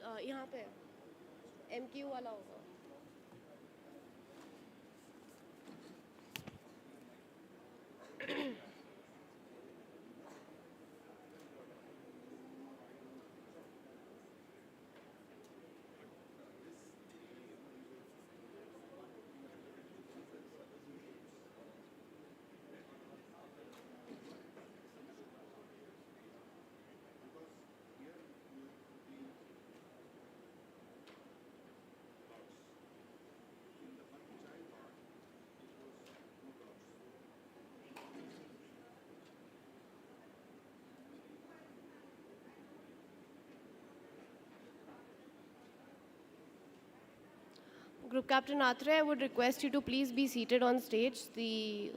यहाँ पे MQ वाला होगा. Group Captain Atre, I would request you to please be seated on stage. The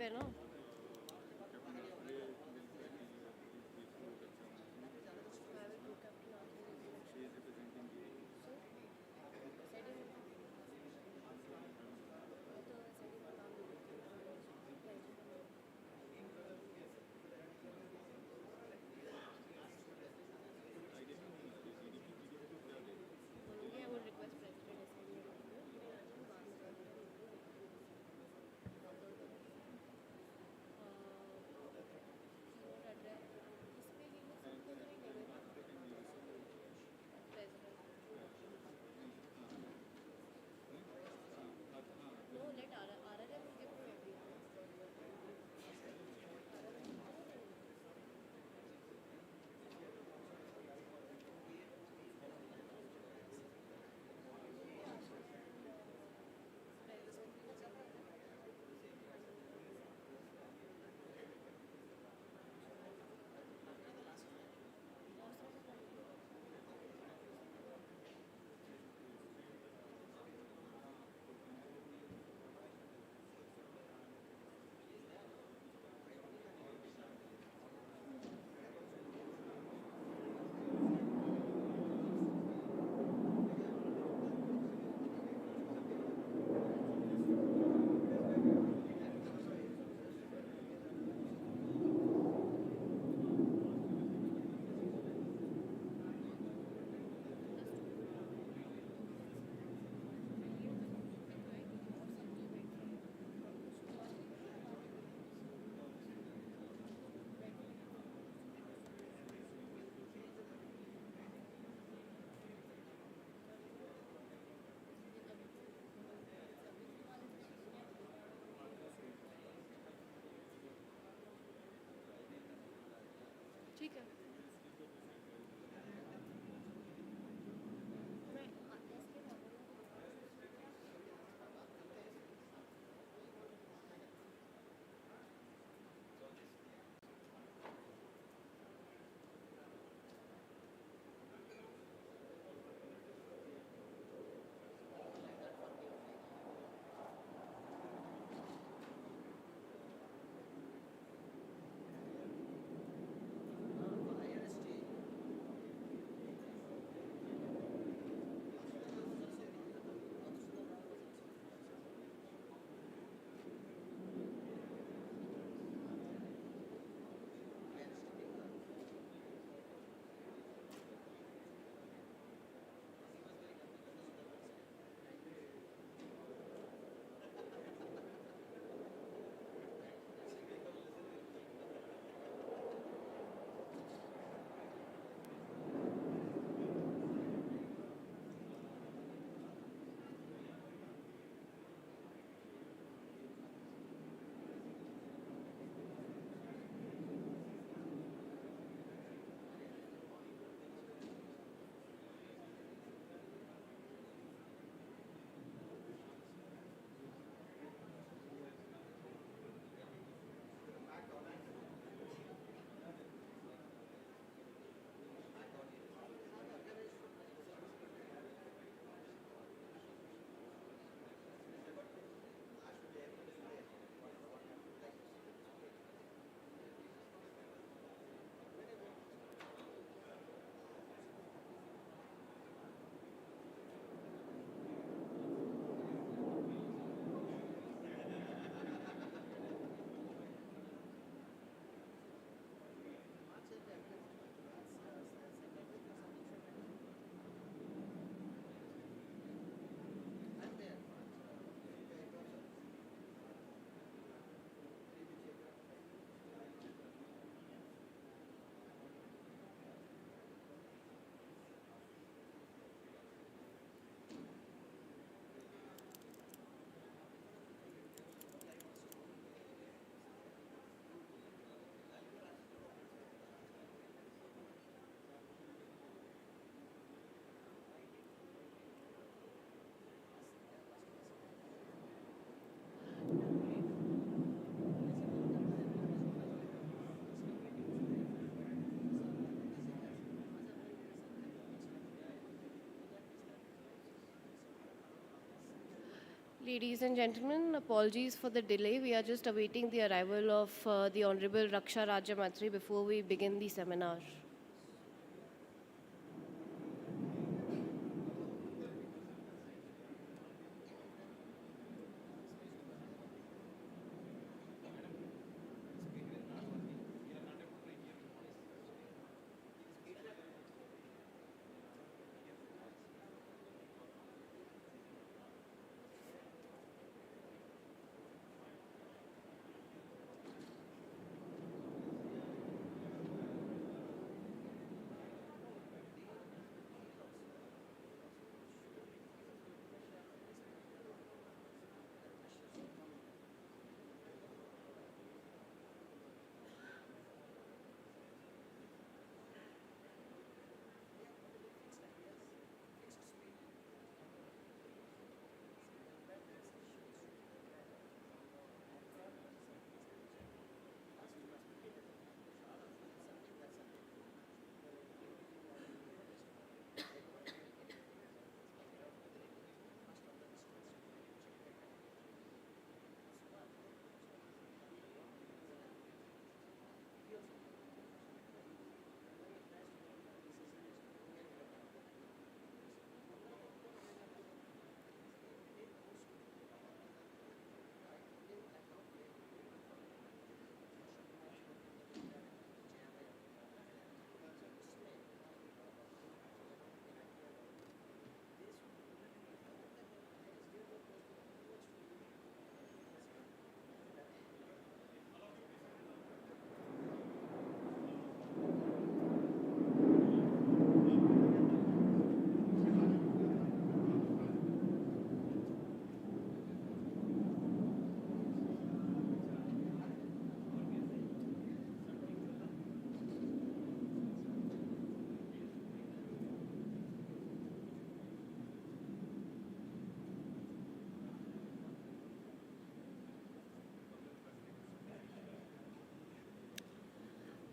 पे ना. I would request President No, let RRM will give to everyone. ठीक है. Ladies and gentlemen, apologies for the delay. We are just awaiting the arrival of the Honorable Raksha Rajya Mantri before we begin the seminar.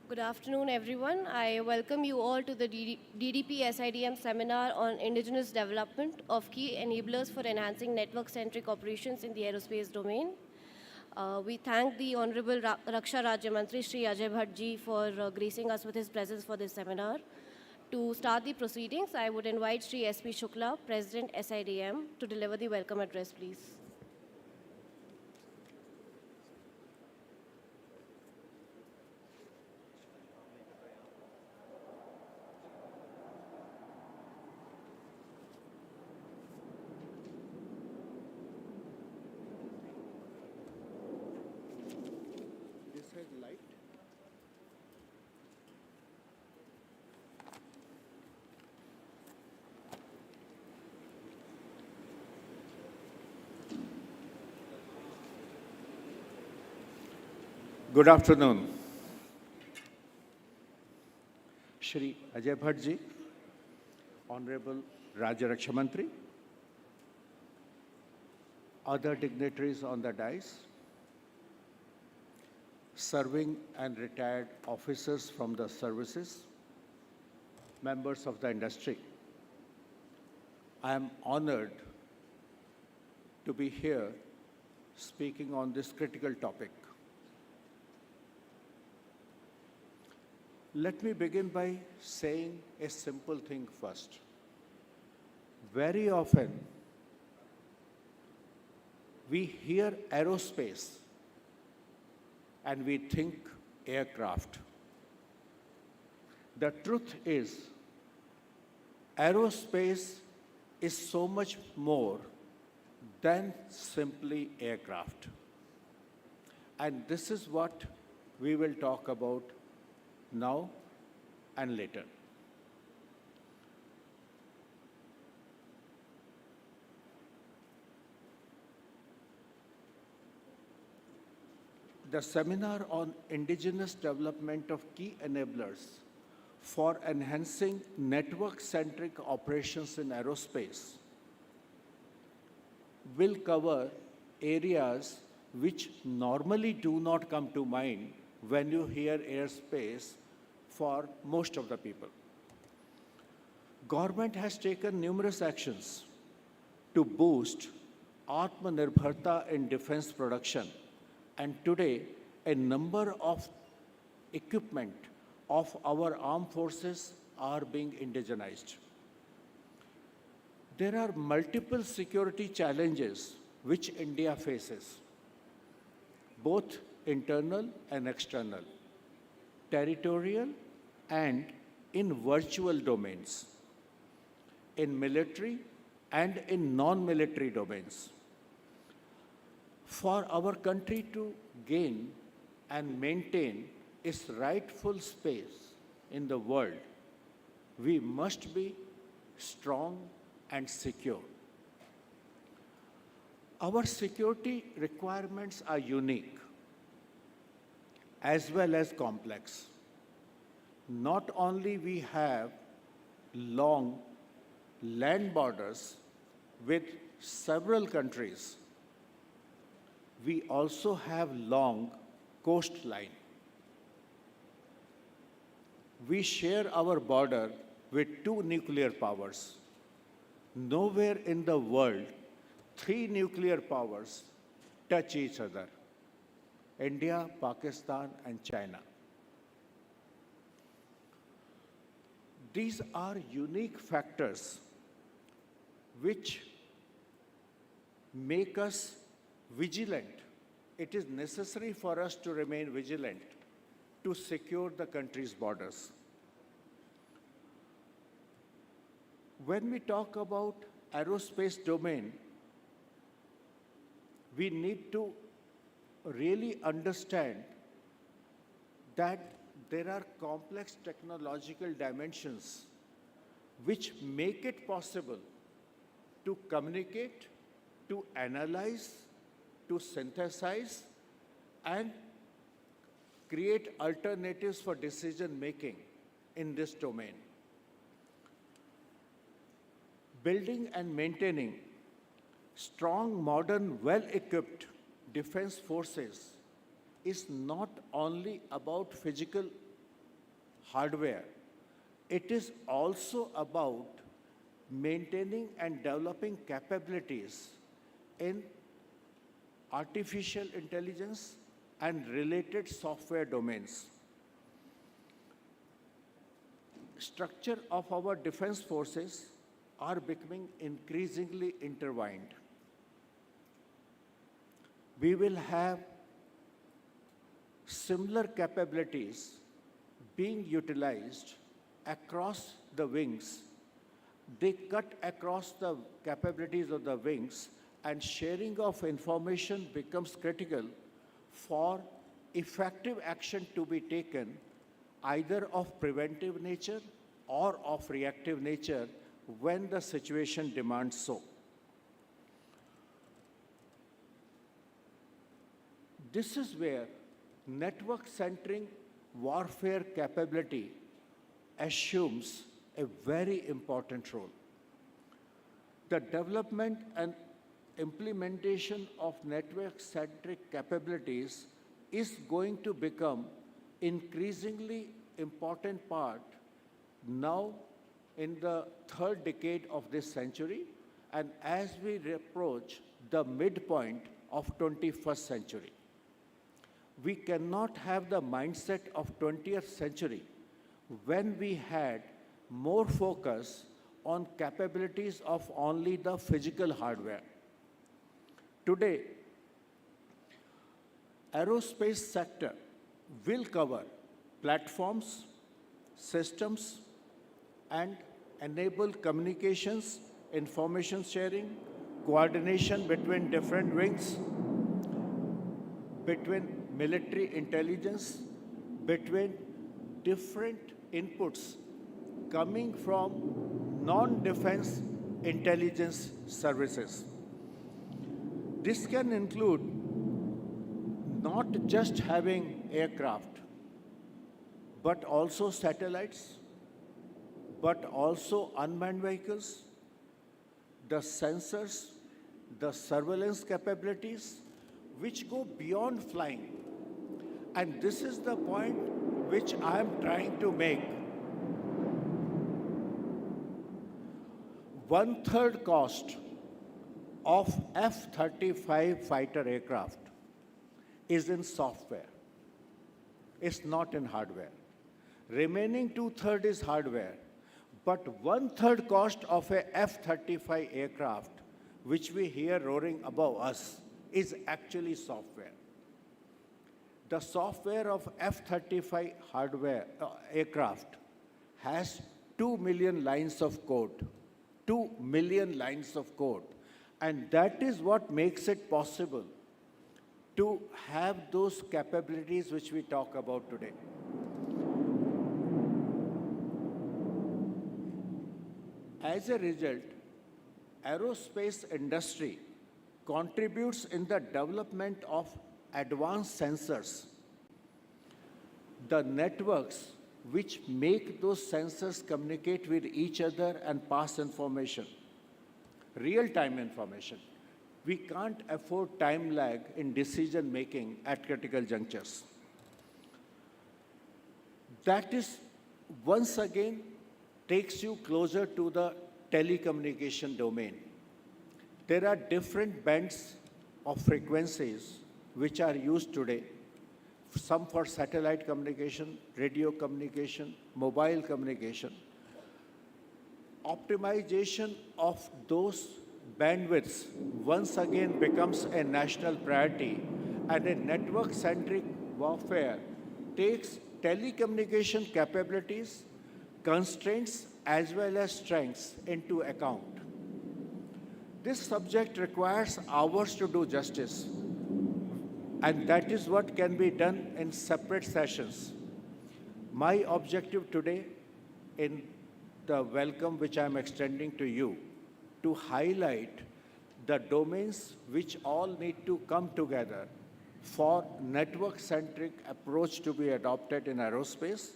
Good afternoon, everyone. I welcome you all to the DDP SIDM seminar on Indigenous development of key enablers for enhancing network-centric operations in the aerospace domain. We thank the Honorable Raksha Rajya Mantri, Shri Ajay Bhatt ji, for gracing us with his presence for this seminar. To start the proceedings, I would invite Shri S.P. Shukla, President SIDM, to deliver the welcome address, please. Light. Good afternoon. Shri Ajay Bhatt ji, Honorable Rajya Raksha Mantri, other dignitaries on the dais, serving and retired officers from the services, members of the industry. I am honored to be here speaking on this critical topic. Let me begin by saying a simple thing first. Very often, we hear aerospace and we think aircraft. The truth is, aerospace is so much more than simply aircraft. And this is what we will talk about now and later. The seminar on Indigenous development of key enablers for enhancing network-centric operations in aerospace will cover areas which normally do not come to mind when you hear airspace for most of the people. Government has taken numerous actions to boost Atmanirbharta in defense production. And today, a number of equipment of our armed forces are being indigenized. There are multiple security challenges which India faces, both internal and external, territorial and in virtual domains, in military and in non-military domains. For our country to gain and maintain its rightful space in the world, we must be strong and secure. Our security requirements are unique as well as complex. Not only we have long land borders with several countries, we also have long coastline. We share our border with two nuclear powers. Nowhere in the world, three nuclear powers touch each other: India, Pakistan, and China. These are unique factors which make us vigilant. It is necessary for us to remain vigilant to secure the country's borders. When we talk about aerospace domain, we need to really understand that there are complex technological dimensions which make it possible to communicate, to analyze, to synthesize, and create alternatives for decision making in this domain. Building and maintaining strong, modern, well-equipped defense forces is not only about physical hardware, it is also about maintaining and developing capabilities in artificial intelligence and related software domains. Structure of our defense forces are becoming increasingly intertwined. We will have similar capabilities being utilized across the wings. They cut across the capabilities of the wings, and sharing of information becomes critical for effective action to be taken, either of preventive nature or of reactive nature when the situation demands so. This is where network-centric warfare capability assumes a very important role. The development and implementation of network-centric capabilities is going to become increasingly important part now in the third decade of this century and as we approach the midpoint of 21st century. We cannot have the mindset of 20th century when we had more focus on capabilities of only the physical hardware. Today, aerospace sector will cover platforms, systems, and enable communications, information sharing, coordination between different wings, between military intelligence, between different inputs coming from non-defense intelligence services. This can include not just having aircraft, but also satellites, but also unmanned vehicles, the sensors, the surveillance capabilities, which go beyond flying. And this is the point which I am trying to make. 1/3 cost of F-35 fighter aircraft is in software. It's not in hardware. Remaining two-thirds is hardware, but one-third cost of a F-35 aircraft, which we hear roaring above us, is actually software. The software of F-35 hardware aircraft has 2 million lines of code, 2 million lines of code. And that is what makes it possible to have those capabilities which we talk about today. As a result, aerospace industry contributes in the development of advanced sensors, the networks which make those sensors communicate with each other and pass information, real-time information. We can't afford time lag in decision making at critical junctures. That is, once again, takes you closer to the telecommunication domain. There are different bands of frequencies which are used today, some for satellite communication, radio communication, mobile communication. Optimization of those bandwidths once again becomes a national priority, and a network-centric warfare takes telecommunication capabilities, constraints, as well as strengths into account. This subject requires hours to do justice, and that is what can be done in separate sessions. My objective today, in the welcome which I am extending to you, to highlight the domains which all need to come together for network-centric approach to be adopted in aerospace,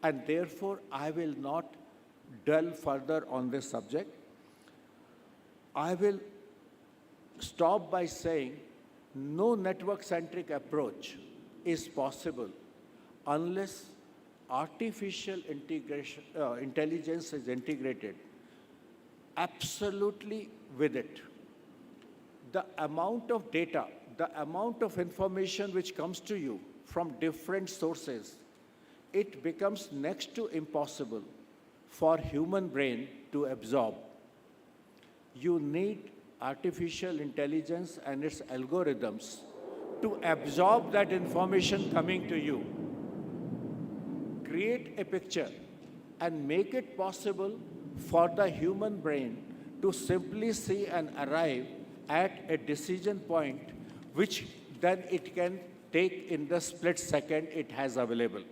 and therefore I will not dwell further on this subject. I will stop by saying no network-centric approach is possible unless artificial intelligence is integrated absolutely with it. The amount of data, the amount of information which comes to you from different sources, it becomes next to impossible for human brain to absorb. You need artificial intelligence and its algorithms to absorb that information coming to you, create a picture, and make it possible for the human brain to simply see and arrive at a decision point which then it can take in the split second it has available.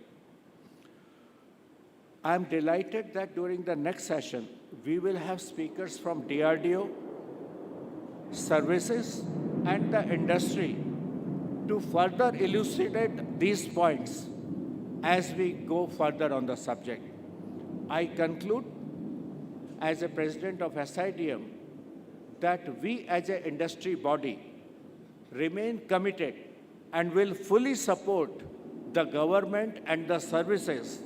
I am delighted that during the next session, we will have speakers from DRDO, services, and the industry to further elucidate these points as we go further on the subject. I conclude, as a president of SIDM, that we as an industry body remain committed and will fully support the government and the services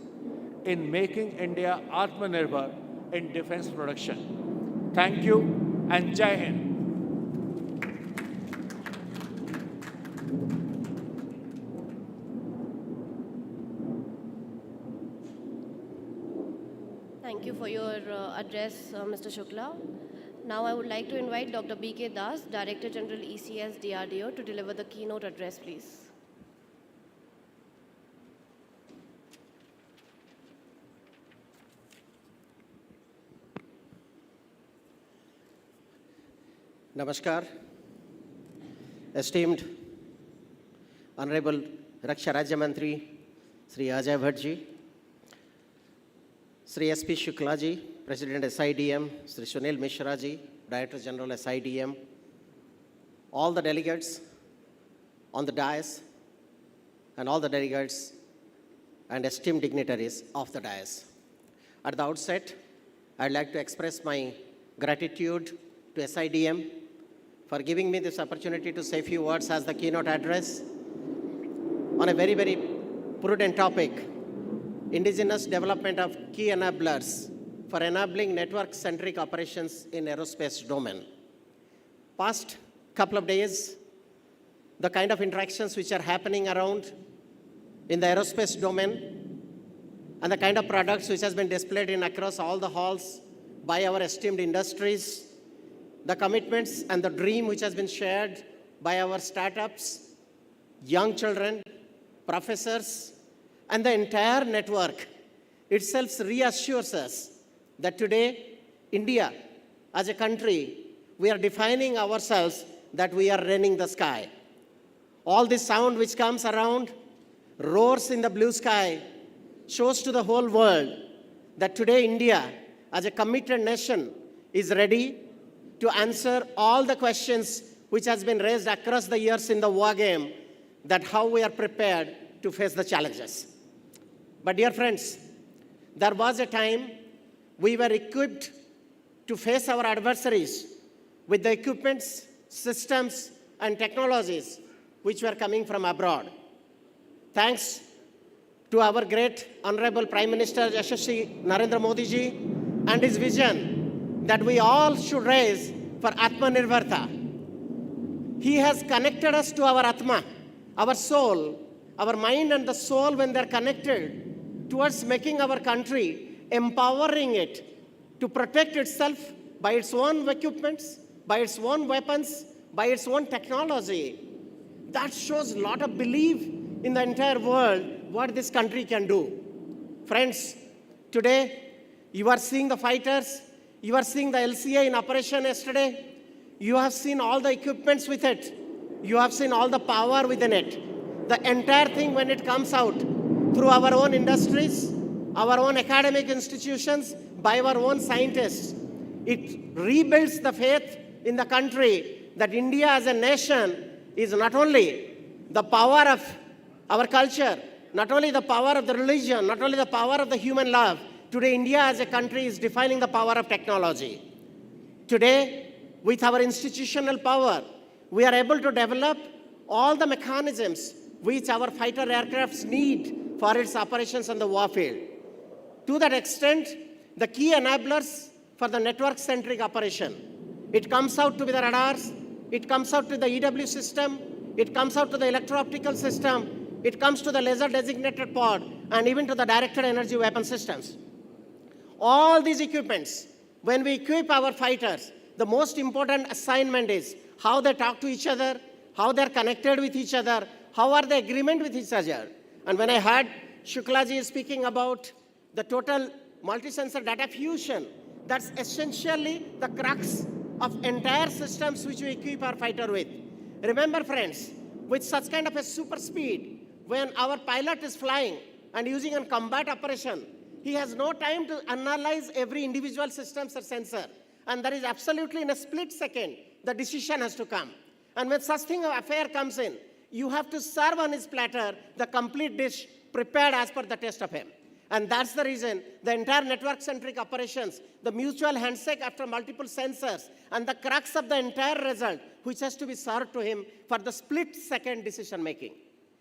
in making India Atmanirbhar in defense production. Thank you and Jai Hind. Thank you for your address, Mr. Shukla. Now I would like to invite Dr. B.K. Das, Director General ECS DRDO, to deliver the keynote address, please. Namaskar, esteemed Honorable Raksha Rajya Mantri, Sri Ajay Bhattji, Sri S.P. Shuklaji, President SIDM, Sri Sunil Mishraji, Director General SIDM, all the delegates on the dais, and all the delegates and esteemed dignitaries of the dais. At the outset, I'd like to express my gratitude to SIDM for giving me this opportunity to say a few words as the keynote address on a very, very prudent topic, indigenous development of key enablers for enabling network-centric operations in aerospace domain. past couple of days, the kind of interactions which are happening around in the aerospace domain and the kind of products which has been displayed in across all the halls by our esteemed industries, the commitments and the dream which has been shared by our startups, young children, professors, and the entire network itself reassures us that today, India, as a country, we are defining ourselves that we are running the sky. All this sound which comes around, roars in the blue sky, shows to the whole world that today India, as a committed nation, is ready to answer all the questions which has been raised across the years in the war game, that how we are prepared to face the challenges. But dear friends, there was a time we were equipped to face our adversaries with the equipments, systems, and technologies which were coming from abroad. Thanks to our great Honorable Prime Minister Yashasvi Narendra Modi ji and his vision that we all should raise for Atmanirbharta. He has connected us to our Atma, our soul, our mind and the soul when they're connected towards making our country, empowering it to protect itself by its own equipments, by its own weapons, by its own technology. That shows a lot of belief in the entire world what this country can do. Friends, today you are seeing the fighters, you are seeing the LCA in operation yesterday, you have seen all the equipments with it, you have seen all the power within it. The entire thing when it comes out through our own industries, our own academic institutions, by our own scientists, it rebuilds the faith in the country that India as a nation is not only the power of our culture, not only the power of the religion, not only the power of the human love. Today, India as a country is defining the power of technology. Today, with our institutional power, we are able to develop all the mechanisms which our fighter aircrafts need for its operations on the warfield. To that extent, the key enablers for the network-centric operation, it comes out to be the radars, it comes out to the EW system, it comes out to the electro-optical system, it comes to the laser-designated pod, and even to the directed energy weapon systems. All these equipments, when we equip our fighters, the most important assignment is how they talk to each other, how they're connected with each other, how are they agreement with each other. And when I heard Shuklaji speaking about the total multi-sensor data fusion, that's essentially the crux of entire systems which we equip our fighter with. Remember, friends, with such kind of a super speed, when our pilot is flying and using a combat operation, he has no time to analyze every individual systems or sensor. And that is absolutely in a split second, the decision has to come. And when such thing of affair comes in, you have to serve on his platter the complete dish prepared as per the taste of him. And that's the reason the entire network-centric operations, the mutual handshake after multiple sensors, and the crux of the entire result, which has to be served to him for the split-second decision-making.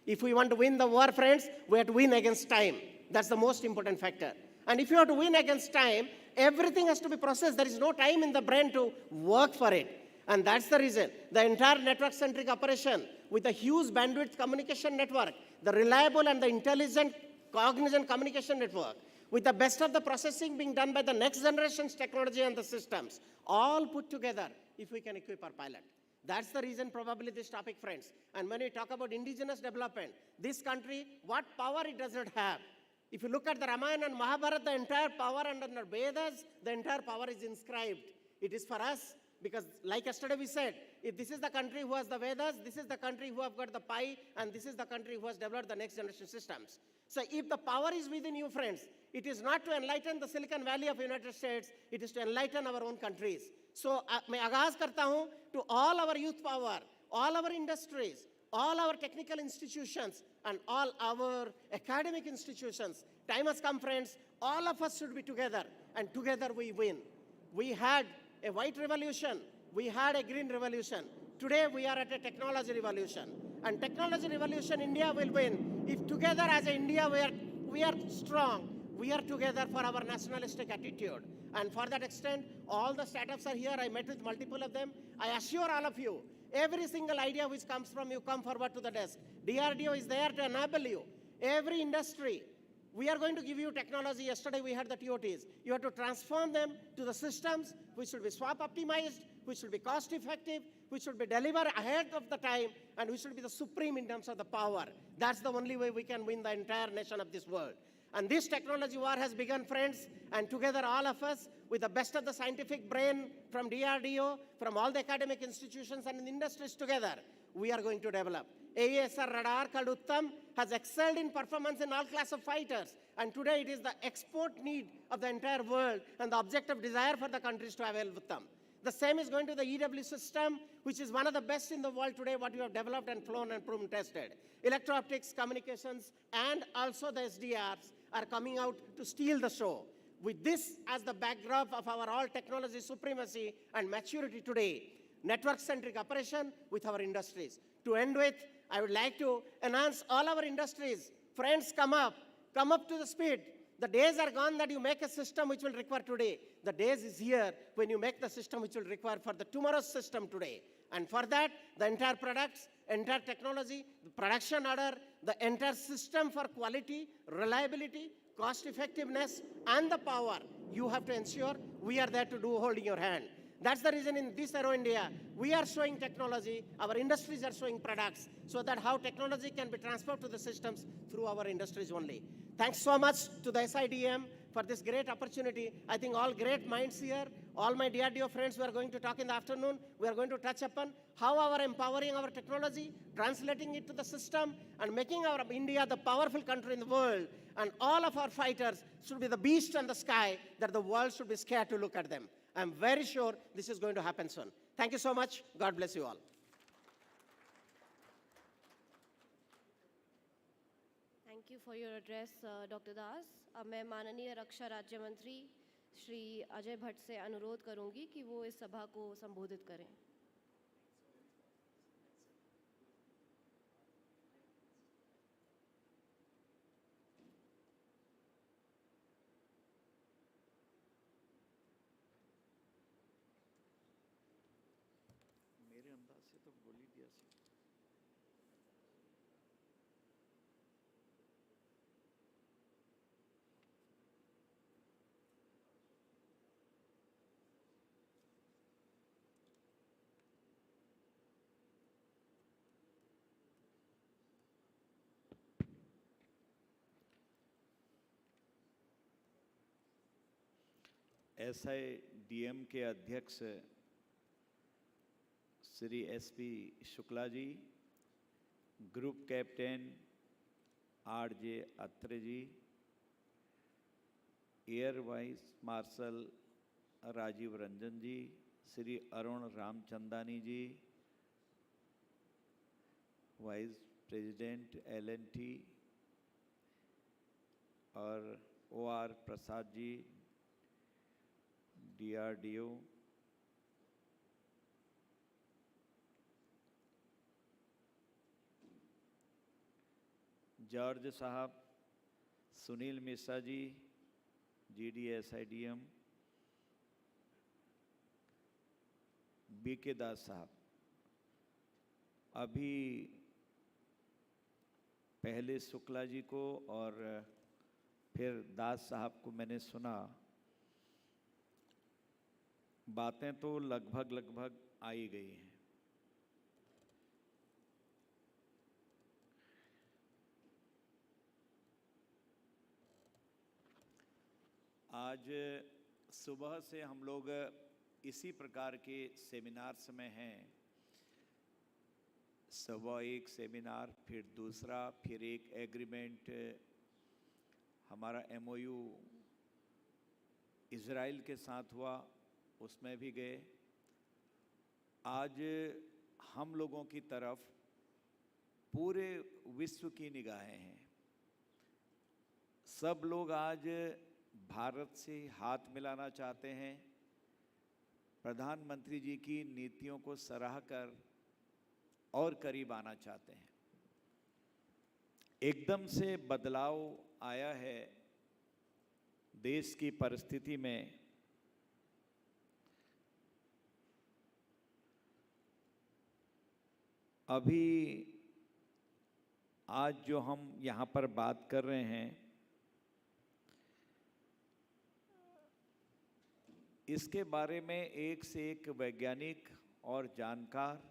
If we want to win the war, friends, we have to win against time. That's the most important factor. And if you have to win against time, everything has to be processed. There is no time in the brain to work for it. And that's the reason the entire network-centric operation with a huge bandwidth communication network, the reliable and the intelligent cognizant communication network, with the best of the processing being done by the next generation's technology and the systems, all put together if we can equip our pilot. That's the reason probably this topic, friends. And when we talk about indigenous development, this country, what power it does not have. If you look at the Ramayana and Mahabharata, the entire power under the Vedas, the entire power is inscribed. It is for us. Because like yesterday we said, if this is the country who has the Vedas, this is the country who have got the pi, and this is the country who has developed the next generation systems. So if the power is within you, friends, it is not to enlighten the Silicon Valley of United States, it is to enlighten our own countries. So मैं आगाज करता हूँ to all our youth power, all our industries, all our technical institutions, and all our academic institutions. Time has come, friends, all of us should be together, and together we win. We had a white revolution, we had a green revolution. Today we are at a technology revolution. And technology revolution, India will win. If together as India we are strong, We are together for our nationalistic attitude. And for that extent, all the startups are here. I met with multiple of them. I assure all of you, every single idea which comes from you, come forward to the desk. DRDO is there to enable you. Every industry, we are going to give you technology. Yesterday we had the TOTs. You have to transform them to the systems which should be swap optimized, which should be cost effective, which should be delivered ahead of the time, and which should be the supreme in terms of the power. That's the only way we can win the entire nation of this world. And this technology war has begun, friends, and together all of us, with the best of the scientific brain from DRDO, from all the academic institutions and the industries together, we are going to develop. AESR radar called Uttam has excelled in performance in all class of fighters, and today it is the export need of the entire world and the objective desire for the countries to avail Uttam. The same is going to the EW system, which is one of the best in the world today, what we have developed and flown and proven tested. Electro-optics, communications, and also the SDRs are coming out to steal the show. With this as the backdrop of our all technology supremacy and maturity today, network-centric operation with our industries. To end with, I would like to announce all our industries. Friends, come up to the speed. The days are gone that you make a system which will require today. The days is here when you make the system which will require for the tomorrow's system today. And for that, the entire products, entire technology, the production order, the entire system for quality, reliability, cost effectiveness, and the power, you have to ensure we are there to do holding your hand. That's the reason in this Aero India, we are showing technology, our industries are showing products, so that how technology can be transferred to the systems through our industries only. Thanks so much to the SIDM for this great opportunity. I think all great minds here, all my DRDO friends who are going to talk in the afternoon, we are going to touch upon how our empowering our technology, translating it to the system, and making our India the powerful country in the world. And all of our fighters should be the beast in the sky that the world should be scared to look at them. I'm very sure this is going to happen soon. Thank you so much. God bless you all. Thank you for your address, Dr. Das. अब मैं माननीय रक्षा राज्य मंत्री श्री अजय भट्ट से अनुरोध करूंगी कि वो इस सभा को संबोधित करें. मेरे अंदाज से तो बोल ही दिया सी. SIDM के अध्यक्ष Shri SP Shukla ji, group captain RJ Atre ji, air vice marshal Rajeev Ranjan ji, Shri Arun Ramchandani ji, vice president LNT, और OR Prasad ji, DRDO, George sahab, Sunil Mishra ji, GD SIDM, BK दास साहब. अभी पहले शुक्ला जी को और फिर दास साहब को मैंने सुना. बातें तो लगभग आ ही गई हैं. आज सुबह से हम लोग इसी प्रकार के सेमिनार्स में हैं. सुबह एक सेमिनार, फिर दूसरा, फिर एक एग्रीमेंट, हमारा MOU इज़राइल के साथ हुआ, उसमें भी गए. आज हम लोगों की तरफ पूरे विश्व की निगाहें हैं. सब लोग आज भारत से हाथ मिलाना चाहते हैं. प्रधानमंत्री जी की नीतियों को सराहकर और करीब आना चाहते हैं. एकदम से बदलाव आया है देश की परिस्थिति में अभी आज जो हम यहाँ पर बात कर रहे हैं, इसके बारे में एक से एक वैज्ञानिक और जानकार,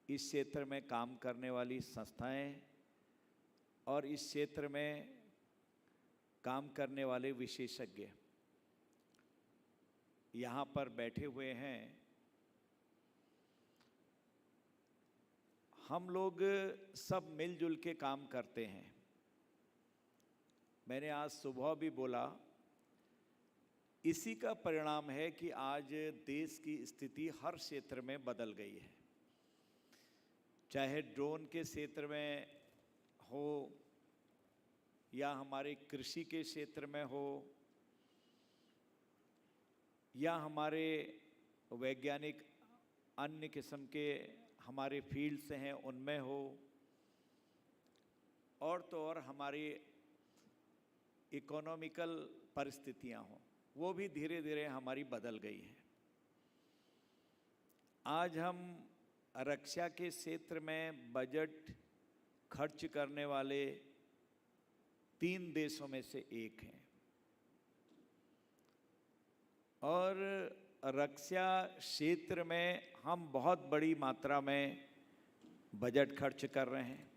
इस क्षेत्र में काम करने वाली संस्थाएं और इस क्षेत्र में काम करने वाले विशेषज्ञ यहाँ पर बैठे हुए हैं। हम लोग सब मिलजुल के काम करते हैं। मैंने आज सुबह भी बोला, इसी का परिणाम है कि आज देश की स्थिति हर क्षेत्र में बदल गई है, चाहे ड्रोन के क्षेत्र में हो या हमारे कृषि के क्षेत्र में हो या हमारे वैज्ञानिक अन्य किस्म के हमारे फील्ड्स हैं उनमें हो, और तो और हमारी इकोनॉमिकल परिस्थितियां हों, वो भी धीरे धीरे हमारी बदल गई हैं। आज हम रक्षा के क्षेत्र में बजट खर्च करने वाले 3 देशों में से एक हैं, और रक्षा क्षेत्र में हम बहुत बड़ी मात्रा में बजट खर्च कर रहे हैं।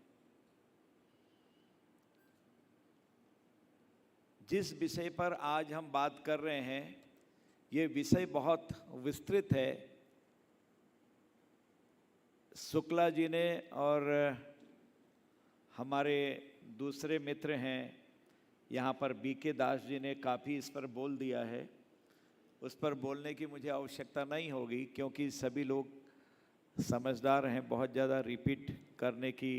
जिस विषय पर आज हम बात कर रहे हैं, ये विषय बहुत विस्तृत है। शुक्ला जी ने और हमारे दूसरे मित्र हैं यहाँ पर बीके दास जी ने काफ़ी इस पर बोल दिया है। उस पर बोलने की मुझे आवश्यकता नहीं होगी, क्योंकि सभी लोग समझदार हैं। बहुत ज़्यादा रिपीट करने की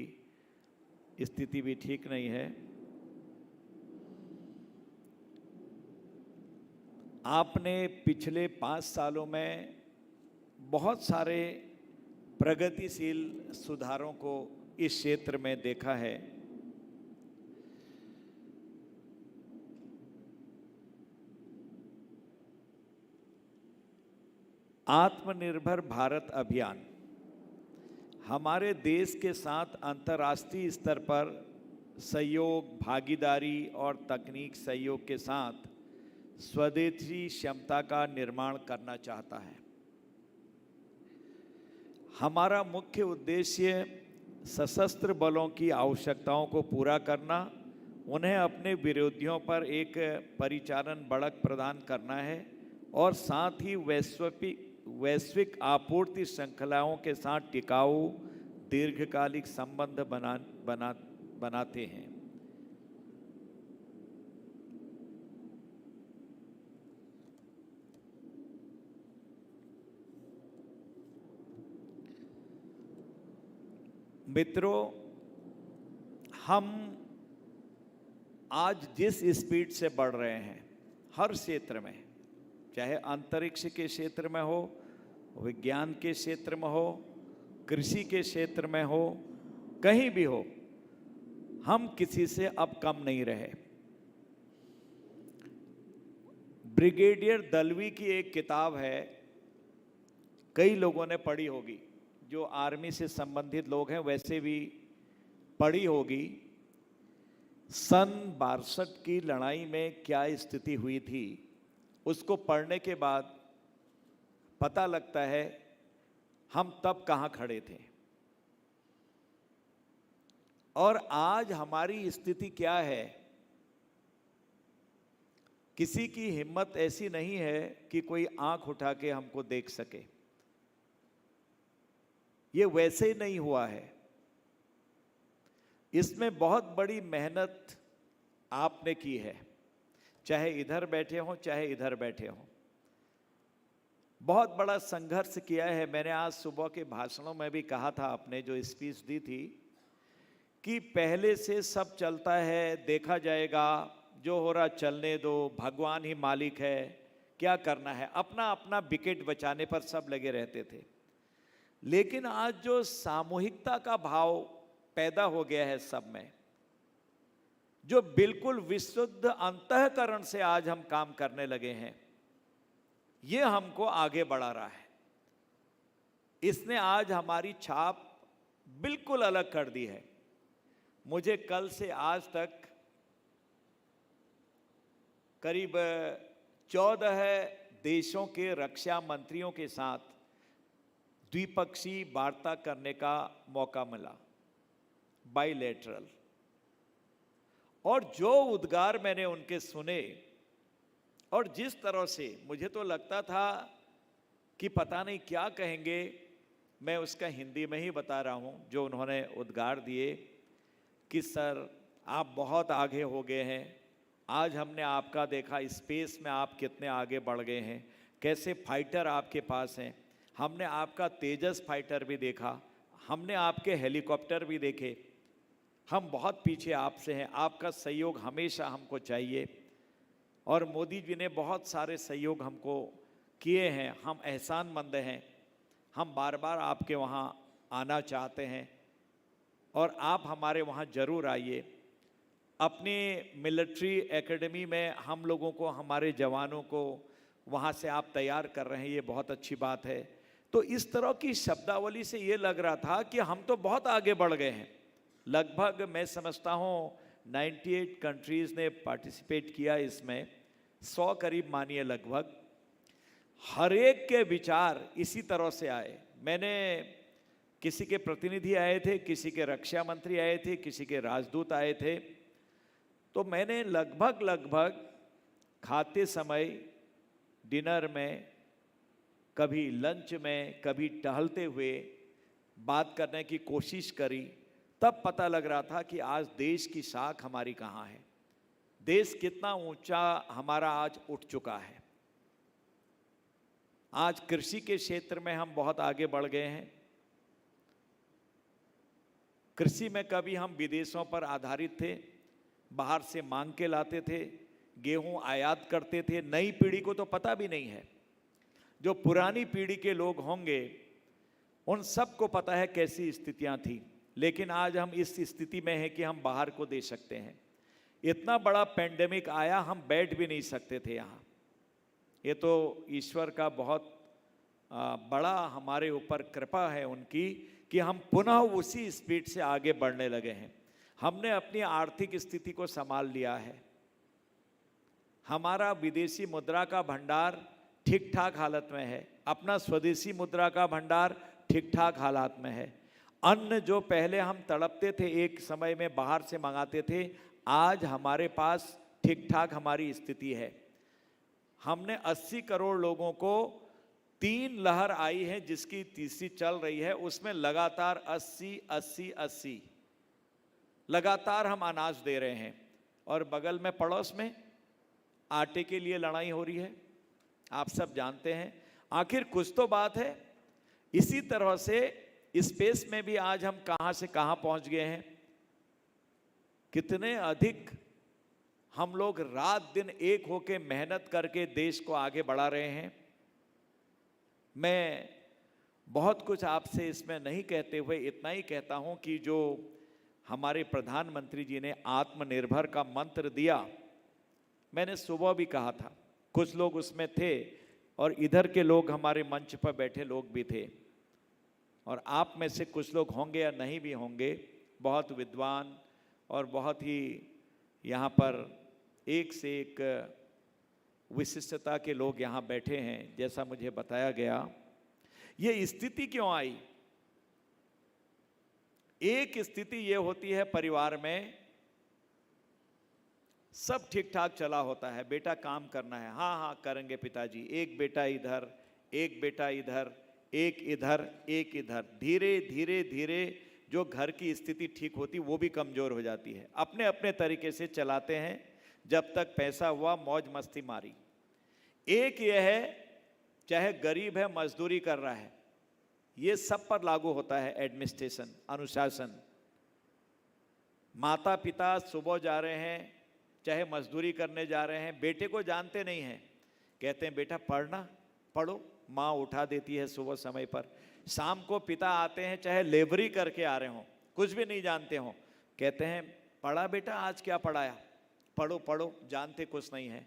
स्थिति भी ठीक नहीं है। आपने पिछले 5 सालों में बहुत सारे प्रगतिशील सुधारों को इस क्षेत्र में देखा है। आत्मनिर्भर भारत अभियान हमारे देश के साथ अंतर्राष्ट्रीय स्तर पर सहयोग, भागीदारी और तकनीक सहयोग के साथ स्वदेशी क्षमता का निर्माण करना चाहता है। हमारा मुख्य उद्देश्य सशस्त्र बलों की आवश्यकताओं को पूरा करना, उन्हें अपने विरोधियों पर एक परिचालन बढ़त प्रदान करना है और साथ ही वैश्विक आपूर्ति श्रृंखलाओं के साथ टिकाऊ दीर्घकालिक संबंध बनाते हैं। मित्रों, हम आज जिस स्पीड से बढ़ रहे हैं हर क्षेत्र में, चाहे अंतरिक्ष के क्षेत्र में हो, विज्ञान के क्षेत्र में हो, कृषि के क्षेत्र में हो, कहीं भी हो, हम किसी से अब कम नहीं रहे। ब्रिगेडियर दलवी की एक किताब है, कई लोगों ने पढ़ी होगी, जो आर्मी से संबंधित लोग हैं वैसे भी पढ़ी होगी। सन 62 की लड़ाई में क्या स्थिति हुई थी, उसको पढ़ने के बाद पता लगता है हम तब कहाँ खड़े थे और आज हमारी स्थिति क्या है। किसी की हिम्मत ऐसी नहीं है कि कोई आंख उठा के हमको देख सके। ये वैसे ही नहीं हुआ है। इसमें बहुत बड़ी मेहनत आपने की है, चाहे इधर बैठे हों चाहे इधर बैठे हों। बहुत बड़ा संघर्ष किया है। मैंने आज सुबह के भाषणों में भी कहा था, आपने जो स्पीच दी थी, कि पहले से सब चलता है, देखा जाएगा, जो हो रहा चलने दो, भगवान ही मालिक है, क्या करना है, अपना अपना विकेट बचाने पर सब लगे रहते थे। लेकिन आज जो सामूहिकता का भाव पैदा हो गया है सब में, जो बिल्कुल विशुद्ध अंतःकरण से आज हम काम करने लगे हैं, ये हमको आगे बढ़ा रहा है। इसने आज हमारी छाप बिल्कुल अलग कर दी है। मुझे कल से आज तक करीब 14 देशों के रक्षा मंत्रियों के साथ द्विपक्षीय वार्ता करने का मौका मिला, बाइलेटरल। और जो उद्गार मैंने उनके सुने और जिस तरह से मुझे तो लगता था कि पता नहीं क्या कहेंगे, मैं उसका हिंदी में ही बता रहा हूं जो उन्होंने उद्गार दिए कि सर आप बहुत आगे हो गए हैं, आज हमने आपका देखा स्पेस में आप कितने आगे बढ़ गए हैं, कैसे फाइटर आपके पास हैं, हमने आपका तेजस फाइटर भी देखा, हमने आपके हेलीकॉप्टर भी देखे, हम बहुत पीछे आपसे हैं, आपका सहयोग हमेशा हमको चाहिए। और मोदी जी ने बहुत सारे सहयोग हमको किए हैं, हम एहसानमंद हैं, हम बार बार आपके वहाँ आना चाहते हैं और आप हमारे वहाँ ज़रूर आइए। अपनी मिलिट्री एकेडमी में हम लोगों को, हमारे जवानों को वहाँ से आप तैयार कर रहे हैं, ये बहुत अच्छी बात है। तो इस तरह की शब्दावली से ये लग रहा था कि हम तो बहुत आगे बढ़ गए हैं। लगभग मैं समझता हूँ 98 कंट्रीज़ ने पार्टिसिपेट किया इसमें, 100 करीब मानिए लगभग। हर एक के विचार इसी तरह से आए। मैंने किसी के प्रतिनिधि आए थे, किसी के रक्षा मंत्री आए थे, किसी के राजदूत आए थे, तो मैंने लगभग खाते समय, डिनर में, कभी लंच में, कभी टहलते हुए बात करने की कोशिश करी। तब पता लग रहा था कि आज देश की साख हमारी कहाँ है, देश कितना ऊंचा हमारा आज उठ चुका है। आज कृषि के क्षेत्र में हम बहुत आगे बढ़ गए हैं। कृषि में कभी हम विदेशों पर आधारित थे, बाहर से मांग के लाते थे, गेहूं आयात करते थे। नई पीढ़ी को तो पता भी नहीं है। जो पुरानी पीढ़ी के लोग होंगे उन सबको पता है कैसी स्थितियां थी, लेकिन आज हम इस स्थिति में हैं कि हम बाहर को दे सकते हैं। इतना बड़ा पेंडेमिक आया, हम बैठ भी नहीं सकते थे यहाँ। ये तो ईश्वर का बहुत बड़ा हमारे ऊपर कृपा है उनकी कि हम पुनः उसी स्पीड से आगे बढ़ने लगे हैं। हमने अपनी आर्थिक स्थिति को संभाल लिया है। हमारा विदेशी मुद्रा का भंडार ठीक ठाक हालत में है, अपना स्वदेशी मुद्रा का भंडार ठीक ठाक हालात में है। अन्न जो पहले हम तड़पते थे, एक समय में बाहर से मंगाते थे, आज हमारे पास ठीक ठाक हमारी स्थिति है। हमने 80 करोड़ लोगों को, 3 लहर आई है जिसकी तीसरी चल रही है, उसमें लगातार 80 लगातार हम अनाज दे रहे हैं। और बगल में पड़ोस में आटे के लिए लड़ाई हो रही है, आप सब जानते हैं। आखिर कुछ तो बात है। इसी तरह से स्पेस में भी आज हम कहां से कहां पहुंच गए हैं। कितने अधिक हम लोग रात दिन एक होकर मेहनत करके देश को आगे बढ़ा रहे हैं। मैं बहुत कुछ आपसे इसमें नहीं कहते हुए इतना ही कहता हूं कि जो हमारे प्रधानमंत्री जी ने आत्मनिर्भर का मंत्र दिया, मैंने सुबह भी कहा था, कुछ लोग उसमें थे और इधर के लोग, हमारे मंच पर बैठे लोग भी थे, और आप में से कुछ लोग होंगे या नहीं भी होंगे, बहुत विद्वान और बहुत ही यहाँ पर एक से एक विशिष्टता के लोग यहाँ बैठे हैं, जैसा मुझे बताया गया। ये स्थिति क्यों आई? एक स्थिति ये होती है, परिवार में सब ठीक ठाक चला होता है, बेटा काम करना है, हाँ हाँ करेंगे पिताजी, एक बेटा इधर, एक बेटा इधर, एक इधर, एक इधर। धीरे धीरे धीरे जो घर की स्थिति ठीक होती वो भी कमजोर हो जाती है। अपने अपने तरीके से चलाते हैं, जब तक पैसा हुआ मौज मस्ती मारी। एक यह है, चाहे गरीब है, मजदूरी कर रहा है, ये सब पर लागू होता है एडमिनिस्ट्रेशन, अनुशासन। माता पिता सुबह जा रहे हैं, चाहे मजदूरी करने जा रहे हैं, बेटे को जानते नहीं हैं, कहते हैं बेटा पढ़ना, पढ़ो, माँ उठा देती है सुबह समय पर। शाम को पिता आते हैं, चाहे लेबरी करके आ रहे हों, कुछ भी नहीं जानते हों, कहते हैं पढ़ा बेटा, आज क्या पढ़ाया, पढ़ो पढ़ो, जानते कुछ नहीं है।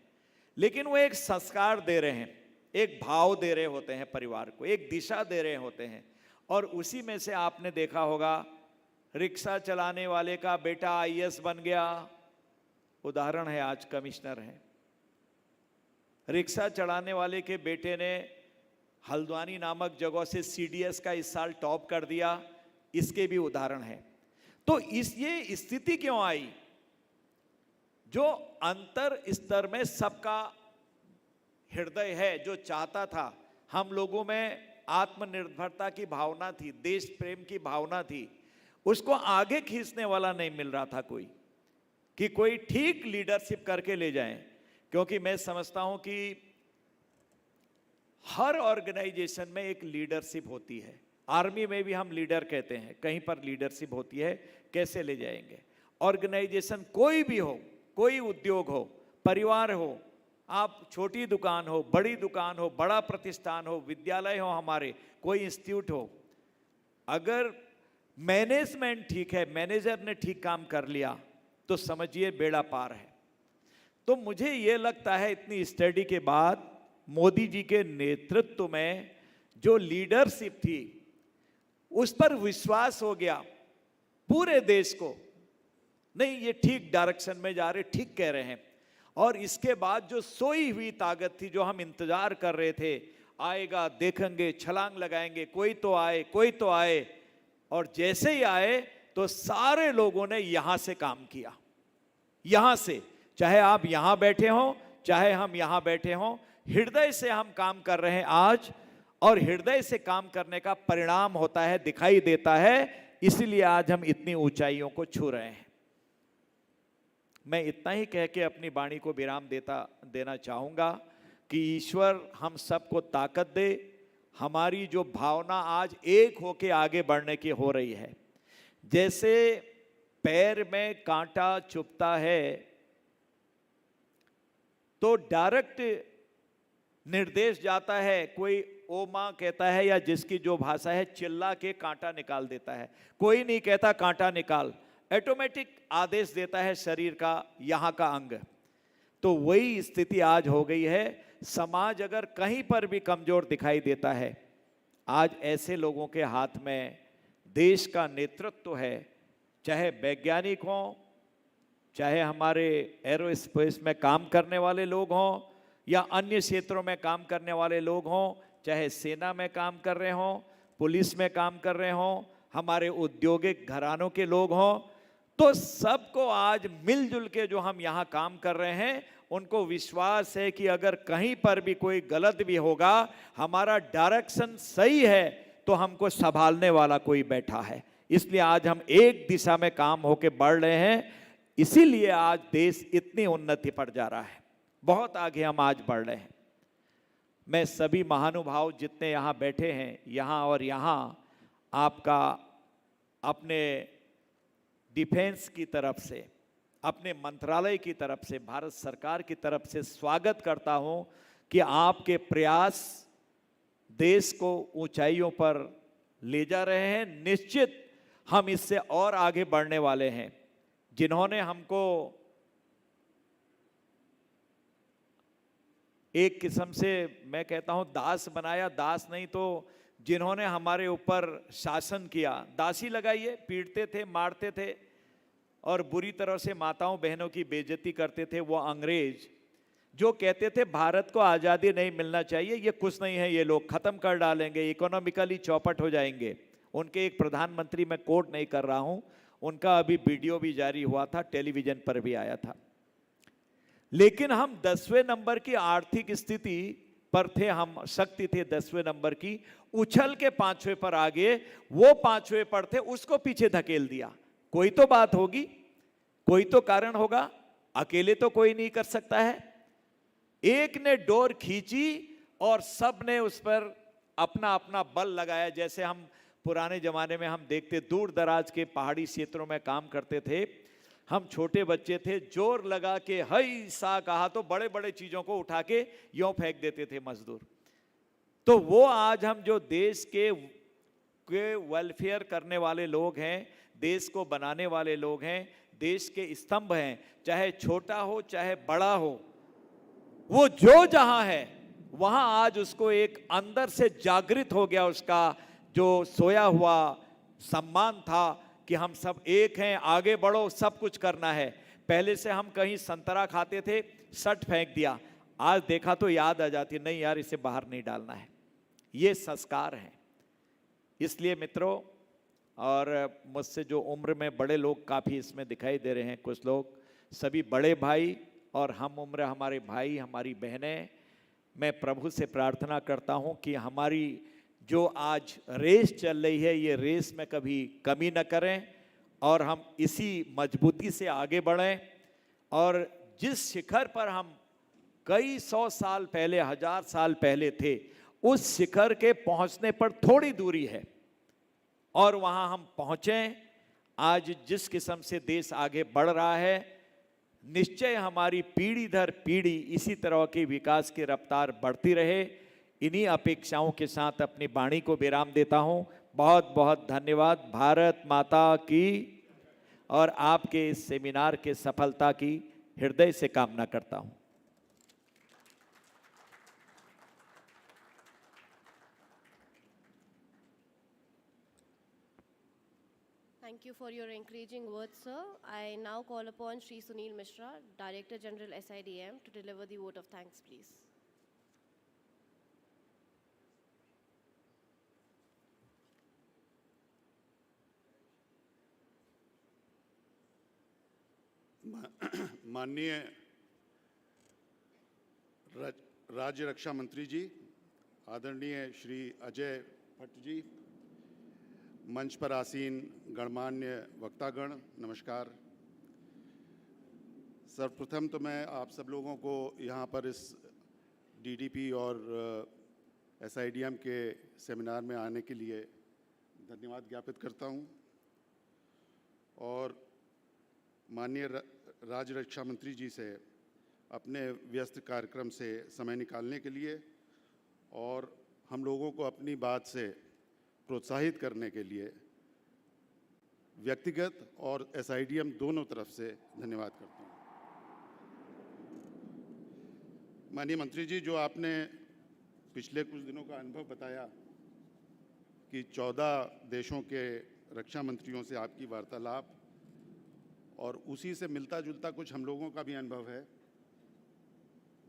लेकिन वो एक संस्कार दे रहे हैं, एक भाव दे रहे होते हैं परिवार को, एक दिशा दे रहे होते हैं। और उसी में से आपने देखा होगा, रिक्शा चलाने वाले का बेटा आईएएस बन गया, उदाहरण है, आज कमिश्नर है। रिक्शा चलाने वाले के बेटे ने हल्द्वानी नामक जगह से सीडीएस का इस साल टॉप कर दिया, इसके भी उदाहरण है। तो ये स्थिति क्यों आई? जो अंतर स्तर में सबका हृदय है, जो चाहता था, हम लोगों में आत्मनिर्भरता की भावना थी, देश प्रेम की भावना थी, उसको आगे खींचने वाला नहीं मिल रहा था कोई, कि कोई ठीक लीडरशिप करके ले जाए। क्योंकि मैं समझता हूं कि हर ऑर्गेनाइजेशन में एक लीडरशिप होती है। आर्मी में भी हम लीडर कहते हैं, कहीं पर लीडरशिप होती है, कैसे ले जाएंगे। ऑर्गेनाइजेशन कोई भी हो, कोई उद्योग हो, परिवार हो, आप छोटी दुकान हो, बड़ी दुकान हो, बड़ा प्रतिष्ठान हो, विद्यालय हो, हमारे कोई इंस्टीट्यूट हो, अगर मैनेजमेंट ठीक है, मैनेजर ने ठीक काम कर लिया, तो समझिए बेड़ा पार है। तो मुझे ये लगता है, इतनी स्टडी के बाद मोदी जी के नेतृत्व में जो लीडरशिप थी, उस पर विश्वास हो गया पूरे देश को, नहीं ये ठीक डायरेक्शन में जा रहे, ठीक कह रहे हैं। और इसके बाद जो सोई हुई ताकत थी, जो हम इंतजार कर रहे थे, आएगा, देखेंगे, छलांग लगाएंगे, कोई तो आए, कोई तो आए, और जैसे ही आए तो सारे लोगों ने यहां से काम किया। यहां से, चाहे आप यहां बैठे हो, चाहे हम यहां बैठे हो, हृदय से हम काम कर रहे हैं आज, और हृदय से काम करने का परिणाम होता है, दिखाई देता है, इसीलिए आज हम इतनी ऊंचाइयों को छू रहे हैं। मैं इतना ही कह के अपनी वाणी को विराम देना चाहूंगा कि ईश्वर हम सबको ताकत दे। हमारी जो भावना आज एक होके आगे बढ़ने की हो रही है, जैसे पैर में कांटा चुभता है तो डायरेक्ट निर्देश जाता है, कोई ओ मां कहता है, या जिसकी जो भाषा है, चिल्ला के कांटा निकाल देता है, कोई नहीं कहता कांटा निकाल, ऑटोमेटिक आदेश देता है शरीर का, यहां का अंग। तो वही स्थिति आज हो गई है। समाज अगर कहीं पर भी कमजोर दिखाई देता है, आज ऐसे लोगों के हाथ में देश का नेतृत्व है, चाहे वैज्ञानिक हों, चाहे हमारे एरोस्पेस में काम करने वाले लोग हों, या अन्य क्षेत्रों में काम करने वाले लोग हों, चाहे सेना में काम कर रहे हों, पुलिस में काम कर रहे हों, हमारे औद्योगिक घरानों के लोग हों, तो सबको आज मिलजुल के जो हम यहाँ काम कर रहे हैं, उनको विश्वास है कि अगर कहीं पर भी कोई गलत भी होगा, हमारा डायरेक्शन सही है तो हमको संभालने वाला कोई बैठा है। इसलिए आज हम एक दिशा में काम होके बढ़ रहे हैं, इसीलिए आज देश इतनी उन्नति पर जा रहा है, बहुत आगे हम आज बढ़ रहे हैं। मैं सभी महानुभाव जितने यहाँ बैठे हैं, यहाँ और यहाँ, आपका अपने डिफेंस की तरफ से, अपने मंत्रालय की तरफ से, भारत सरकार की तरफ से स्वागत करता हूं कि आपके प्रयास देश को ऊंचाइयों पर ले जा रहे हैं। निश्चित हम इससे और आगे बढ़ने वाले हैं। जिन्होंने हमको एक किस्म से, मैं कहता हूं, दास बनाया, दास नहीं तो जिन्होंने हमारे ऊपर शासन किया, दासी लगाइए, पीटते थे, मारते थे और बुरी तरह से माताओं बहनों की बेइज्जती करते थे, वो अंग्रेज जो कहते थे भारत को आज़ादी नहीं मिलना चाहिए, ये कुछ नहीं है, ये लोग खत्म कर डालेंगे, इकोनॉमिकली चौपट हो जाएंगे। उनके एक प्रधानमंत्री, मैं कोट नहीं कर रहा हूं, उनका अभी वीडियो भी जारी हुआ था, टेलीविजन पर भी आया था। लेकिन हम 10वें नंबर की आर्थिक स्थिति पर थे, हम शक्ति थे 10वें नंबर की, उछल के 5वें पर आ गए। वो 5वें पर थे, उसको पीछे धकेल दिया। कोई तो बात होगी, कोई तो कारण होगा, अकेले तो कोई नहीं कर सकता है। एक ने डोर खींची और सब ने उस पर अपना अपना बल लगाया। जैसे हम पुराने जमाने में हम देखते, दूर दराज के पहाड़ी क्षेत्रों में काम करते थे, हम छोटे बच्चे थे, जोर लगा के हई सा कहा तो बड़े बड़े चीजों को उठा के यूं फेंक देते थे मजदूर। तो वो आज हम जो देश के वेलफेयर करने वाले लोग हैं, देश को बनाने वाले लोग हैं, देश के स्तंभ हैं, चाहे छोटा हो चाहे बड़ा हो, वो जो जहां है वहां आज उसको एक अंदर से जागृत हो गया, उसका जो सोया हुआ सम्मान था कि हम सब एक हैं, आगे बढ़ो, सब कुछ करना है। पहले से हम कहीं संतरा खाते थे, सट फेंक दिया, आज देखा तो याद आ जाती, नहीं यार इसे बाहर नहीं डालना है। ये संस्कार है। इसलिए मित्रों, और मुझसे जो उम्र में बड़े लोग काफ़ी इसमें दिखाई दे रहे हैं, कुछ लोग, सभी बड़े भाई और हम उम्र हमारे भाई, हमारी बहनें, मैं प्रभु से प्रार्थना करता हूं कि हमारी जो आज रेस चल रही है, ये रेस में कभी कमी न करें और हम इसी मजबूती से आगे बढ़ें। और जिस शिखर पर हम कई 100 साल पहले, 1000 साल पहले थे, उस शिखर के पहुंचने पर थोड़ी दूरी है और वहां हम पहुंचें। आज जिस किस्म से देश आगे बढ़ रहा है, निश्चय हमारी पीढ़ी दर पीढ़ी इसी तरह की विकास की रफ्तार बढ़ती रहे। इन्हीं अपेक्षाओं के साथ अपनी वाणी को विराम देता हूं। बहुत बहुत धन्यवाद। भारत माता की, और आपके इस सेमिनार के सफलता की हृदय से कामना करता हूं। Thank you for your encouraging words, sir. I now call upon Shri Sunil Mishra, Director General SIDM, to deliver the vote of thanks, please. माननीय राज्य रक्षा मंत्री जी, आदरणीय श्री अजय भट्ट जी, मंच पर आसीन गणमान्य वक्तागण, नमस्कार। सर्वप्रथम तो मैं आप सब लोगों को यहाँ पर इस डीडीपी और एसआईडीएम के सेमिनार में आने के लिए धन्यवाद ज्ञापित करता हूँ और माननीय राज्य रक्षा मंत्री जी से अपने व्यस्त कार्यक्रम से समय निकालने के लिए और हम लोगों को अपनी बात से प्रोत्साहित करने के लिए व्यक्तिगत और एसआईडीएम दोनों तरफ से धन्यवाद करता हूँ। माननीय मंत्री जी, जो आपने पिछले कुछ दिनों का अनुभव बताया कि 14 देशों के रक्षा मंत्रियों से आपकी वार्तालाप, और उसी से मिलता जुलता कुछ हम लोगों का भी अनुभव है।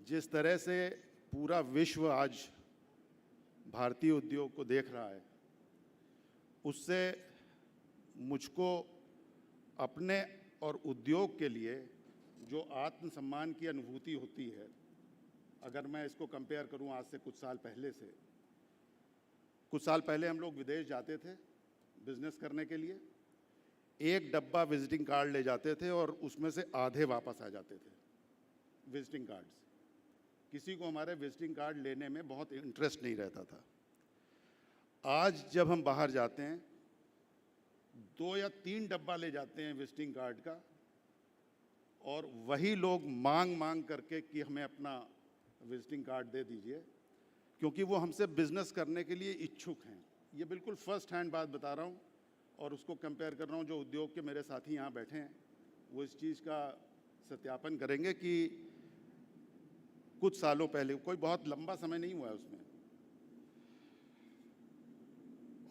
जिस तरह से पूरा विश्व आज भारतीय उद्योग को देख रहा है, उससे मुझको अपने और उद्योग के लिए जो आत्मसम्मान की अनुभूति होती है, अगर मैं इसको कंपेयर करूं आज से कुछ साल पहले से, कुछ साल पहले हम लोग विदेश जाते थे बिजनेस करने के लिए, एक डब्बा विजिटिंग कार्ड ले जाते थे और उसमें से आधे वापस आ जाते थे विजिटिंग कार्ड्स। किसी को हमारे विजिटिंग कार्ड लेने में बहुत इंटरेस्ट नहीं रहता था। आज जब हम बाहर जाते हैं 2 या 3 डब्बा ले जाते हैं विजिटिंग कार्ड का, और वही लोग मांग करके कि हमें अपना विजिटिंग कार्ड दे दीजिए, क्योंकि वो हमसे बिजनेस करने के लिए इच्छुक हैं। ये बिल्कुल फर्स्ट हैंड बात बता रहा हूँ और उसको कंपेयर कर रहा हूँ। जो उद्योग के मेरे साथी यहाँ बैठे हैं वो इस चीज़ का सत्यापन करेंगे कि कुछ सालों पहले, कोई बहुत लंबा समय नहीं हुआ है उसमें,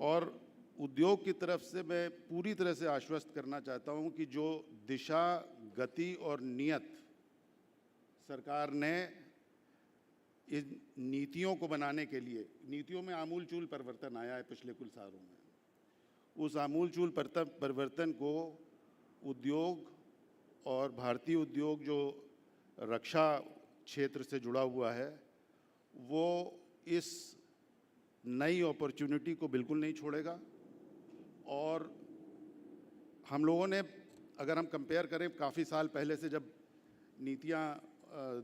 और उद्योग की तरफ से मैं पूरी तरह से आश्वस्त करना चाहता हूँ कि जो दिशा, गति और नियत सरकार ने इन नीतियों को बनाने के लिए, नीतियों में आमूलचूल परिवर्तन आया है पिछले कुछ सालों में, उस आमूलचूल परिवर्तन को उद्योग और भारतीय उद्योग जो रक्षा क्षेत्र से जुड़ा हुआ है, वो इस नई अपॉर्चुनिटी को बिल्कुल नहीं छोड़ेगा। और हम लोगों ने, अगर हम कंपेयर करें काफ़ी साल पहले से, जब नीतियाँ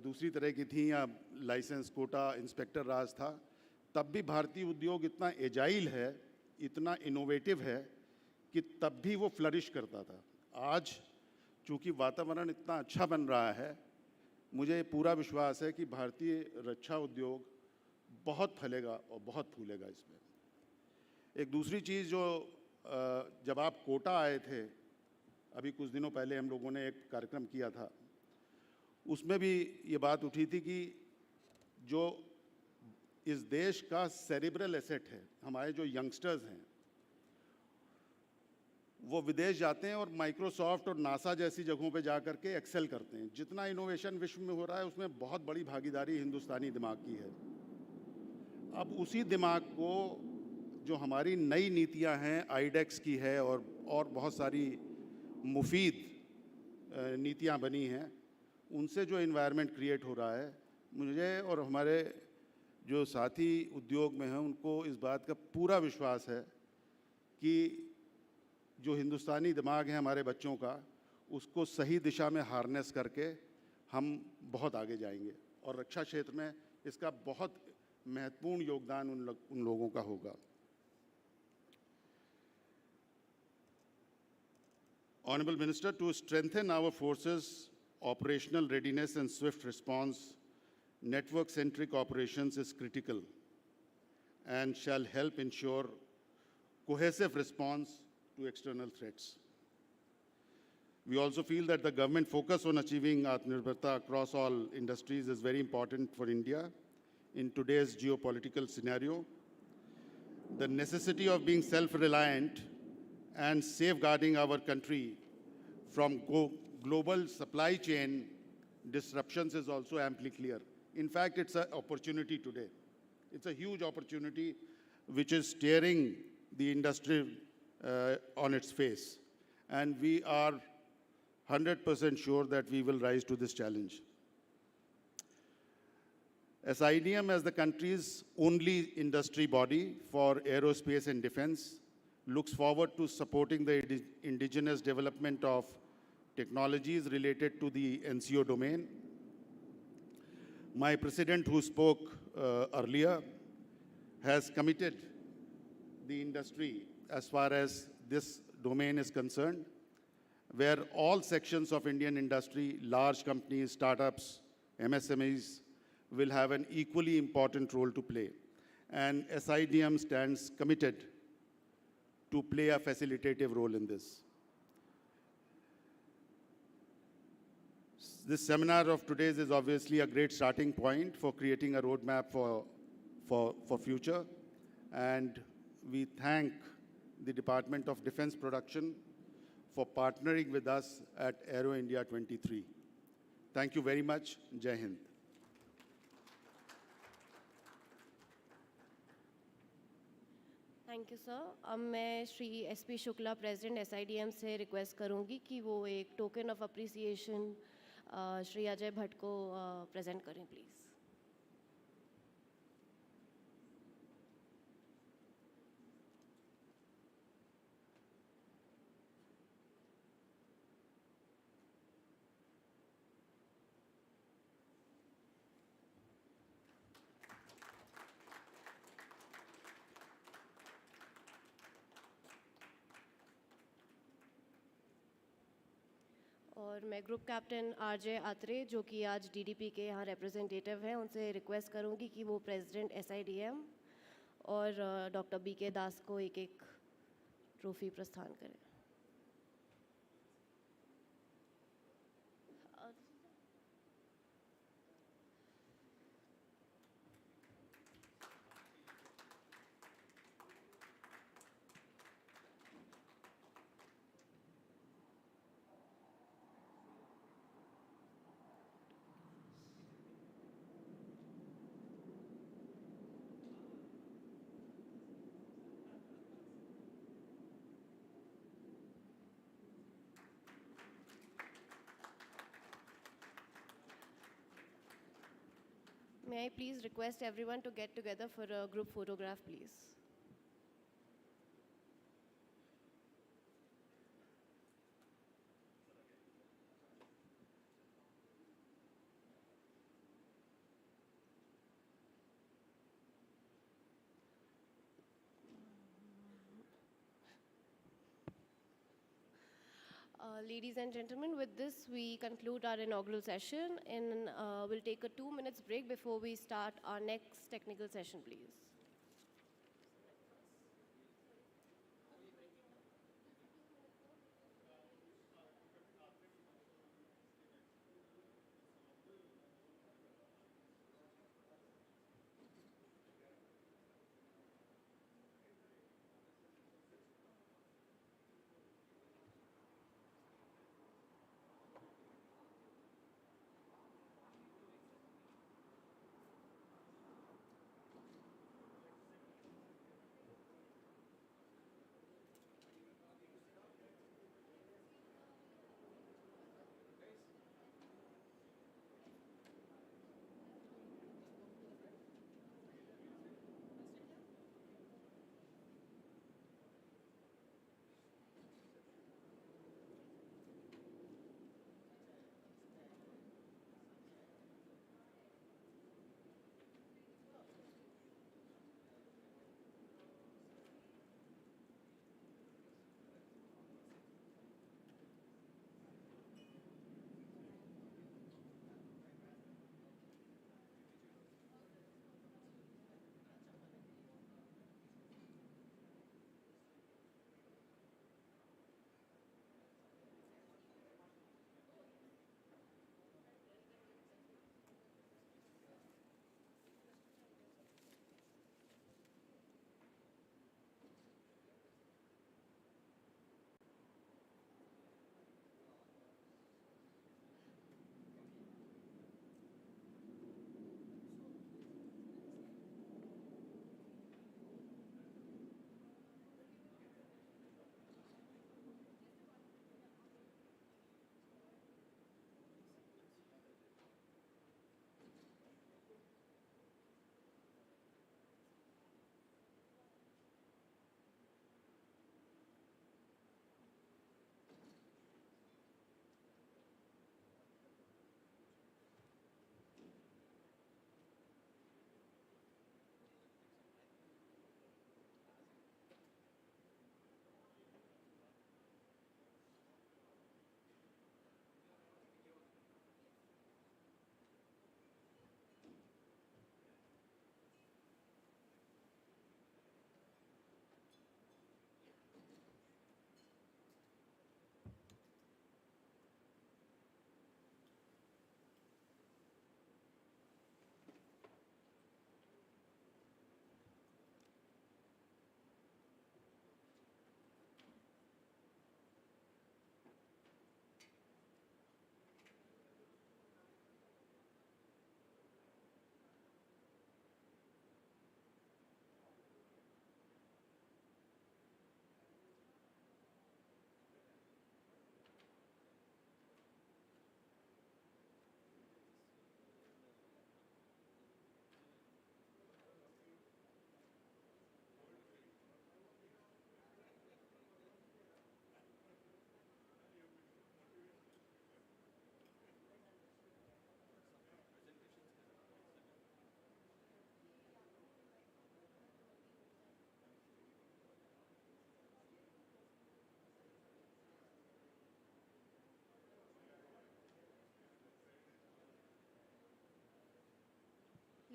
दूसरी तरह की थी या लाइसेंस, कोटा, इंस्पेक्टर राज था, तब भी भारतीय उद्योग इतना एजाइल है, इतना इनोवेटिव है कि तब भी वो फ्लरिश करता था। आज चूँकि वातावरण इतना अच्छा बन रहा है, मुझे पूरा विश्वास है कि भारतीय रक्षा उद्योग बहुत फलेगा और बहुत फूलेगा। इसमें एक दूसरी चीज़ जो जब आप कोटा आए थे, अभी कुछ दिनों पहले हम लोगों ने एक कार्यक्रम किया था, उसमें भी ये बात उठी थी कि जो इस देश का सेरिब्रल एसेट है, हमारे जो यंगस्टर्स हैं, वो विदेश जाते हैं और माइक्रोसॉफ्ट और नासा जैसी जगहों पे जा कर के एक्सेल करते हैं। जितना इनोवेशन विश्व में हो रहा है, उसमें बहुत बड़ी भागीदारी हिंदुस्तानी दिमाग की है। अब उसी दिमाग को जो हमारी नई नीतियां हैं, आईडेक्स की है और बहुत सारी मुफीद नीतियां बनी हैं, उनसे जो इन्वायरमेंट क्रिएट हो रहा है, मुझे और हमारे जो साथी उद्योग में हैं उनको इस बात का पूरा विश्वास है कि जो हिंदुस्तानी दिमाग है हमारे बच्चों का, उसको सही दिशा में हार्नेस करके हम बहुत आगे जाएंगे और रक्षा क्षेत्र में इसका बहुत महत्वपूर्ण योगदान उन लोगों का होगा। Honorable Minister, to strengthen our forces' operational readiness and swift response, network-centric operations is critical and shall help ensure cohesive response to external threats. We also feel that the government focus on achieving Atmanirbharta across all industries is very important for India in today's geopolitical scenario. The necessity of being self-reliant and safeguarding our country from global supply chain disruptions is also amply clear. In fact, it's an opportunity today. It's a huge opportunity which is staring the industry on its face. And we are 100% sure that we will rise to this challenge. SIDM, as the country's only industry body for aerospace and defense, looks forward to supporting the indigenous development of technologies related to the NCO domain. My president, who spoke earlier, has committed the industry as far as this domain is concerned, where all sections of Indian industry, large companies, startups, MSMEs, will have an equally important role to play. And SIDM stands committed to play a facilitative role in this. This seminar of today's is obviously a great starting point for creating a roadmap for future. And we thank the Department of Defense Production for partnering with us at Aero India 23. Thank you very much. Jai Hind. Thank you sir. अब मैं Shri SP Shukla president SIDM से request करूंगी कि वो एक token of appreciation Shri Ajay Bhatt को present करें please. और मैं ग्रुप कैप्टन RJ आत्रे, जो कि आज DDP के यहाँ रिप्रेजेंटेटिव हैं, उनसे रिक्वेस्ट करूँगी कि वो प्रेसिडेंट SIDM और डॉक्टर BK दास को एक एक ट्रॉफी प्रदान करें। May I please request everyone to get together for a group photograph, please? Ladies and gentlemen, with this we conclude our inaugural session, and we'll take a 2 minutes break before we start our next technical session, please.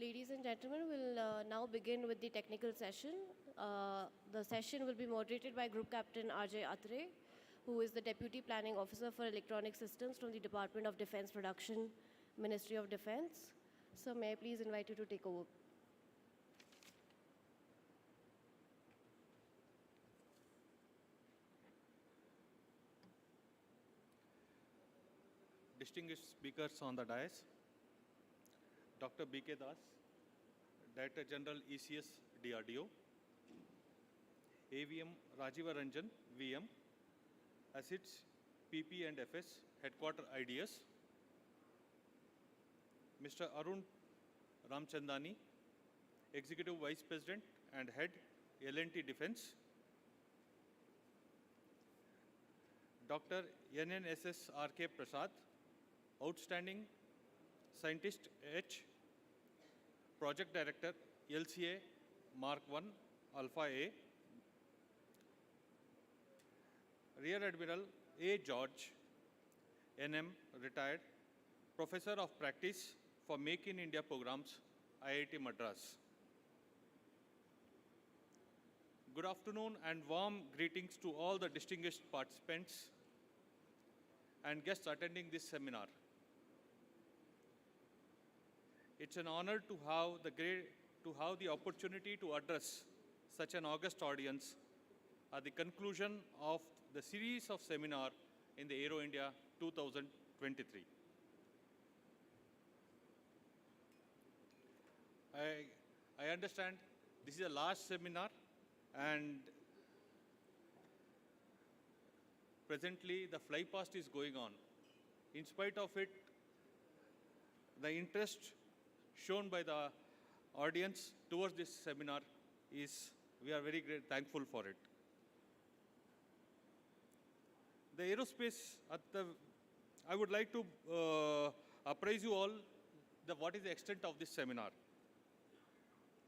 Ladies and gentlemen, we'll now begin with the technical session. The session will be moderated by Group Captain R.J. Atre, who is the Deputy Planning Officer for Electronic Systems from the Department of Defense Production, Ministry of Defense. So may I please invite you to take over. Distinguished speakers on the dais, Dr. B.K. Das, Director General ECS DRDO, AVM Rajiva Ranjan, VM, Assets PP and FS, Headquarter IDS, Mr. Arun Ramchandani, Executive Vice President and Head, L&T Defense, Dr. NNSS R.K. Prasad, Outstanding Scientist H, Project Director, LCA Mark I, Alpha A, Rear Admiral A. George, NM, retired, Professor of Practice for Make in India programs, IIT Madras. Good afternoon and warm greetings to all the distinguished participants and guests attending this seminar. It's an honor to have the opportunity to address such an august audience at the conclusion of the series of seminar in the Aero India 2023. I understand this is the last seminar, and presently the fly past is going on. In spite of it, the interest shown by the audience towards this seminar we are very thankful for it. The aerospace, I would like to apprise you all what is the extent of this seminar.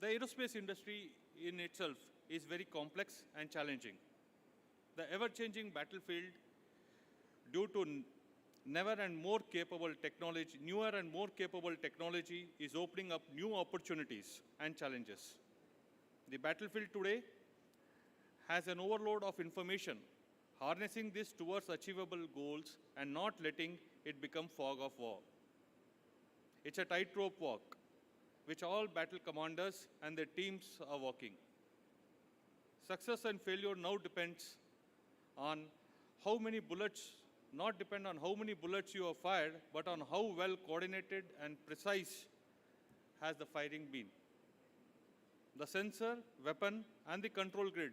The aerospace industry in itself is very complex and challenging. The ever-changing battlefield, due to newer and more capable technology is opening up new opportunities and challenges. The battlefield today has an overload of information, harnessing this towards achievable goals and not letting it become fog of war. It's a tightrope walk, which all battle commanders and their teams are walking. Success and failure now depends on how many bullets not depend on how many bullets you have fired, but on how well coordinated and precise has the firing been. The sensor, weapon, and the control grid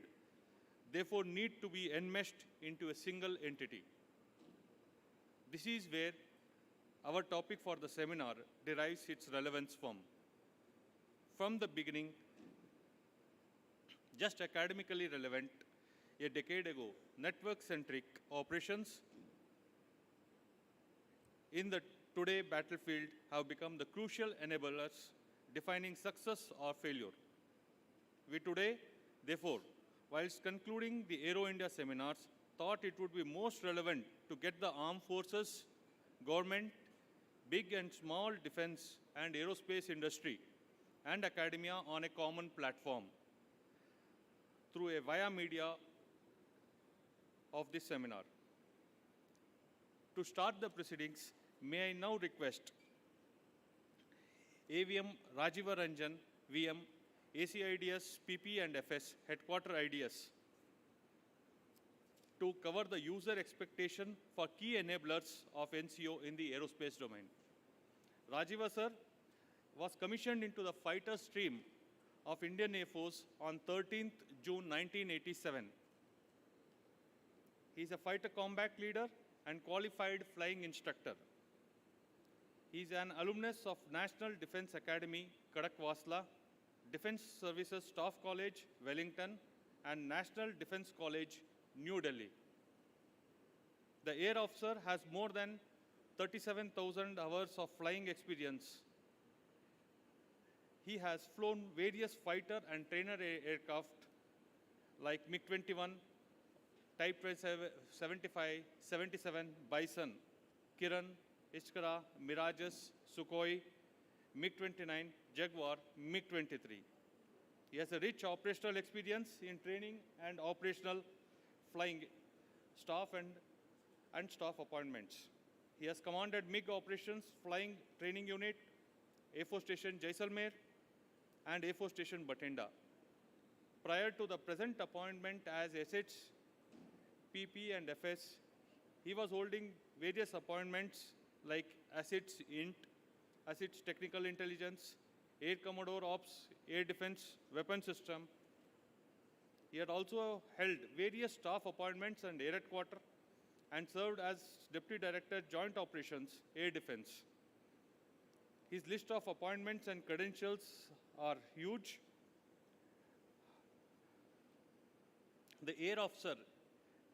therefore need to be enmeshed into a single entity. This is where our topic for the seminar derives its relevance from. From the beginning, just academically relevant, a decade ago, network-centric operations in the today battlefield have become the crucial enablers defining success or failure. We today, therefore, whilst concluding the Aero India seminars, thought it would be most relevant to get the armed forces, government, big and small defense and aerospace industry, and academia on a common platform through a via media of this seminar. To start the proceedings, may I now request AVM Rajiva Ranjan, VM, ACIDS, PP and FS, Headquarter IDS, to cover the user expectation for key enablers of NCO in the aerospace domain. Rajiva sir was commissioned into the fighter stream of Indian Air Force on 13th June 1987. He is a fighter combat leader and qualified flying instructor. He is an alumnus of National Defense Academy, Kadakwasla, Defense Services Staff College, Wellington, and National Defense College, New Delhi. The air officer has more than 37,000 hours of flying experience. He has flown various fighter and trainer aircraft like MiG-21, Type 75, 77, Bison, Kiran, Iskara, Mirages, Sukhoi, MiG-29, Jaguar, MiG-23. He has a rich operational experience in training and operational flying staff and staff appointments. He has commanded MiG operations flying training unit, Air Force Station Jaisalmer, and Air Force Station Bathinda. Prior to the present appointment as SH, PP, and FS, he was holding various appointments like ASITS INT, ASITS Technical Intelligence, Air Commodore Ops, Air Defense Weapon System. He had also held various staff appointments and Air Headquarters and served as Deputy Director Joint Operations, Air Defense. His list of appointments and credentials are huge. The Air Officer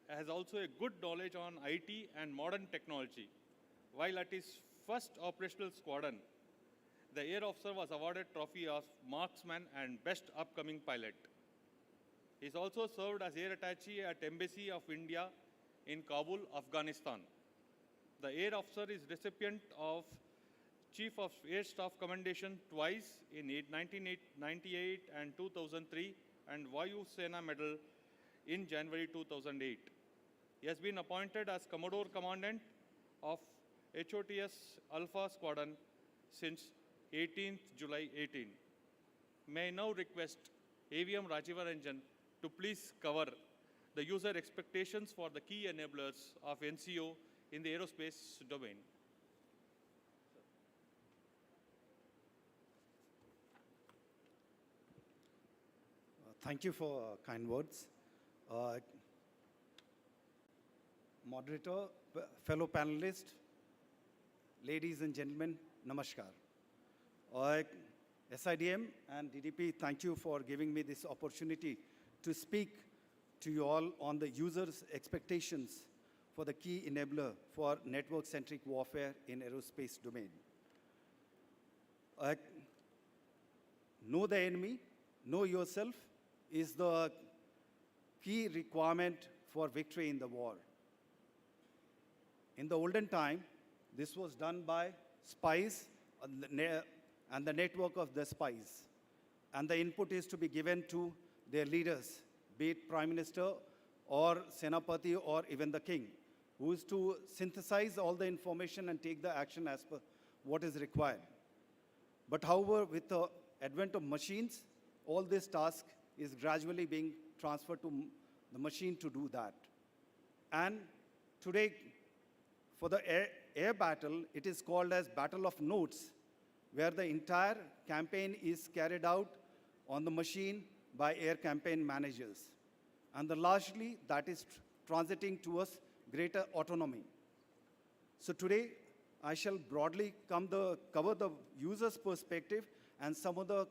has also a good knowledge on IT and modern technology. While at his first operational squadron, the Air Officer was awarded trophy of Marksman and Best Upcoming Pilot. He's also served as Air Attaché at Embassy of India in Kabul, Afghanistan. The Air Officer is recipient of Chief of Air Staff Commendation twice in 1998 and 2003 and Vayu Sena Medal in January 2008. He has been appointed as Commodore Commandant of HOTS Alpha Squadron since 18th July 18. May I now request AVM Rajivaranjan to please cover the user expectations for the key enablers of NCO in the aerospace domain. Thank you for kind words. Moderator, fellow panelists, ladies and gentlemen, namaskar. SIDM and DDP, thank you for giving me this opportunity to speak to you all on the users' expectations for the key enabler for network-centric warfare in aerospace domain. Know the enemy, know yourself is the key requirement for victory in the war. In the olden time, this was done by spies and the network of the spies. And the input is to be given to their leaders, be it Prime Minister or Senapati or even the king, who is to synthesize all the information and take the action as per what is required. But however, with the advent of machines, all this task is gradually being transferred to the machine to do that. And today, for the air battle, it is called as Battle of Nodes, where the entire campaign is carried out on the machine by air campaign managers. And largely, that is transiting towards greater autonomy. So today, I shall broadly cover the user's perspective and some of the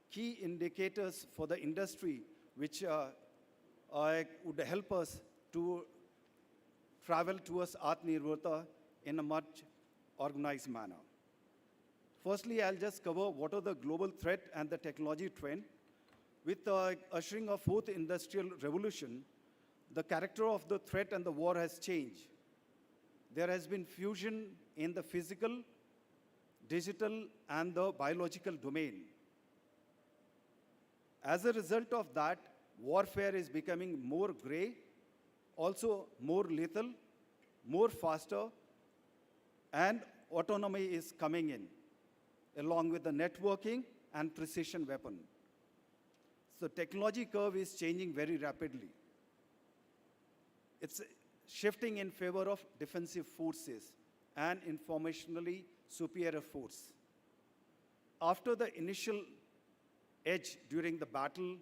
key indicators for the industry which would help us to travel towards Atmanirbharta in a much organized manner. Firstly, I'll just cover what are the global threat and the technology trend. With the ushering of fourth industrial revolution, the character of the threat and the war has changed. There has been fusion in the physical, digital, and the biological domain. As a result of that, warfare is becoming more gray, also more lethal, more faster, and autonomy is coming in, along with the networking and precision weapon. So technology curve is changing very rapidly. It's shifting in favor of defensive forces and informationally superior force. After the initial edge during the battle,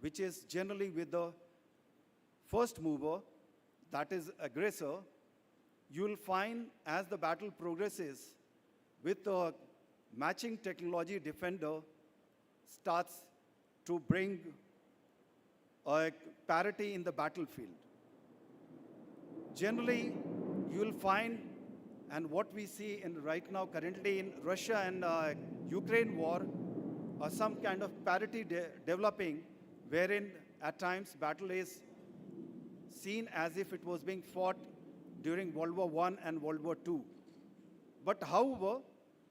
which is generally with the first mover, that is aggressor, you will find as the battle progresses, with the matching technology, defender starts to bring a parity in the battlefield. Generally, you will find, and what we see right now currently in Russia and Ukraine war, some kind of parity developing, wherein at times battle is seen as if it was being fought during World War I and World War II. But however,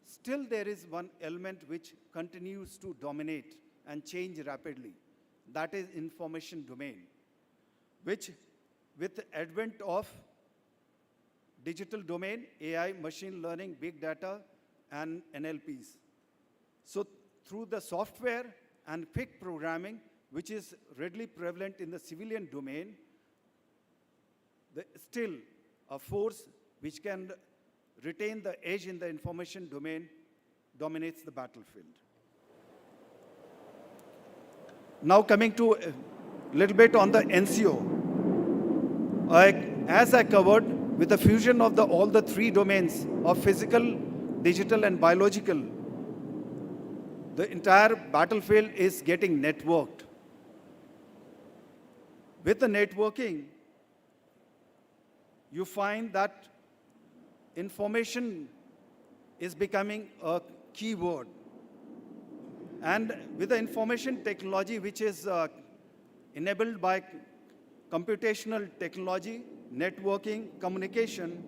still there is one element which continues to dominate and change rapidly. That is information domain, which with the advent of digital domain, AI, machine learning, big data, and NLPs. So through the software and quick programming, which is readily prevalent in the civilian domain, still a force which can retain the edge in the information domain dominates the battlefield. Now coming to a little bit on the NCO. As I covered, with the fusion of all the three domains of physical, digital, and biological, the entire battlefield is getting networked. With the networking, you find that information is becoming a key word. And with the information technology, which is enabled by computational technology, networking, communication,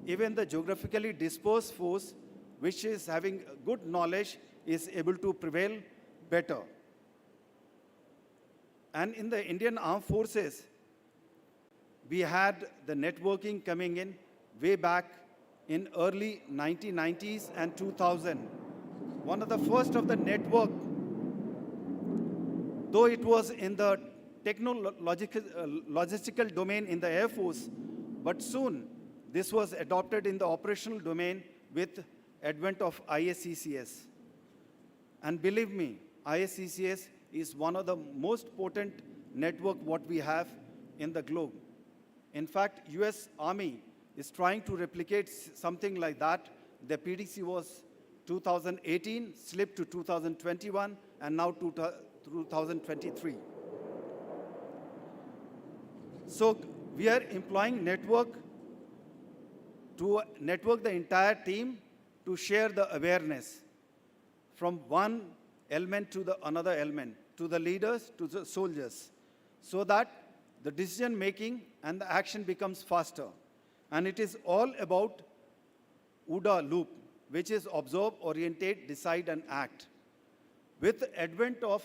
even the geographically dispersed force, which is having good knowledge, is able to prevail better. And in the Indian Armed Forces, we had the networking coming in way back in early 1990s and 2000. One of the first of the network, though it was in the logistical domain in the Air Force, but soon this was adopted in the operational domain with advent of ISCCS. And believe me, ISCCS is one of the most potent network what we have in the globe. In fact, US Army is trying to replicate something like that. The PDC was 2018, slipped to 2021, and now to 2023. So we are employing network to network the entire team to share the awareness from one element to the another element, to the leaders, to the soldiers, so that the decision making and the action becomes faster. And it is all about OODA loop, which is observe, orientate, decide, and act. With the advent of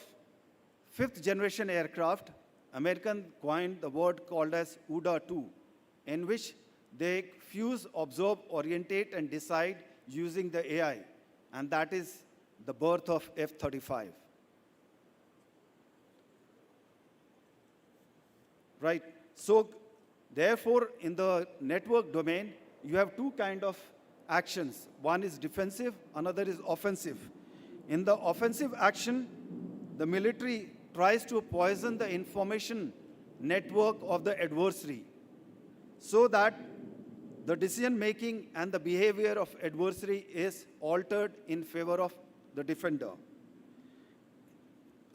fifth generation aircraft, American coined the word called as OODA 2, in which they fuse, observe, orientate, and decide using the AI. And that is the birth of F-35. Right. So therefore, in the network domain, you have two kinds of actions. One is defensive, another is offensive. In the offensive action, the military tries to poison the information network of the adversary so that the decision making and the behavior of adversary is altered in favor of the defender.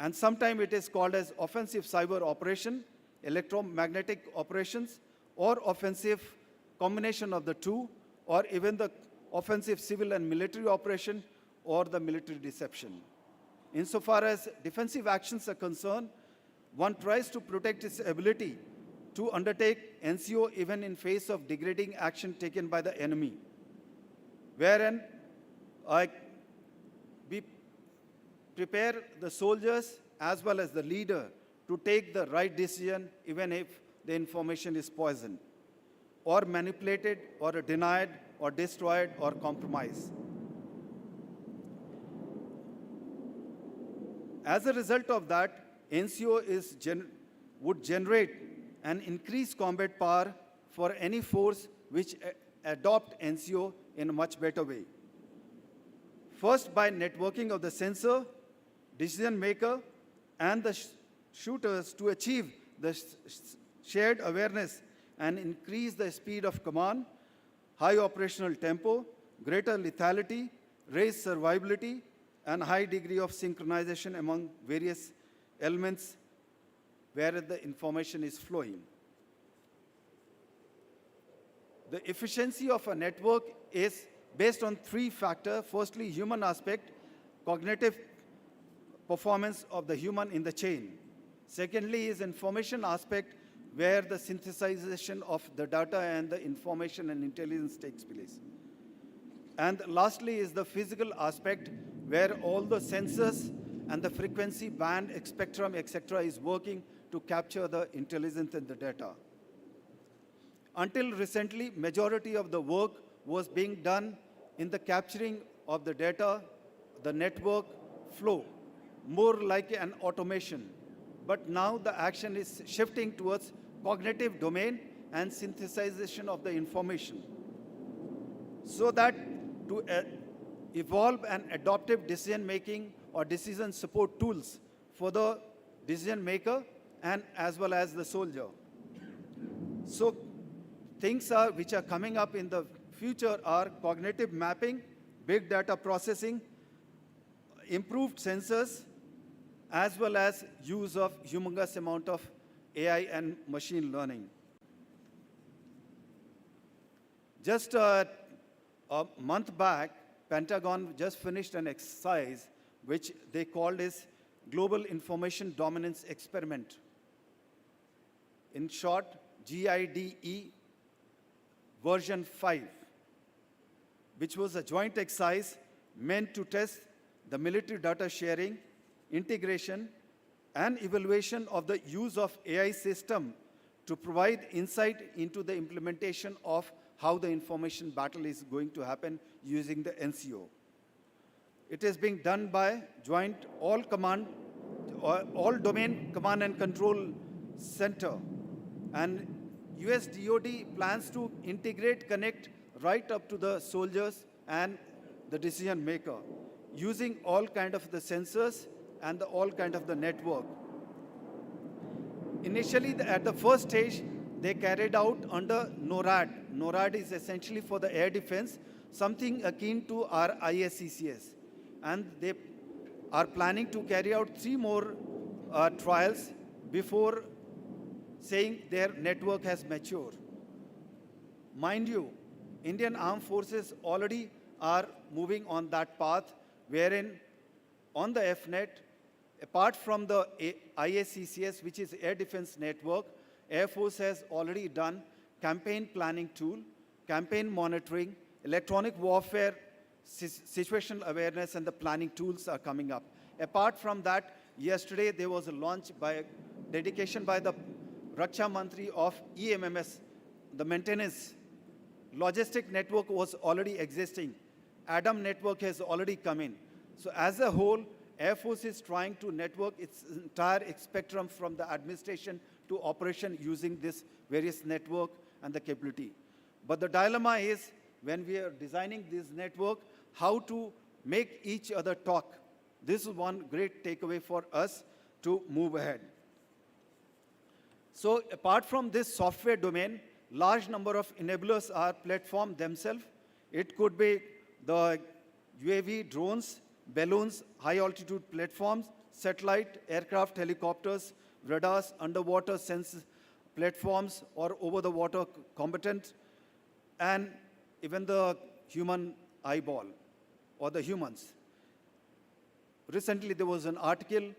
And sometimes it is called as offensive cyber operation, electromagnetic operations, or offensive combination of the two, or even the offensive civil and military operation, or the military deception. Insofar as defensive actions are concerned, one tries to protect its ability to undertake NCO even in face of degrading action taken by the enemy, wherein we prepare the soldiers as well as the leader to take the right decision even if the information is poisoned, or manipulated, or denied, or destroyed, or compromised. As a result of that, NCO would generate an increased combat power for any force which adopt NCO in a much better way. First, by networking of the sensor, decision maker, and the shooters to achieve the shared awareness and increase the speed of command, high operational tempo, greater lethality, raised survivability, and high degree of synchronization among various elements where the information is flowing. The efficiency of a network is based on three factors. Firstly, human aspect, cognitive performance of the human in the chain. Secondly is information aspect, where the synthesization of the data and the information and intelligence takes place. And lastly is the physical aspect where all the sensors and the frequency band, spectrum, etc. is working to capture the intelligence in the data. Until recently, majority of the work was being done in the capturing of the data, the network flow, more like an automation. But now the action is shifting towards cognitive domain and synthesization of the information, so that to evolve an adaptive decision making or decision support tools for the decision maker and as well as the soldier. So things which are coming up in the future are cognitive mapping, big data processing, improved sensors, as well as use of humongous amount of AI and machine learning. Just a month back, Pentagon just finished an exercise which they called as Global Information Dominance Experiment. In short, GIDE version 5, which was a joint exercise meant to test the military data sharing, integration, and evaluation of the use of AI system to provide insight into the implementation of how the information battle is going to happen using the NCO. It is being done by Joint All Domain Command and Control Center. And US DoD plans to integrate, connect right up to the soldiers and the decision maker, using all kind of the sensors and all kind of the network. Initially, at the first stage, they carried out under NORAD. NORAD is essentially for the air defense, something akin to our ISCCS. And they are planning to carry out 3 more trials before saying their network has matured. Mind you, Indian Armed Forces already are moving on that path, wherein on the FNet, apart from the ISCCS, which is Air Defense Network, Air Force has already done campaign planning tool, campaign monitoring, electronic warfare, situational awareness, and the planning tools are coming up. Apart from that, yesterday there was a launch by dedication by the Raksha Mantri of EMMS, the maintenance. Logistic network was already existing. ADAM network has already come in. So as a whole, Air Force is trying to network its entire spectrum from the administration to operation using this various network and the capability. But the dilemma is, when we are designing this network, how to make each other talk. This is one great takeaway for us to move ahead. So apart from this software domain, large number of enablers are platform themselves. It could be the UAV, drones, balloons, high altitude platforms, satellite, aircraft, helicopters, radars, underwater sense platforms, or over the water combatant, and even the human eyeball or the humans. Recently there was an article,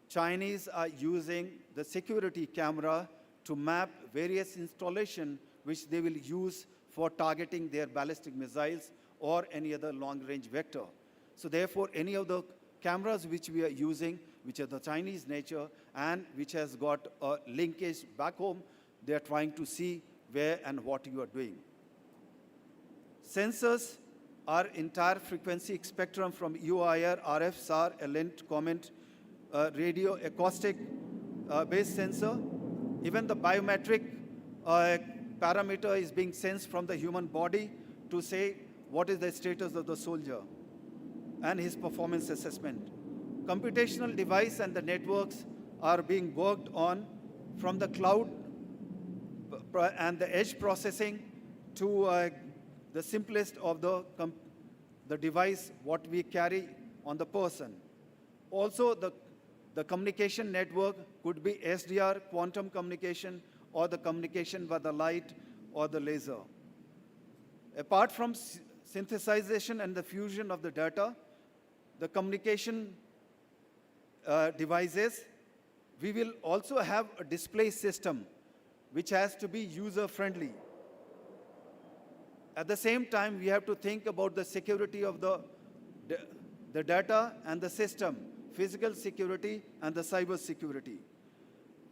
Chinese are using the security camera to map various installations which they will use for targeting their ballistic missiles or any other long-range vector. So therefore, any of the cameras which we are using, which are the Chinese nature and which has got a linkage back home, they are trying to see where and what you are doing. Sensors are entire frequency spectrum from UIR, RF, SAR, ELINT, comment, radio, acoustic based sensor. Even the biometric parameter is being sensed from the human body to say what is the status of the soldier and his performance assessment. Computational device and the networks are being worked on from the cloud and the edge processing to the simplest of the device what we carry on the person. Also, the communication network could be SDR, quantum communication, or the communication by the light or the laser. Apart from synthesization and the fusion of the data, the communication devices, we will also have a display system which has to be user-friendly. At the same time, we have to think about the security of the data and the system, physical security and the cyber security.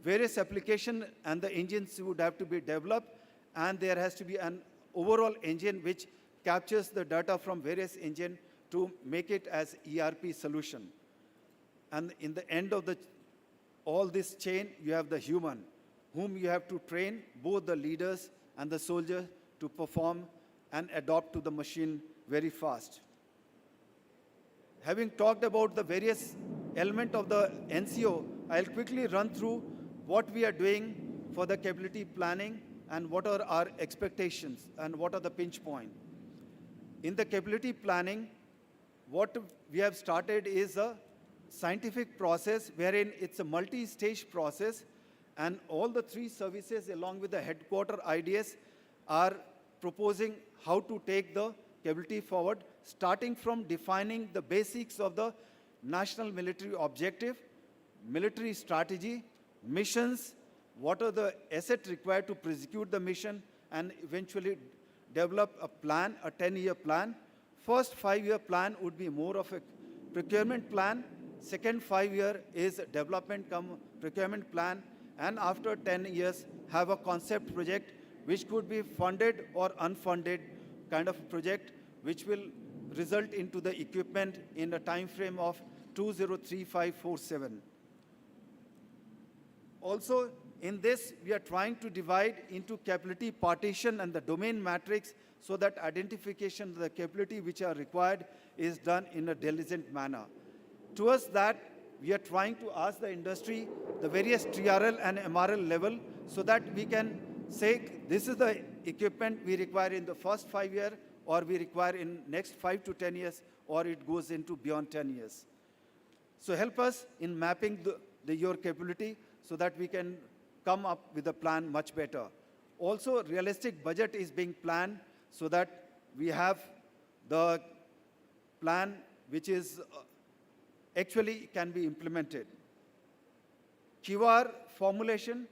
Various application and the engines would have to be developed, and there has to be an overall engine which captures the data from various engine to make it as ERP solution. And in the end of all this chain, you have the human, whom you have to train, both the leaders and the soldiers, to perform and adopt to the machine very fast. Having talked about the various elements of the NCO, I'll quickly run through what we are doing for the capability planning and what are our expectations and what are the pinch points. In the capability planning, what we have started is a scientific process wherein it's a multi-stage process, and all the three services along with the headquarter IDS are proposing how to take the capability forward, starting from defining the basics of the national military objective, military strategy, missions, what are the assets required to prosecute the mission, and eventually develop a plan, a 10-year plan. First 5-year plan would be more of a procurement plan. Second 5-year is a development come procurement plan. And after 10 years, have a concept project which could be funded or unfunded kind of project, which will result into the equipment in a time frame of 203547. Also, in this, we are trying to divide into capability partition and the domain matrix so that identification of the capability which are required is done in a diligent manner. Towards that, we are trying to ask the industry the various TRL and MRL level so that we can say this is the equipment we require in the first 5 years, or we require in next 5 to 10 years, or it goes into beyond 10 years. So help us in mapping your capability so that we can come up with a plan much better. Also, realistic budget is being planned so that we have the plan which is actually can be implemented. QR formulation,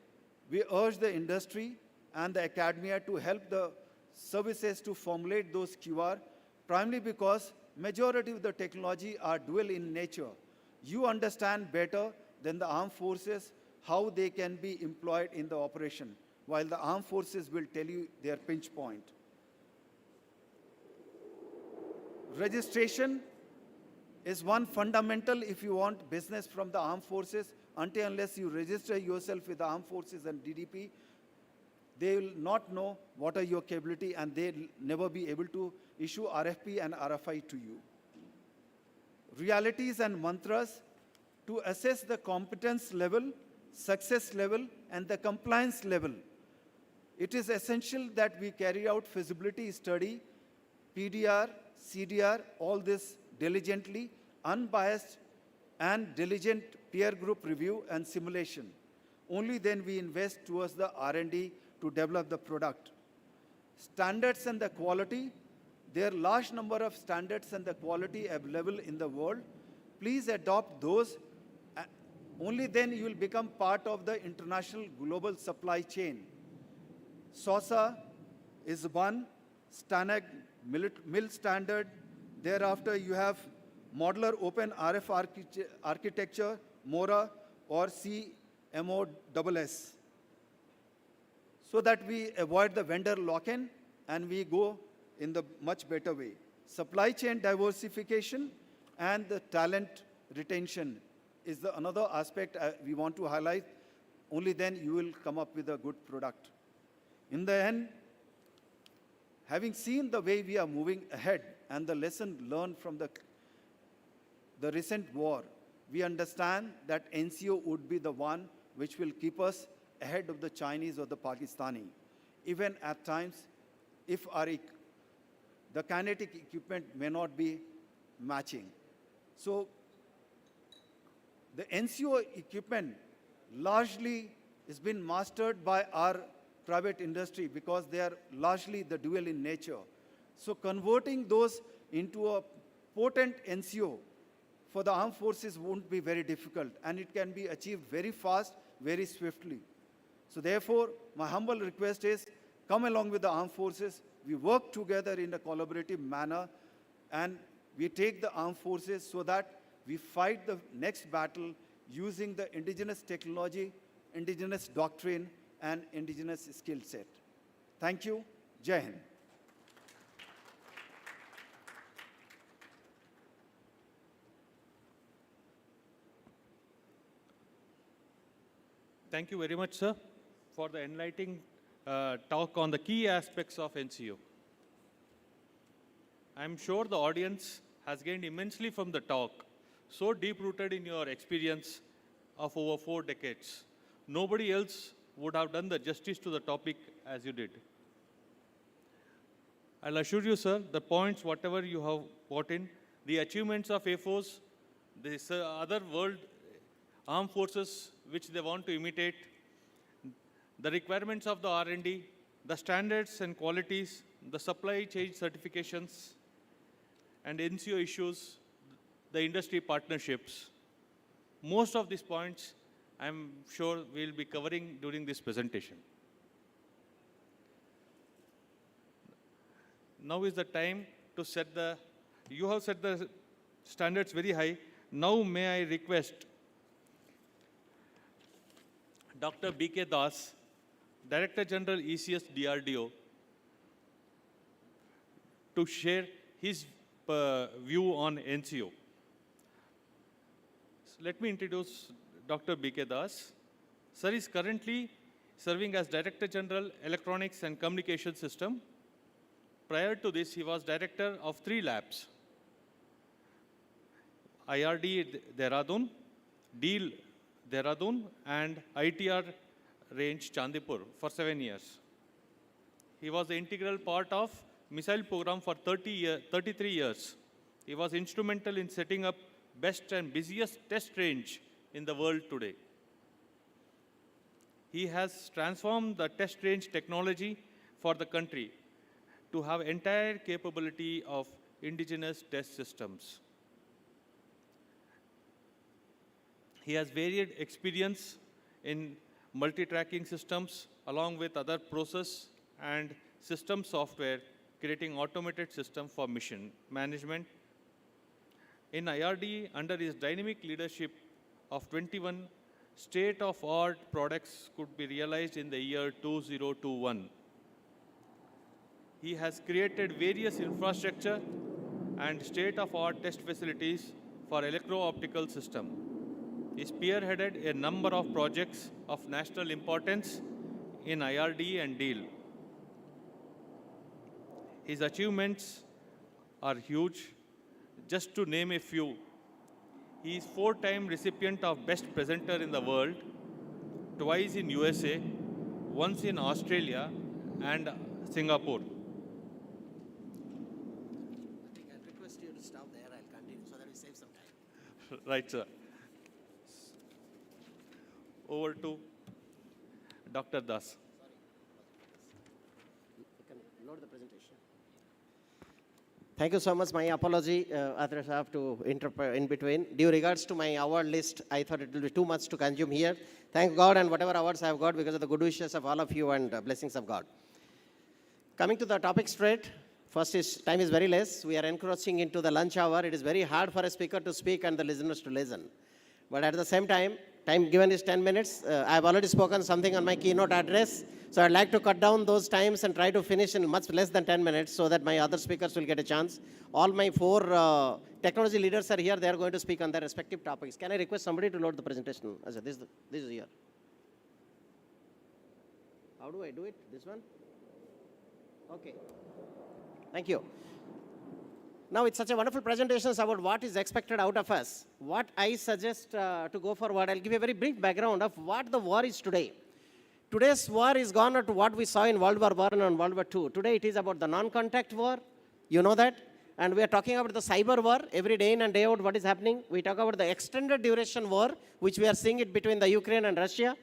we urge the industry and the academia to help the services to formulate those QR, primarily because majority of the technology are dual in nature. You understand better than the armed forces how they can be employed in the operation, while the armed forces will tell you their pinch point. Registration is one fundamental if you want business from the armed forces. Until unless you register yourself with the armed forces and DDP, they will not know what are your capability, and they'll never be able to issue RFP and RFI to you. Realities and mantras to assess the competence level, success level, and the compliance level. It is essential that we carry out feasibility study, PDR, CDR, all this diligently, unbiased and diligent peer group review and simulation. Only then we invest towards the R&D to develop the product. Standards and the quality, there are large number of standards and the quality available in the world. Please adopt those. Only then you will become part of the international global supply chain. SOSA is one, STANAG mill standard. Thereafter, you have modular open RF architecture, MORA, or CMOSS, so that we avoid the vendor lock-in and we go in the much better way. Supply chain diversification and the talent retention is another aspect we want to highlight. Only then you will come up with a good product. In the end, having seen the way we are moving ahead and the lesson learned from the recent war, we understand that NCO would be the one which will keep us ahead of the Chinese or the Pakistani. Even at times, if the kinetic equipment may not be matching. So the NCO equipment largely has been mastered by our private industry because they are largely the dual in nature. So converting those into a potent NCO for the armed forces won't be very difficult, and it can be achieved very fast, very swiftly. So therefore, my humble request is come along with the armed forces. We work together in a collaborative manner, and we take the armed forces so that we fight the next battle using the indigenous technology, indigenous doctrine, and indigenous skill set. Thank you. Jai Hind. Thank you very much, sir, for the enlightening talk on the key aspects of NCO. I'm sure the audience has gained immensely from the talk, so deep-rooted in your experience of over 4 decades. Nobody else would have done the justice to the topic as you did. I'll assure you, sir, the points, whatever you have brought in, the achievements of AFOs, the other world armed forces which they want to imitate, the requirements of the R&D, the standards and qualities, the supply chain certifications, and NCO issues, the industry partnerships. Most of these points, I'm sure we'll be covering during this presentation. Now is the time to set the, you have set the standards very high. Now may I request Dr. B.K. Das, Director General ECS DRDO, to share his view on NCO. So let me introduce Dr. B.K. Das. Sir is currently serving as Director General Electronics and Communication System. Prior to this, he was Director of 3 labs, IRD Dehradun, DEAL Dehradun, and ITR range Chandipur for 7 years. He was the integral part of missile program for 33 years. He was instrumental in setting up best and busiest test range in the world today. He has transformed the test range technology for the country to have entire capability of indigenous test systems. He has varied experience in multi-tracking systems along with other process and system software, creating automated system for mission management. In IRD, under his dynamic leadership of 21 state-of-art products could be realized in the year 2021. He has created various infrastructure and state-of-art test facilities for electro-optical system. He spearheaded a number of projects of national importance in IRD and DEAL. His achievements are huge. Just to name a few, he is 4-time recipient of Best Presenter in the world, twice in USA, once in Australia and Singapore. I think I'll request you to stop there. I'll continue so that we save some time. Right, sir. Over to Dr. Das. You can load the presentation. Thank you so much. My apology, others have to interpret in between. Due regards to my award list, I thought it will be too much to consume here. Thank God and whatever awards I have got because of the good wishes of all of you and blessings of God. Coming to the topic straight, first is time is very less. We are encroaching into the lunch hour. It is very hard for a speaker to speak and the listeners to listen. But at the same time given is 10 minutes. I have already spoken something on my keynote address. So I'd like to cut down those times and try to finish in much less than 10 minutes so that my other speakers will get a chance. All my 4 technology leaders are here. They are going to speak on their respective topics. Can I request somebody to load the presentation? This is here. How do I do it? This one? Okay. Thank you. Now, it's such a wonderful presentation about what is expected out of us. What I suggest to go forward, I'll give you a very brief background of what the war is today. Today's war is gone to what we saw in World War I and World War II. Today, it is about the non-contact war. You know that. And we are talking about the cyber war. Every day in and day out, what is happening? We talk about the extended duration war, which we are seeing it between the Ukraine and Russia.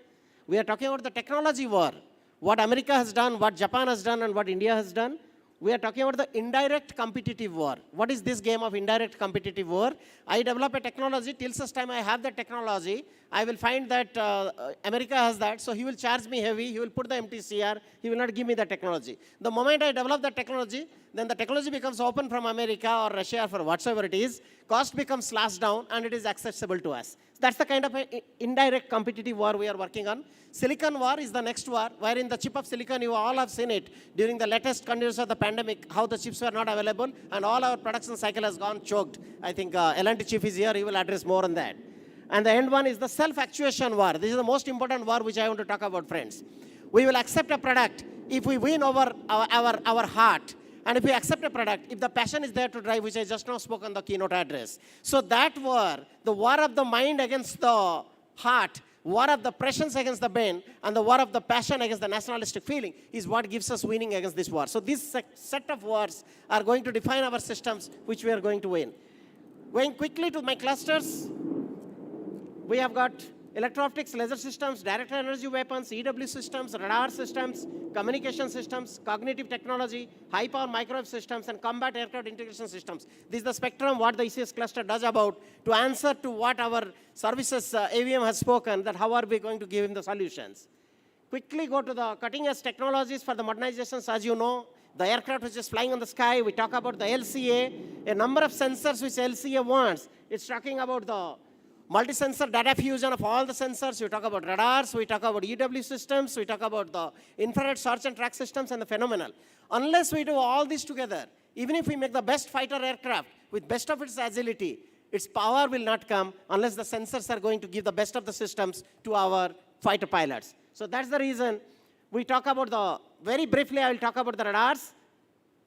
We are talking about the technology war. What America has done, what Japan has done, and what India has done. We are talking about the indirect competitive war. What is this game of indirect competitive war? I develop a technology, till such time I have the technology, I will find that America has that, so he will charge me heavy, he will put the MTCR, he will not give me the technology. The moment I develop the technology, then the technology becomes open from America or Russia or for whatsoever it is, cost becomes slashed down and it is accessible to us. That's the kind of indirect competitive war we are working on. Silicon war is the next war, wherein the chip of silicon, you all have seen it during the latest conditions of the pandemic, how the chips were not available and all our production cycle has gone choked. I think L&T chief is here, he will address more on that. And the end one is the self-actuation war. This is the most important war which I want to talk about, friends. We will accept a product if we win over our heart. And if we accept a product, if the passion is there to drive, which I just now spoke on the keynote address. So that war, the war of the mind against the heart, war of the prescience against the brain, and the war of the passion against the nationalistic feeling is what gives us winning against this war. So this set of wars are going to define our systems, which we are going to win. Going quickly to my clusters, we have got electro-optics, laser systems, direct energy weapons, EW systems, radar systems, communication systems, cognitive technology, high-power microwave systems, and combat aircraft integration systems. This is the spectrum what the ECS cluster does about to answer to what our services AVM has spoken, that how are we going to give him the solutions. Quickly go to the cutting-edge technologies for the modernizations. As you know, the aircraft which is flying on the sky, we talk about the LCA, a number of sensors which LCA wants. It's talking about the multi-sensor data fusion of all the sensors. We talk about radars, we talk about EW systems, we talk about the infrared search and track systems and the phenomenal. Unless we do all this together, even if we make the best fighter aircraft with best of its agility, its power will not come unless the sensors are going to give the best of the systems to our fighter pilots. So that's the reason we talk about the, very briefly I will talk about the radars,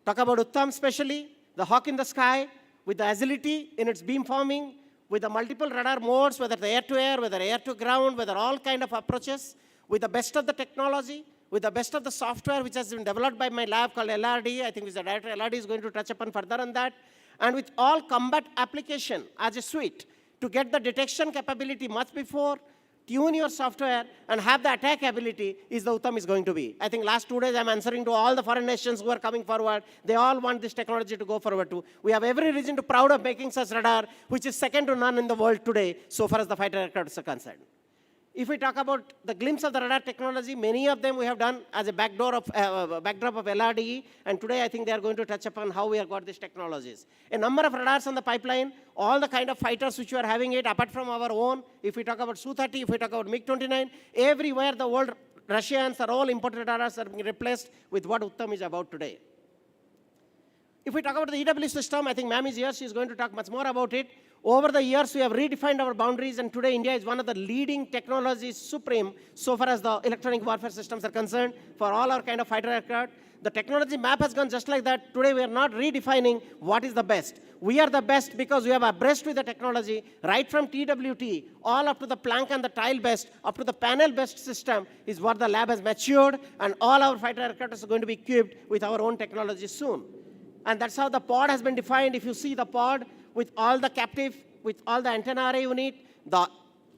talk about Uttam especially, the hawk in the sky with the agility in its beamforming, with the multiple radar modes, whether the air-to-air, whether air-to-ground, whether all kind of approaches, with the best of the technology, with the best of the software which has been developed by my lab called LRD, I think the director LRD is going to touch upon further on that, and with all combat application as a suite to get the detection capability much before, tune your software and have the attack ability is the Uttam is going to be. I think last 2 days I'm answering to all the foreign nations who are coming forward. They all want this technology to go forward too. We have every reason to be proud of making such radar, which is second to none in the world today, so far as the fighter aircraft are concerned. If we talk about the glimpse of the radar technology, many of them we have done as a backdrop of LRDE, and today I think they are going to touch upon how we have got these technologies. A number of radars on the pipeline, all the kind of fighters which we are having it, apart from our own, if we talk about Su-30, if we talk about MiG-29, everywhere the world, Russians are all imported radars are being replaced with what Uttam is about today. If we talk about the EW system, I think ma'am is here, she is going to talk much more about it. Over the years, we have redefined our boundaries, and today India is one of the leading technologies supreme so far as the electronic warfare systems are concerned for all our kind of fighter aircraft. The technology map has gone just like that. Today, we are not redefining what is the best. We are the best because we have abreast with the technology, right from TWT, all up to the plank and the tile best, up to the panel best system is what the lab has matured, and all our fighter aircraft are going to be equipped with our own technology soon. And that's how the pod has been defined. If you see the pod with all the captive, with all the antenna array unit, the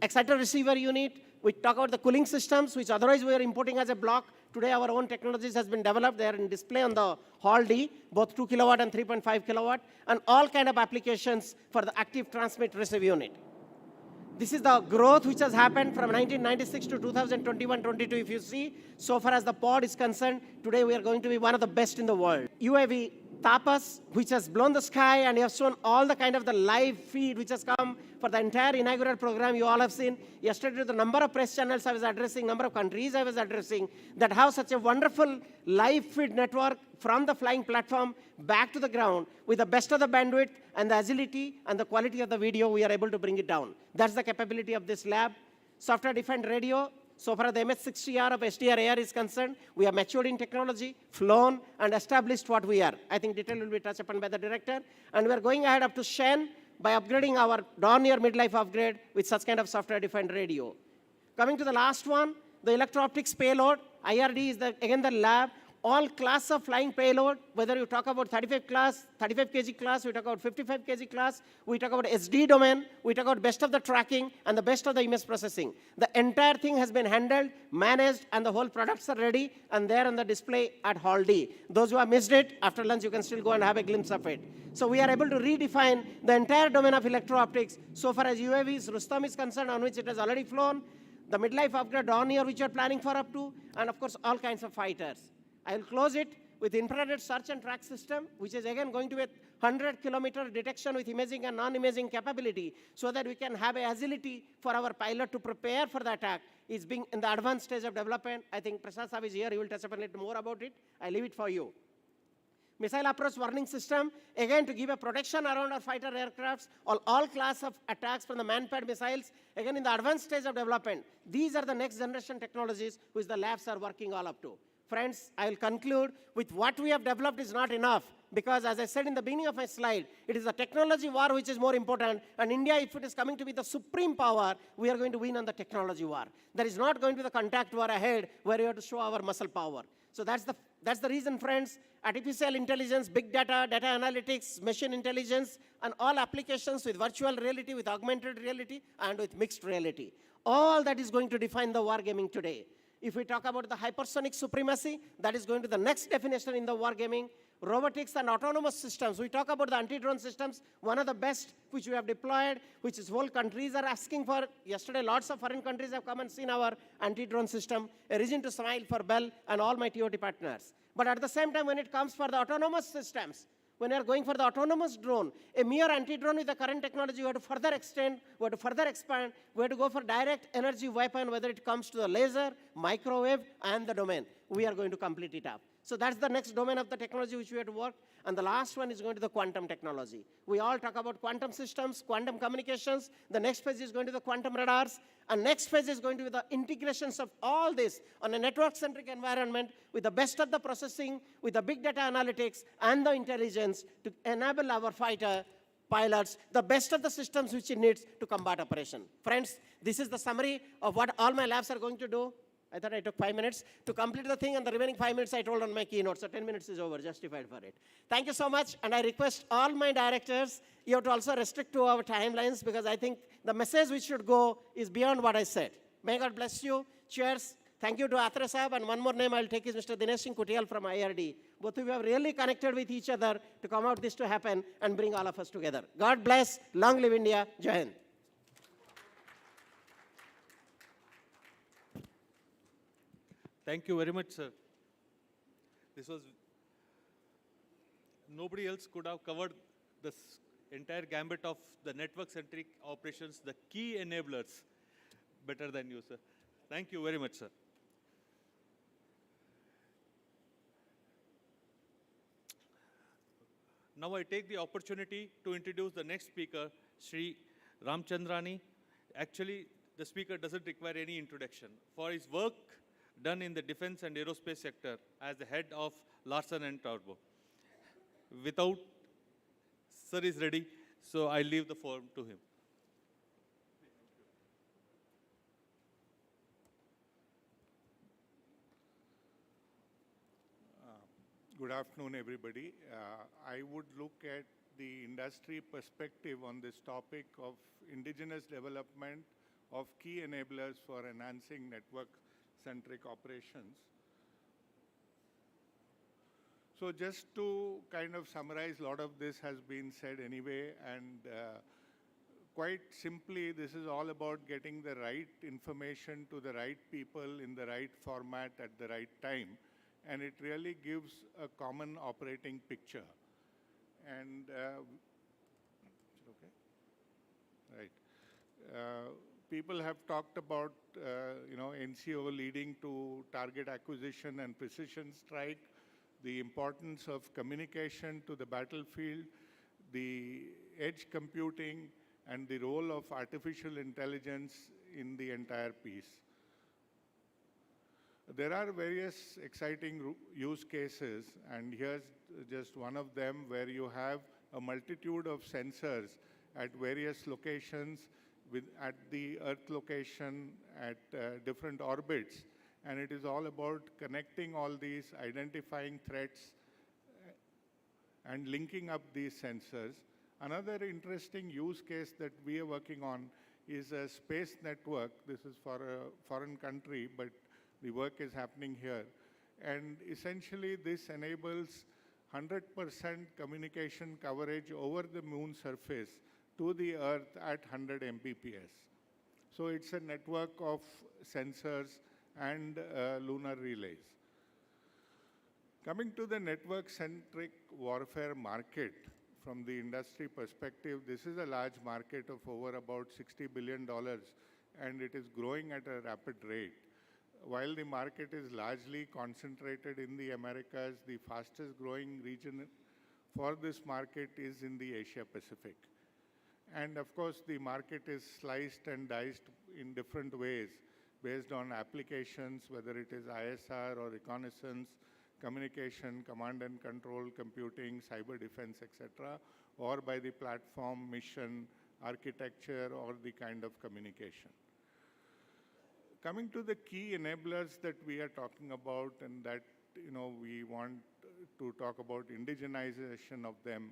exciter receiver unit, we talk about the cooling systems, which otherwise we are importing as a block. Today our own technologies has been developed. They are in display on the Hall D, both 2 kilowatt and 3.5 kilowatt, and all kind of applications for the active transmit receive unit. This is the growth which has happened from 1996 to 2021-22. If you see, so far as the pod is concerned, today we are going to be one of the best in the world. UAV Tapas, which has blown the sky, and you have shown all the kind of the live feed which has come for the entire inaugural program. You all have seen yesterday the number of press channels I was addressing, number of countries I was addressing that have such a wonderful live feed network from the flying platform back to the ground with the best of the bandwidth and the agility and the quality of the video. We are able to bring it down. That's the capability of this lab. Software-defined radio. So far as the MH-60R of SDR Air is concerned, we have matured in technology, flown, and established what we are. I think detail will be touched upon by the director. And we are going ahead up to Shen by upgrading our darn-near midlife upgrade with such kind of software-defined radio. Coming to the last one, the electro-optics payload. IRD is again the lab. all class of flying payload, whether you talk about 35 kg class, we talk about 55 kg class, we talk about SD domain, we talk about best of the tracking and the best of the image processing. The entire thing has been handled, managed, and the whole products are ready, and they're on the display at Hall D. Those who have missed it, after lunch, you can still go and have a glimpse of it. So we are able to redefine the entire domain of electro-optics so far as UAVs, Rustam is concerned, on which it has already flown, the midlife upgrade on here, which you are planning for up to, and of course, all kinds of fighters. I will close it with infrared search and track system, which is again going to be 100-kilometer detection with imaging and non-imaging capability, so that we can have a agility for our pilot to prepare for the attack. It's being in the advanced stage of development. I think Prasad Saab is here. He will touch upon a little more about it. I leave it for you. Missile approach warning system, again to give a protection around our fighter aircrafts, all class of attacks from the man-pad missiles, again in the advanced stage of development. These are the next generation technologies which the labs are working all up to. Friends, I will conclude with what we have developed is not enough, because as I said in the beginning of my slide, it is the technology war which is more important, and India, if it is coming to be the supreme power, we are going to win on the technology war. There is not going to be the contact war ahead where we have to show our muscle power. So that's the reason, friends, artificial intelligence, big data, data analytics, machine intelligence, and all applications with virtual reality, with augmented reality, and with mixed reality. All that is going to define the wargaming today. If we talk about the hypersonic supremacy, that is going to the next definition in the wargaming. Robotics and autonomous systems. We talk about the anti-drone systems, one of the best which we have deployed, which is whole countries are asking for. Yesterday, lots of foreign countries have come and seen our anti-drone system, a reason to smile for Bell and all my TOT partners. But at the same time, when it comes for the autonomous systems, when you are going for the autonomous drone, a mere anti-drone with the current technology, we have to further extend, we have to further expand, we have to go for direct energy weapon, whether it comes to the laser, microwave, and the domain. We are going to complete it up. So that's the next domain of the technology which we have to work. And the last one is going to the quantum technology. We all talk about quantum systems, quantum communications. The next phase is going to the quantum radars. And next phase is going to be the integrations of all this on a network-centric environment with the best of the processing, with the big data analytics and the intelligence to enable our fighter pilots the best of the systems which it needs to combat operation. Friends, this is the summary of what all my labs are going to do. I thought I took 5 minutes to complete the thing, and the remaining 5 minutes I told on my keynote, so 10 minutes is over, justified for it. Thank you so much, and I request all my directors, you have to also restrict to our timelines, because I think the message which should go is beyond what I said. May God bless you. Cheers. Thank you to Atre Saab, and one more name I'll take is Mr. Dinesh Singh Kutial from IRD. Both of you have really connected with each other to come out this to happen and bring all of us together. God bless. Long live India. Jai Hind. Thank you very much, sir. This was, nobody else could have covered this entire gambit of the network-centric operations, the key enablers, better than you, sir. Thank you very much, sir. Now I take the opportunity to introduce the next speaker, Sri Ramchandrani. Actually, the speaker doesn't require any introduction. For his work done in the defense and aerospace sector as the head of Larsen and Toubro. Without, sir is ready, so I leave the floor to him. Good afternoon, everybody. I would look at the industry perspective on this topic of indigenous development of key enablers for enhancing network-centric operations. So just to kind of summarize, a lot of this has been said anyway, and quite simply, this is all about getting the right information to the right people in the right format at the right time. And it really gives a common operating picture. And, okay? Right. People have talked about, NCO leading to target acquisition and precision strike, the importance of communication to the battlefield, the edge computing, and the role of artificial intelligence in the entire piece. There are various exciting use cases, and here's just one of them where you have a multitude of sensors at various locations, at the Earth location, at different orbits, And it is all about connecting all these, identifying threats, and linking up these sensors. Another interesting use case that we are working on is a space network. This is for a foreign country, but the work is happening here. And essentially, this enables 100% communication coverage over the moon surface to the Earth at 100 Mbps. So it's a network of sensors and lunar relays. Coming to the network-centric warfare market, from the industry perspective, this is a large market of over about $60 billion, and it is growing at a rapid rate. While the market is largely concentrated in the Americas, the fastest growing region for this market is in the Asia Pacific. And of course, the market is sliced and diced in different ways based on applications, whether it is ISR or reconnaissance, communication, command and control, computing, cyber defense, etc., or by the platform, mission, architecture, or the kind of communication. Coming to the key enablers that we are talking about, and that we want to talk about indigenization of them.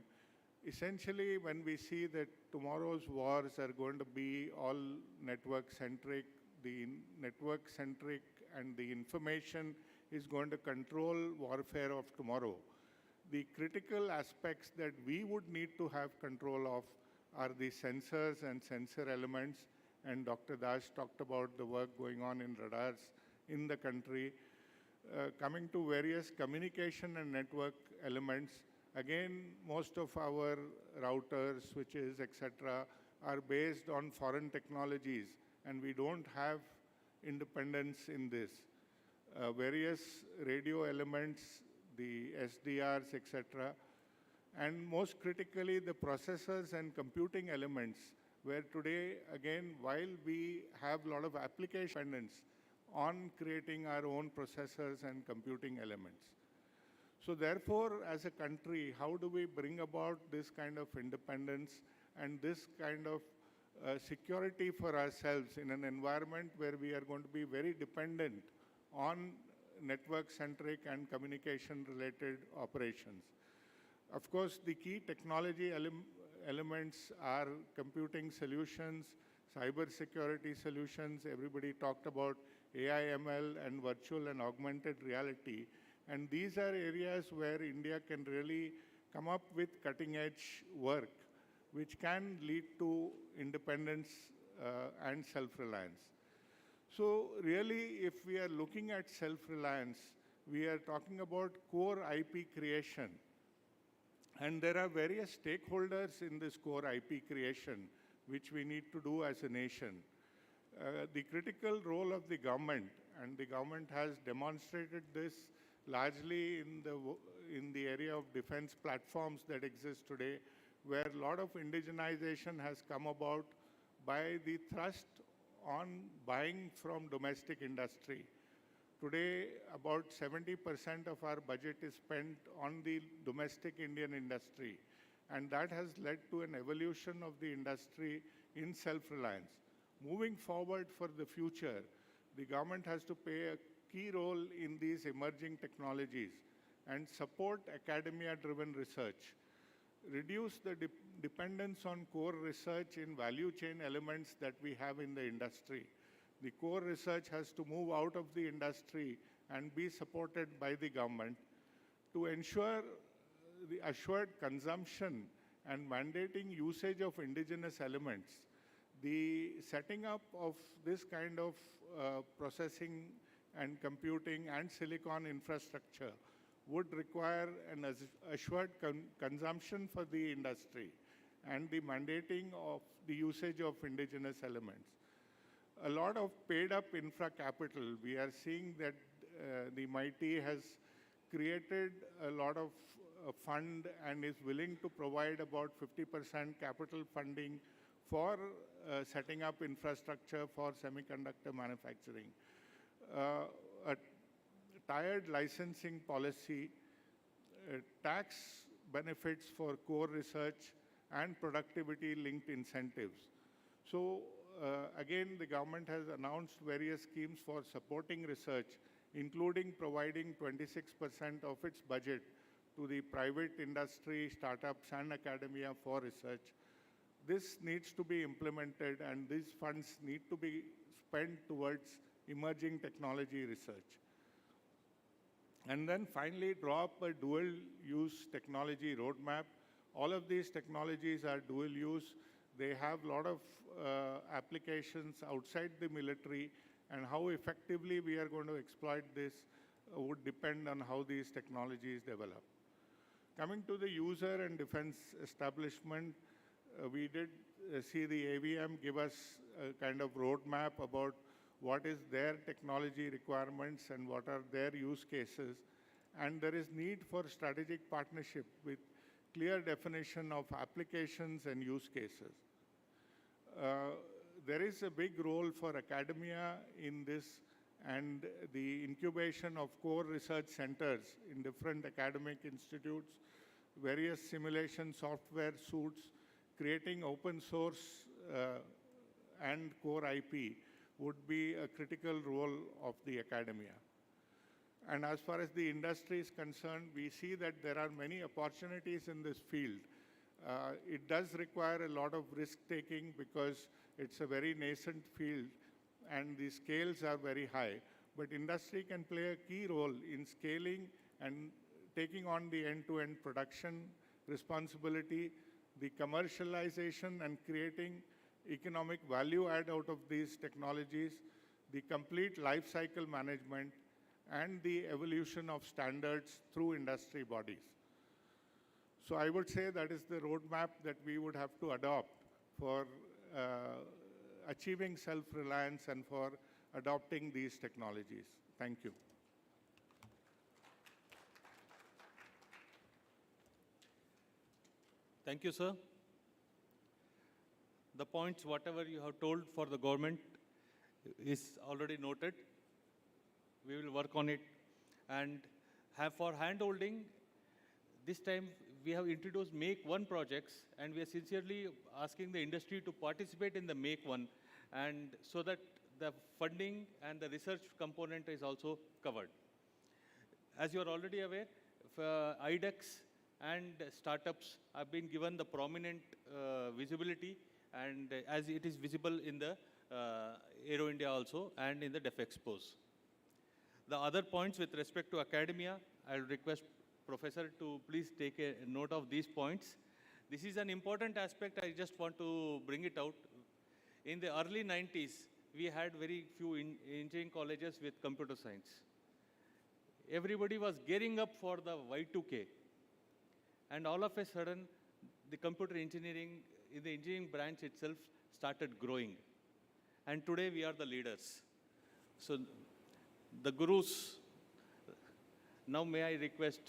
Essentially, when we see that tomorrow's wars are going to be all network-centric, the network-centric and the information is going to control warfare of tomorrow. The critical aspects that we would need to have control of are the sensors and sensor elements, and Dr. Das talked about the work going on in radars in the country. Coming to various communication and network elements, again, most of our routers, switches, etc., are based on foreign technologies, and we don't have independence in this. Various radio elements, the SDRs, etc., and most critically, the processors and computing elements, where today, again, while we have a lot of application dependence on creating our own processors and computing elements. So therefore, as a country, how do we bring about this kind of independence and this kind of security for ourselves in an environment where we are going to be very dependent on network-centric and communication-related operations? Of course, the key technology elements are computing solutions, cybersecurity solutions. Everybody talked about AI, ML, and virtual and augmented reality. And these are areas where India can really come up with cutting-edge work, which can lead to independence and self-reliance. So really, if we are looking at self-reliance, we are talking about core IP creation. And there are various stakeholders in this core IP creation, which we need to do as a nation. The critical role of the government, and the government has demonstrated this largely in the area of defense platforms that exist today, where a lot of indigenization has come about by the thrust on buying from domestic industry. Today, about 70% of our budget is spent on the domestic Indian industry, and that has led to an evolution of the industry in self-reliance. Moving forward for the future, the government has to play a key role in these emerging technologies and support academia-driven research, reduce the dependence on core research in value chain elements that we have in the industry. The core research has to move out of the industry and be supported by the government to ensure the assured consumption and mandating usage of indigenous elements. The setting up of this kind of processing and computing and silicon infrastructure would require an assured consumption for the industry and the mandating of the usage of indigenous elements. A lot of paid up infra capital. We are seeing that the MIT has created a lot of fund and is willing to provide about 50% capital funding for setting up infrastructure for semiconductor manufacturing. A tiered licensing policy, tax benefits for core research, and productivity-linked incentives. So again, the government has announced various schemes for supporting research, including providing 26% of its budget to the private industry, startups, and academia for research. This needs to be implemented, and these funds need to be spent towards emerging technology research. And then finally, draw up a dual-use technology roadmap. All of these technologies are dual-use. They have a lot of applications outside the military, and how effectively we are going to exploit this would depend on how these technologies develop. Coming to the user and defense establishment, we did see the AVM give us a kind of roadmap about what is their technology requirements and what are their use cases. And there is need for strategic partnership with clear definition of applications and use cases. There is a big role for academia in this, and the incubation of core research centers in different academic institutes, various simulation software suites, creating open source and core IP would be a critical role of the academia. And as far as the industry is concerned, we see that there are many opportunities in this field. It does require a lot of risk-taking because it's a very nascent field and the scales are very high. But industry can play a key role in scaling and taking on the end-to-end production responsibility, the commercialization and creating economic value add out of these technologies, the complete life cycle management, and the evolution of standards through industry bodies. So I would say that is the roadmap that we would have to adopt for achieving self-reliance and for adopting these technologies. Thank you. Thank you, sir. The points, whatever you have told for the government, is already noted. We will work on it. And have for hand-holding, this time we have introduced Make One projects, and we are sincerely asking the industry to participate in the Make One, and so that the funding and the research component is also covered. As you are already aware, IDEX and startups have been given the prominent visibility, and as it is visible in the Aero India also and in the DEF Expos. The other points with respect to academia, I will request Professor to please take a note of these points. This is an important aspect. I just want to bring it out. In the early 90s, we had very few engineering colleges with computer science. Everybody was gearing up for the Y2K. And all of a sudden, the computer engineering, in the engineering branch itself, started growing. And today, we are the leaders. So, the gurus, now may I request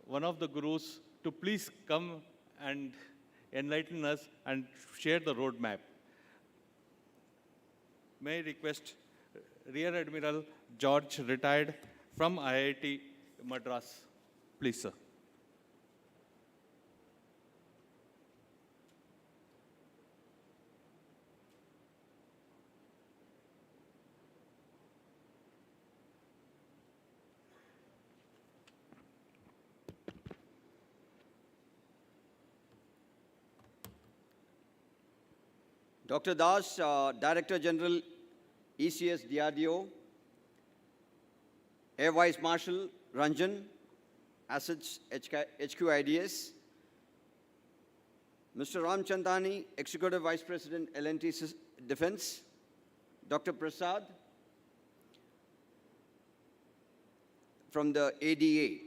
one of the gurus to please come and enlighten us and share the roadmap. May I request Rear Admiral George, retired from IIT Madras. Please, sir. Dr. Das, Director General, ECS DRDO, Air Vice Marshal Ranjan, Assets HQIDS, Mr. Ram Chandani, Executive Vice President, L&T Defense, Dr. Prasad from the ADA,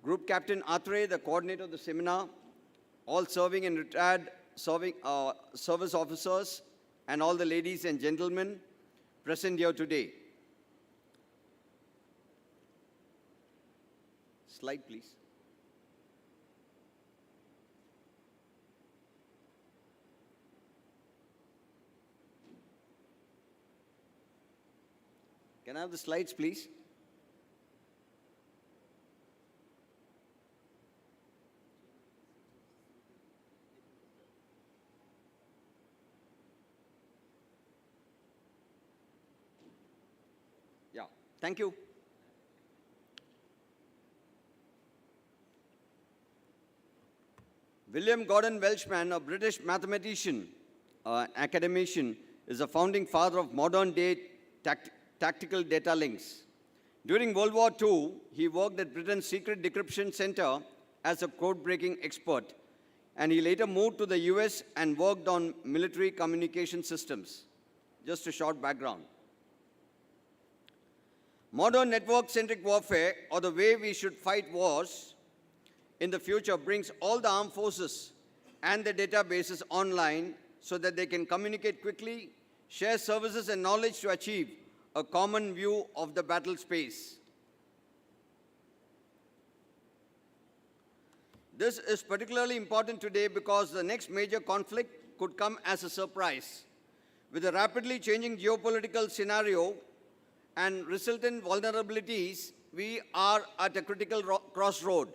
Group Captain Atre, the coordinator of the seminar, all serving and retired service officers, and all the ladies and gentlemen present here today. Slide, please. Can I have the slides, please? Yeah, thank you. William Gordon Welshman, a British mathematician, academician, is a founding father of modern-day tactical data links. During World War II, he worked at Britain's Secret Decryption Center as a code-breaking expert, and he later moved to the US and worked on military communication systems. Just a short background. Modern network-centric warfare, or the way we should fight wars in the future, brings all the armed forces and their databases online so that they can communicate quickly, share services and knowledge to achieve a common view of the battle space. This is particularly important today because the next major conflict could come as a surprise. With a rapidly changing geopolitical scenario and resultant vulnerabilities, we are at a critical crossroad.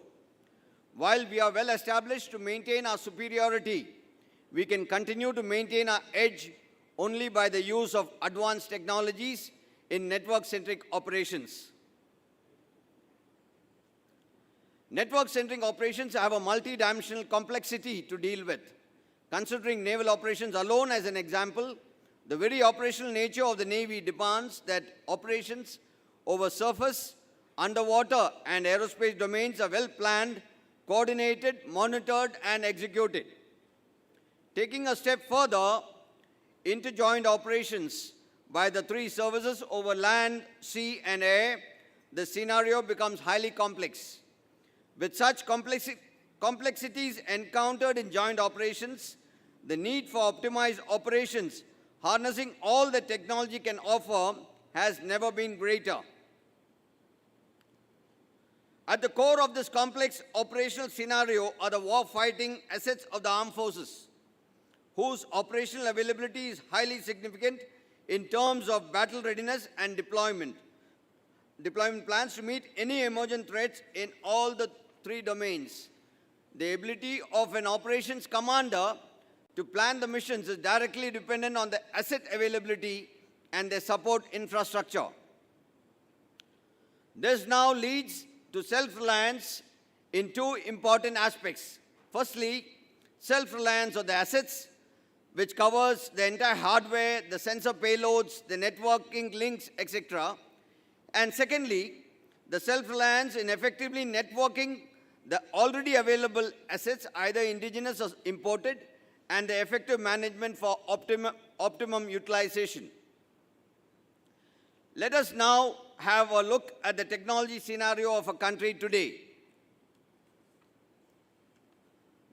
While we are well established to maintain our superiority, we can continue to maintain our edge only by the use of advanced technologies in network-centric operations. Network-centric operations have a multi-dimensional complexity to deal with. Considering naval operations alone as an example, the very operational nature of the Navy demands that operations over surface, underwater, and aerospace domains are well planned, coordinated, monitored, and executed. Taking a step further, interjoined operations by the three services over land, sea, and air, the scenario becomes highly complex. With such complexities encountered in joint operations, the need for optimized operations, harnessing all that technology can offer, has never been greater. At the core of this complex operational scenario are the war-fighting assets of the armed forces, whose operational availability is highly significant in terms of battle readiness and deployment plans to meet any emergent threats in all the three domains. The ability of an operations commander to plan the missions is directly dependent on the asset availability and their support infrastructure. This now leads to self-reliance in two important aspects. Firstly, self-reliance of the assets, which covers the entire hardware, the sensor payloads, the networking links, etc. And secondly, the self-reliance in effectively networking the already available assets, either indigenous or imported, and the effective management for optimum utilization. Let us now have a look at the technology scenario of a country today.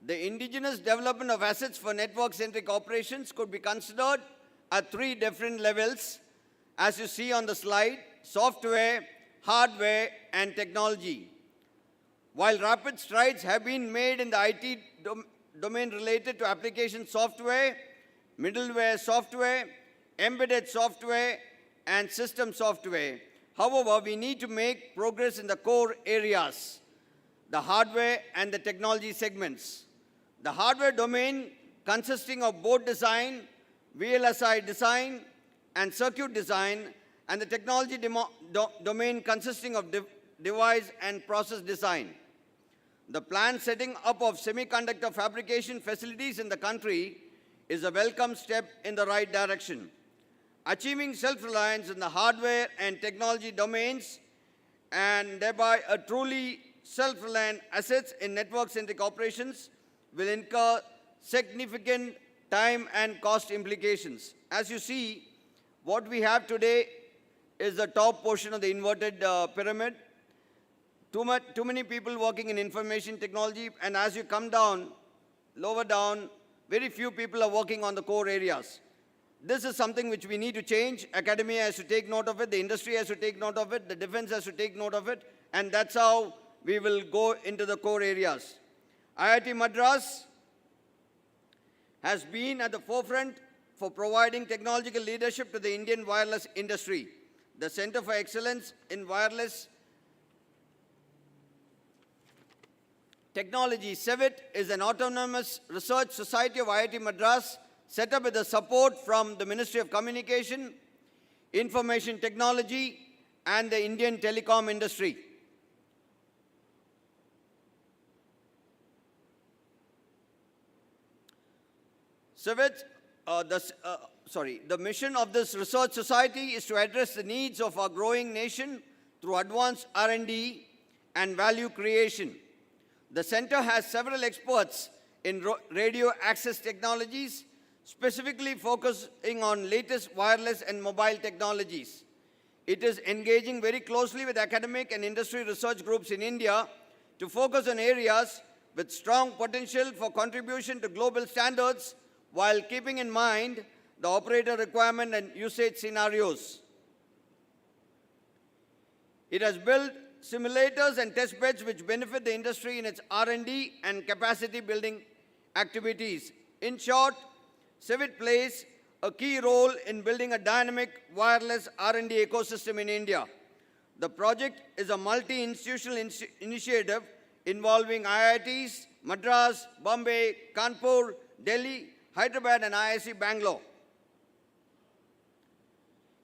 The indigenous development of assets for network-centric operations could be considered at three different levels, as you see on the slide: software, hardware, and technology. While rapid strides have been made in the IT domain related to application software, middleware software, embedded software, and system software, however, we need to make progress in the core areas, the hardware and the technology segments. The hardware domain, consisting of board design, VLSI design, and circuit design, and the technology domain consisting of device and process design. The planned setting up of semiconductor fabrication facilities in the country is a welcome step in the right direction. Achieving self-reliance in the hardware and technology domains, and thereby a truly self-reliant assets in network-centric operations, will incur significant time and cost implications. As you see, what we have today is the top portion of the inverted pyramid. Too many people working in information technology, and as you come down, lower down, very few people are working on the core areas. This is something which we need to change. Academia has to take note of it, the industry has to take note of it, the defense has to take note of it, and that's how we will go into the core areas. IIT Madras has been at the forefront for providing technological leadership to the Indian wireless industry. The Center for Excellence in Wireless Technology, CEVIT, is an autonomous research society of IIT Madras set up with the support from the Ministry of Communication, Information Technology, and the Indian telecom industry. The mission of this research society is to address the needs of our growing nation through advanced R&D and value creation. The center has several experts in radio access technologies, specifically focusing on latest wireless and mobile technologies. It is engaging very closely with academic and industry research groups in India to focus on areas with strong potential for contribution to global standards while keeping in mind the operator requirement and usage scenarios. It has built simulators and test beds which benefit the industry in its R&D and capacity building activities. In short, CIVIT plays a key role in building a dynamic wireless R&D ecosystem in India. The project is a multi-institutional initiative involving IITs, Madras, Bombay, Kanpur, Delhi, Hyderabad and IIC Bangalore.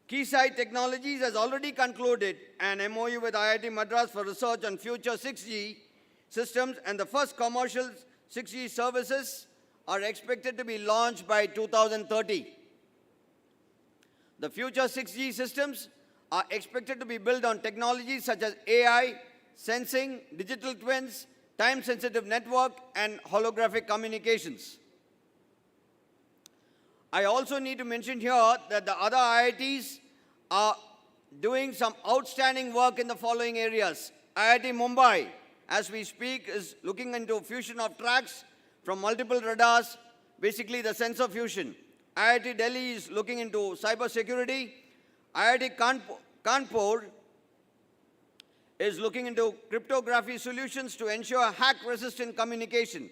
Keysight Technologies has already concluded an MOU with IIT Madras for research on future 6G systems, and the first commercial 6G services are expected to be launched by 2030. The future 6G systems are expected to be built on technologies such as AI, sensing, digital twins, time-sensitive network, and holographic communications. I also need to mention here that the other IITs are doing some outstanding work in the following areas. IIT Mumbai, as we speak, is looking into fusion of tracks from multiple radars, basically the sensor fusion. IIT Delhi is looking into cyber security. IIT Kanpur is looking into cryptography solutions to ensure hack-resistant communication.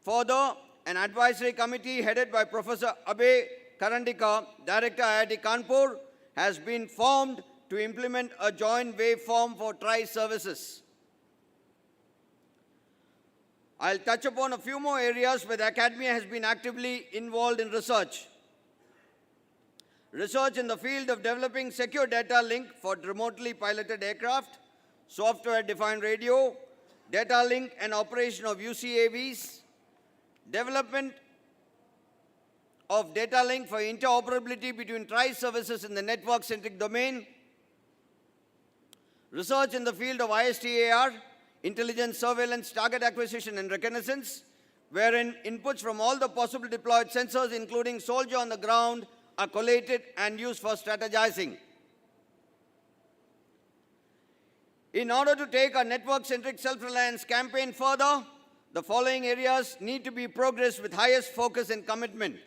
Further, an advisory committee headed by Professor Abhay Karandika, Director IIT Kanpur, has been formed to implement a joint waveform for tri-services. I'll touch upon a few more areas where the academia has been actively involved in research. Research in the field of developing secure data link for remotely piloted aircraft, software-defined radio, data link and operation of UCAVs, development of data link for interoperability between tri-services in the network-centric domain, research in the field of ISTAR, intelligence, surveillance, target acquisition and reconnaissance, wherein inputs from all the possible deployed sensors, including soldier on the ground, are collated and used for strategizing. In order to take our network-centric self-reliance campaign further, the following areas need to be progressed with highest focus and commitment.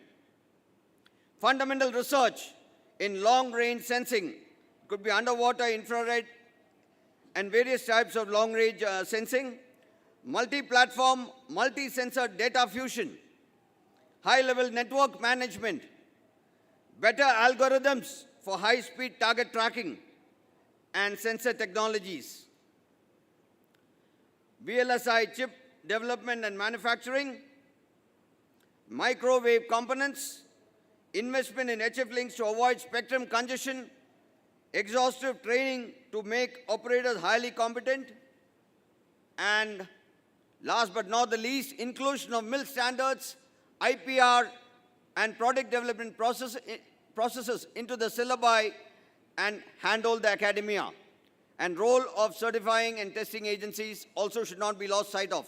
Fundamental research in long-range sensing, could be underwater, infrared, and various types of long-range sensing, multi-platform, multi-sensor data fusion, high-level network management, better algorithms for high-speed target tracking, and sensor technologies. VLSI chip development and manufacturing, microwave components, investment in HF links to avoid spectrum congestion, exhaustive training to make operators highly competent, and last but not the least, inclusion of MIL standards, IPR, and product development processes into the syllabi and handle the academia. And role of certifying and testing agencies also should not be lost sight of.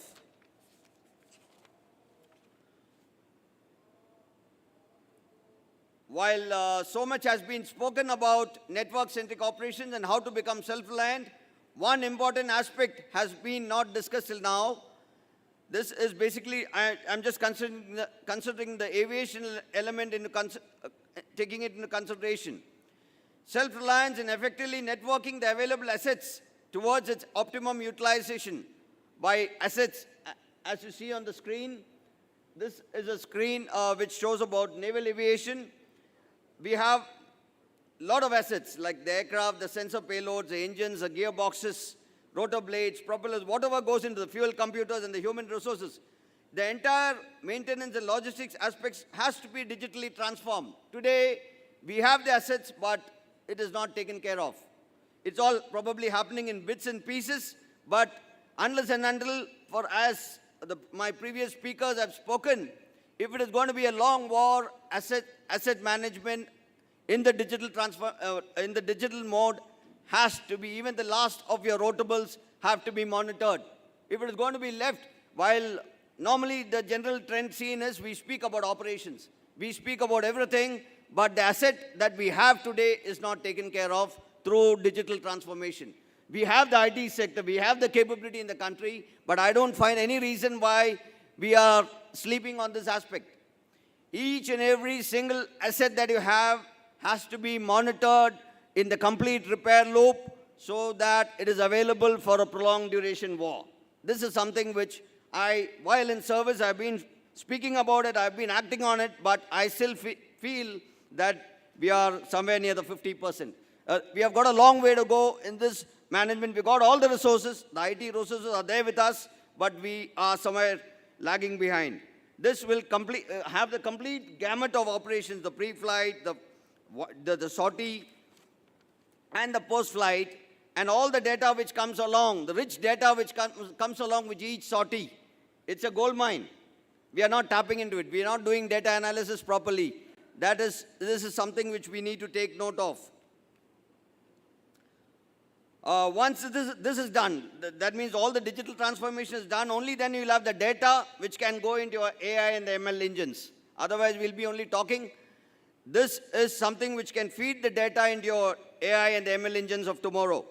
While so much has been spoken about network-centric operations and how to become self-reliant, one important aspect has been not discussed till now. This is basically, I'm just considering the aviation element into taking it into consideration. Self-reliance in effectively networking the available assets towards its optimum utilization by assets. As you see on the screen, this is a screen which shows about naval aviation. We have a lot of assets like the aircraft, the sensor payloads, the engines, the gearboxes, rotor blades, propellers, whatever goes into the fuel computers and the human resources. The entire maintenance and logistics aspects has to be digitally transformed. Today, we have the assets, but it is not taken care of. It's all probably happening in bits and pieces, but unless and until, my previous speakers have spoken, if it is going to be a long war, asset management in the in the digital mode has to be, even the last of your rotables have to be monitored. If it is going to be left, while normally the general trend seen is we speak about operations, we speak about everything, but the asset that we have today is not taken care of through digital transformation. We have the IT sector, we have the capability in the country, but I don't find any reason why we are sleeping on this aspect. Each and every single asset that you have has to be monitored in the complete repair loop so that it is available for a prolonged duration war. This is something which while in service, I've been speaking about it, I've been acting on it, but I still feel that we are somewhere near the 50%. We have got a long way to go in this management. We've got all the resources, the IT resources are there with us, but we are somewhere lagging behind. This will have the complete gamut of operations, the pre-flight, the sortie, and the post-flight, and all the data which comes along, the rich data which comes along with each sortie. It's a gold mine. We are not tapping into it. We are not doing data analysis properly. This is something which we need to take note of. Once this is done, that means all the digital transformation is done, only then you will have the data which can go into your AI and the ML engines. Otherwise, we'll be only talking. This is something which can feed the data into your AI and the ML engines of tomorrow.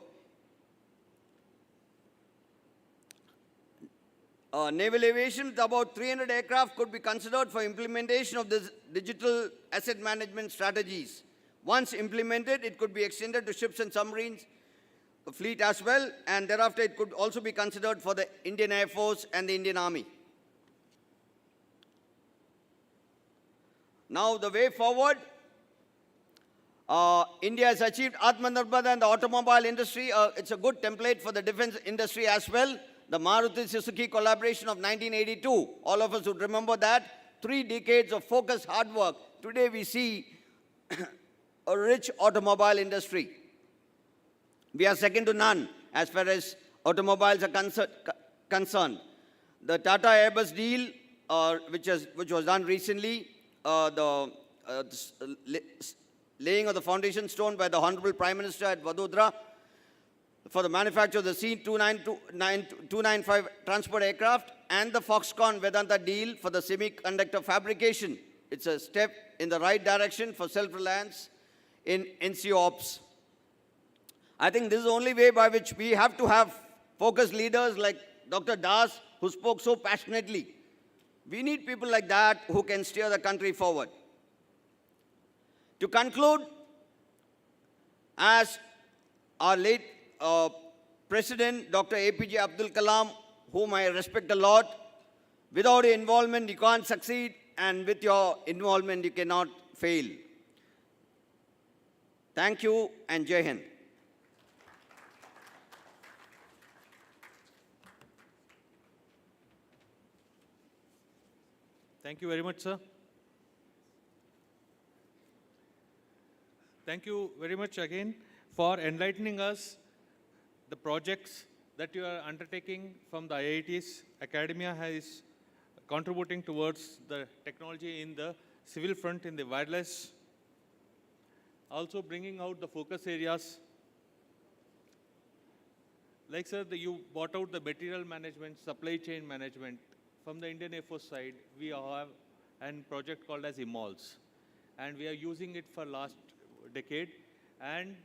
Naval aviation with about 300 aircraft could be considered for implementation of this digital asset management strategies. Once implemented, it could be extended to ships and submarines fleet as well, and thereafter it could also be considered for the Indian Air Force and the Indian Army. Now the way forward, India has achieved Atmanirbhar in the automobile industry. It's a good template for the defense industry as well. The Maruti Suzuki collaboration of 1982, all of us would remember that. 3 decades of focused hard work. Today we see a rich automobile industry. We are second to none as far as automobiles are concerned. The Tata Airbus deal, which was done recently, laying of the foundation stone by the Honorable Prime Minister at Vadodara for the manufacture of the C-295 transport aircraft, and the Foxconn Vedanta deal for the semiconductor fabrication. It's a step in the right direction for self-reliance in NCO ops. I think this is the only way by which we have to have focused leaders like Dr. Das, who spoke so passionately. We need people like that who can steer the country forward. To conclude, as our late President, Dr. APJ Abdul Kalam, whom I respect a lot, without your involvement, you can't succeed, and with your involvement, you cannot fail. Thank you, and Jai Hind. Thank you very much, sir. Thank you very much again for enlightening us the projects that you are undertaking from the IITs. Academia is contributing towards the technology in the civil front, in the wireless, also bringing out the focus areas. Like, sir, you brought out the material management, supply chain management. From the Indian Air Force side, we have a project called as EMOLS, and we are using it for last decade, and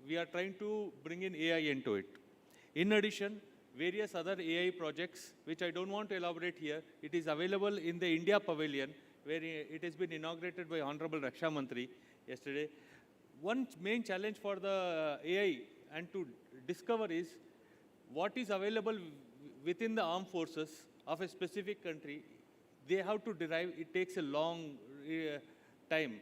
we are trying to bring in AI into it. In addition, various other AI projects, which I don't want to elaborate here, it is available in the India Pavilion, where it has been inaugurated by Honorable Raksha Mantri yesterday. One main challenge for the AI and to discover is what is available within the armed forces of a specific country. They have to derive, it takes a long time.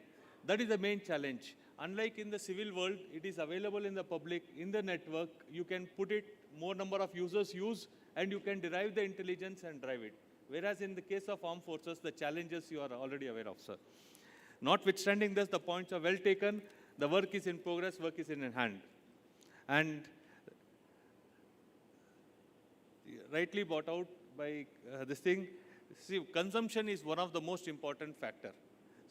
That is the main challenge. Unlike in the civil world, it is available in the public, in the network. You can put it, more number of users use, and you can derive the intelligence and drive it. Whereas in the case of armed forces, the challenges you are already aware of, sir. Notwithstanding this, the points are well taken. The work is in progress, work is in hand. And rightly brought out by this thing, see, consumption is one of the most important factor.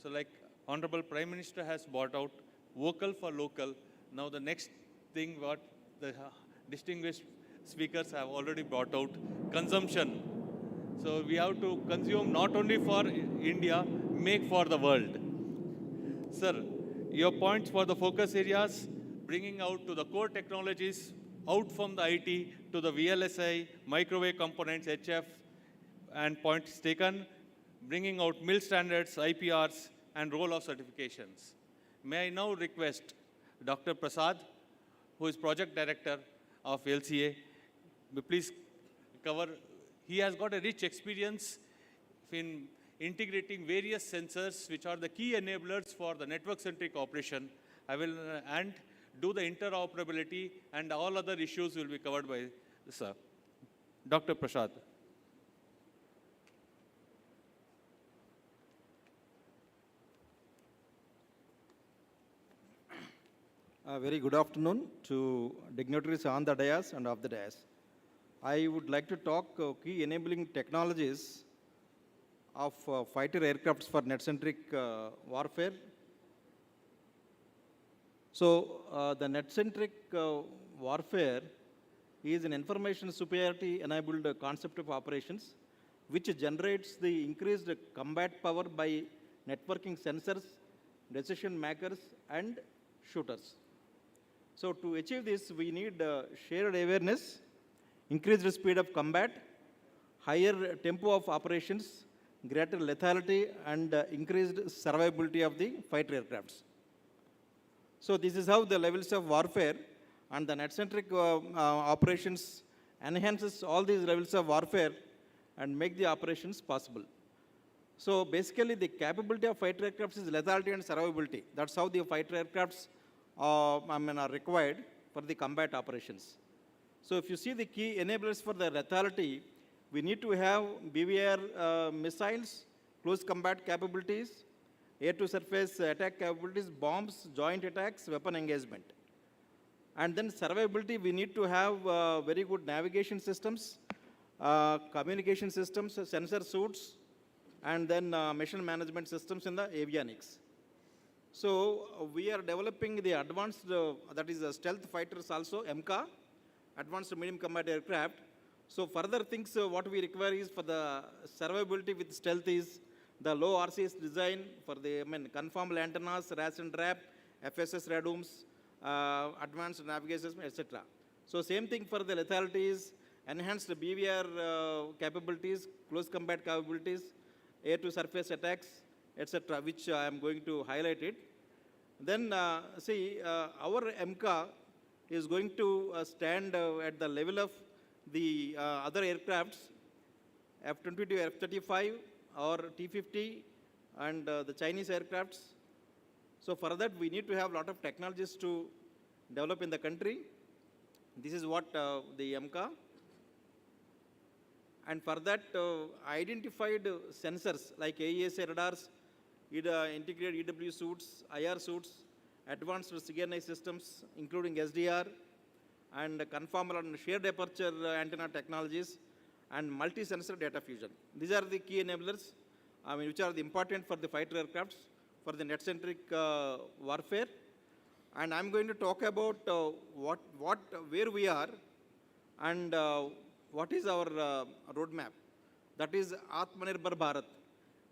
So like Honorable Prime Minister has brought out vocal for local. Now the next thing what the distinguished speakers have already brought out, consumption. So we have to consume not only for India, make for the world. Sir, your points for the focus areas, bringing out to the core technologies, out from the IT to the VLSI, microwave components, HF, and points taken, bringing out mill standards, IPRs, and roll-off certifications. May I now request Dr. Prasad, who is project director of LCA, please cover. He has got a rich experience in integrating various sensors, which are the key enablers for the network-centric operation. I will and do the interoperability, and all other issues will be covered by sir. Dr. Prasad. Very good afternoon to dignitaries on the dais and off the dais. I would like to talk key enabling technologies of fighter aircrafts for net-centric warfare. So the net-centric warfare is an information superiority enabled concept of operations which generates the increased combat power by networking sensors, decision makers, and shooters. So to achieve this, we need shared awareness, increased speed of combat, higher tempo of operations, greater lethality, and increased survivability of the fighter aircrafts. So this is how the levels of warfare and the net-centric operations enhances all these levels of warfare and make the operations possible. So basically the capability of fighter aircrafts is lethality and survivability. That's how the fighter aircrafts are required for the combat operations. So if you see the key enablers for the lethality, we need to have BVR missiles, close combat capabilities, air-to-surface attack capabilities, bombs, joint attacks, weapon engagement. And then survivability, we need to have very good navigation systems, communication systems, sensor suits, and then mission management systems in the avionics. So we are developing the advanced, that is stealth fighters also, MCA, advanced medium combat aircraft. So further things what we require is for the survivability with stealth is the low RCS design for the conformal antennas, RAS and RAP, FSS radomes, advanced navigation, etc. So same thing for the lethality is enhanced BVR capabilities, close combat capabilities, air-to-surface attacks, etc., which I am going to highlight it. Then our MCA is going to stand at the level of the other aircrafts, F-22, F-35, or T-50, and the Chinese aircrafts. So for that, we need to have a lot of technologies to develop in the country. This is what the MCA. And for that, identified sensors like AESA radars, integrated EW suits, IR suits, advanced CNI systems, including SDR, and conformal and shared aperture antenna technologies, and multi-sensor data fusion. These are the key enablers, which are important for the fighter aircrafts for the net-centric warfare. And I'm going to talk about where we are and what is our roadmap. That is Atmanirbhar Bharat.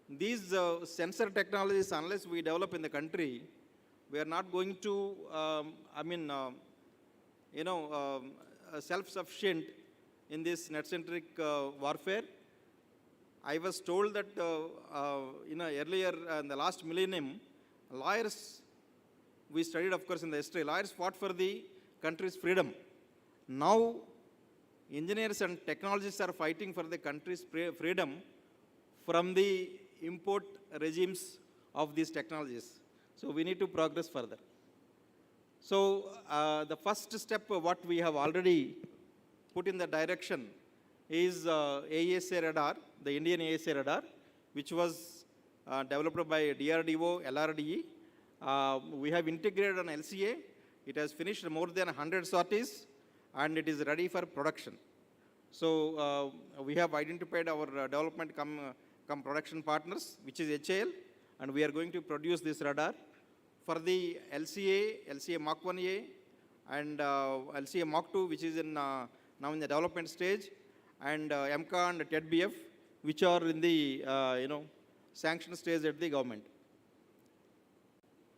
These sensor technologies, unless we develop in the country, we are not going to, self-sufficient in this net-centric warfare. I was told that earlier in the last millennium, lawyers, we studied of course in the history, lawyers fought for the country's freedom. Now, engineers and technologists are fighting for the country's freedom from the import regimes of these technologies. So we need to progress further. So the first step what we have already put in the direction is AESA radar, the Indian AESA radar, which was developed by DRDO, LRDE. We have integrated on LCA. It has finished more than 100 sorties and it is ready for production. So we have identified our development come production partners, which is HAL, and we are going to produce this radar for the LCA Mach 1A, and LCA Mach 2, which is now in the development stage, and MCA and TEDBF, which are in the sanction stage at the government.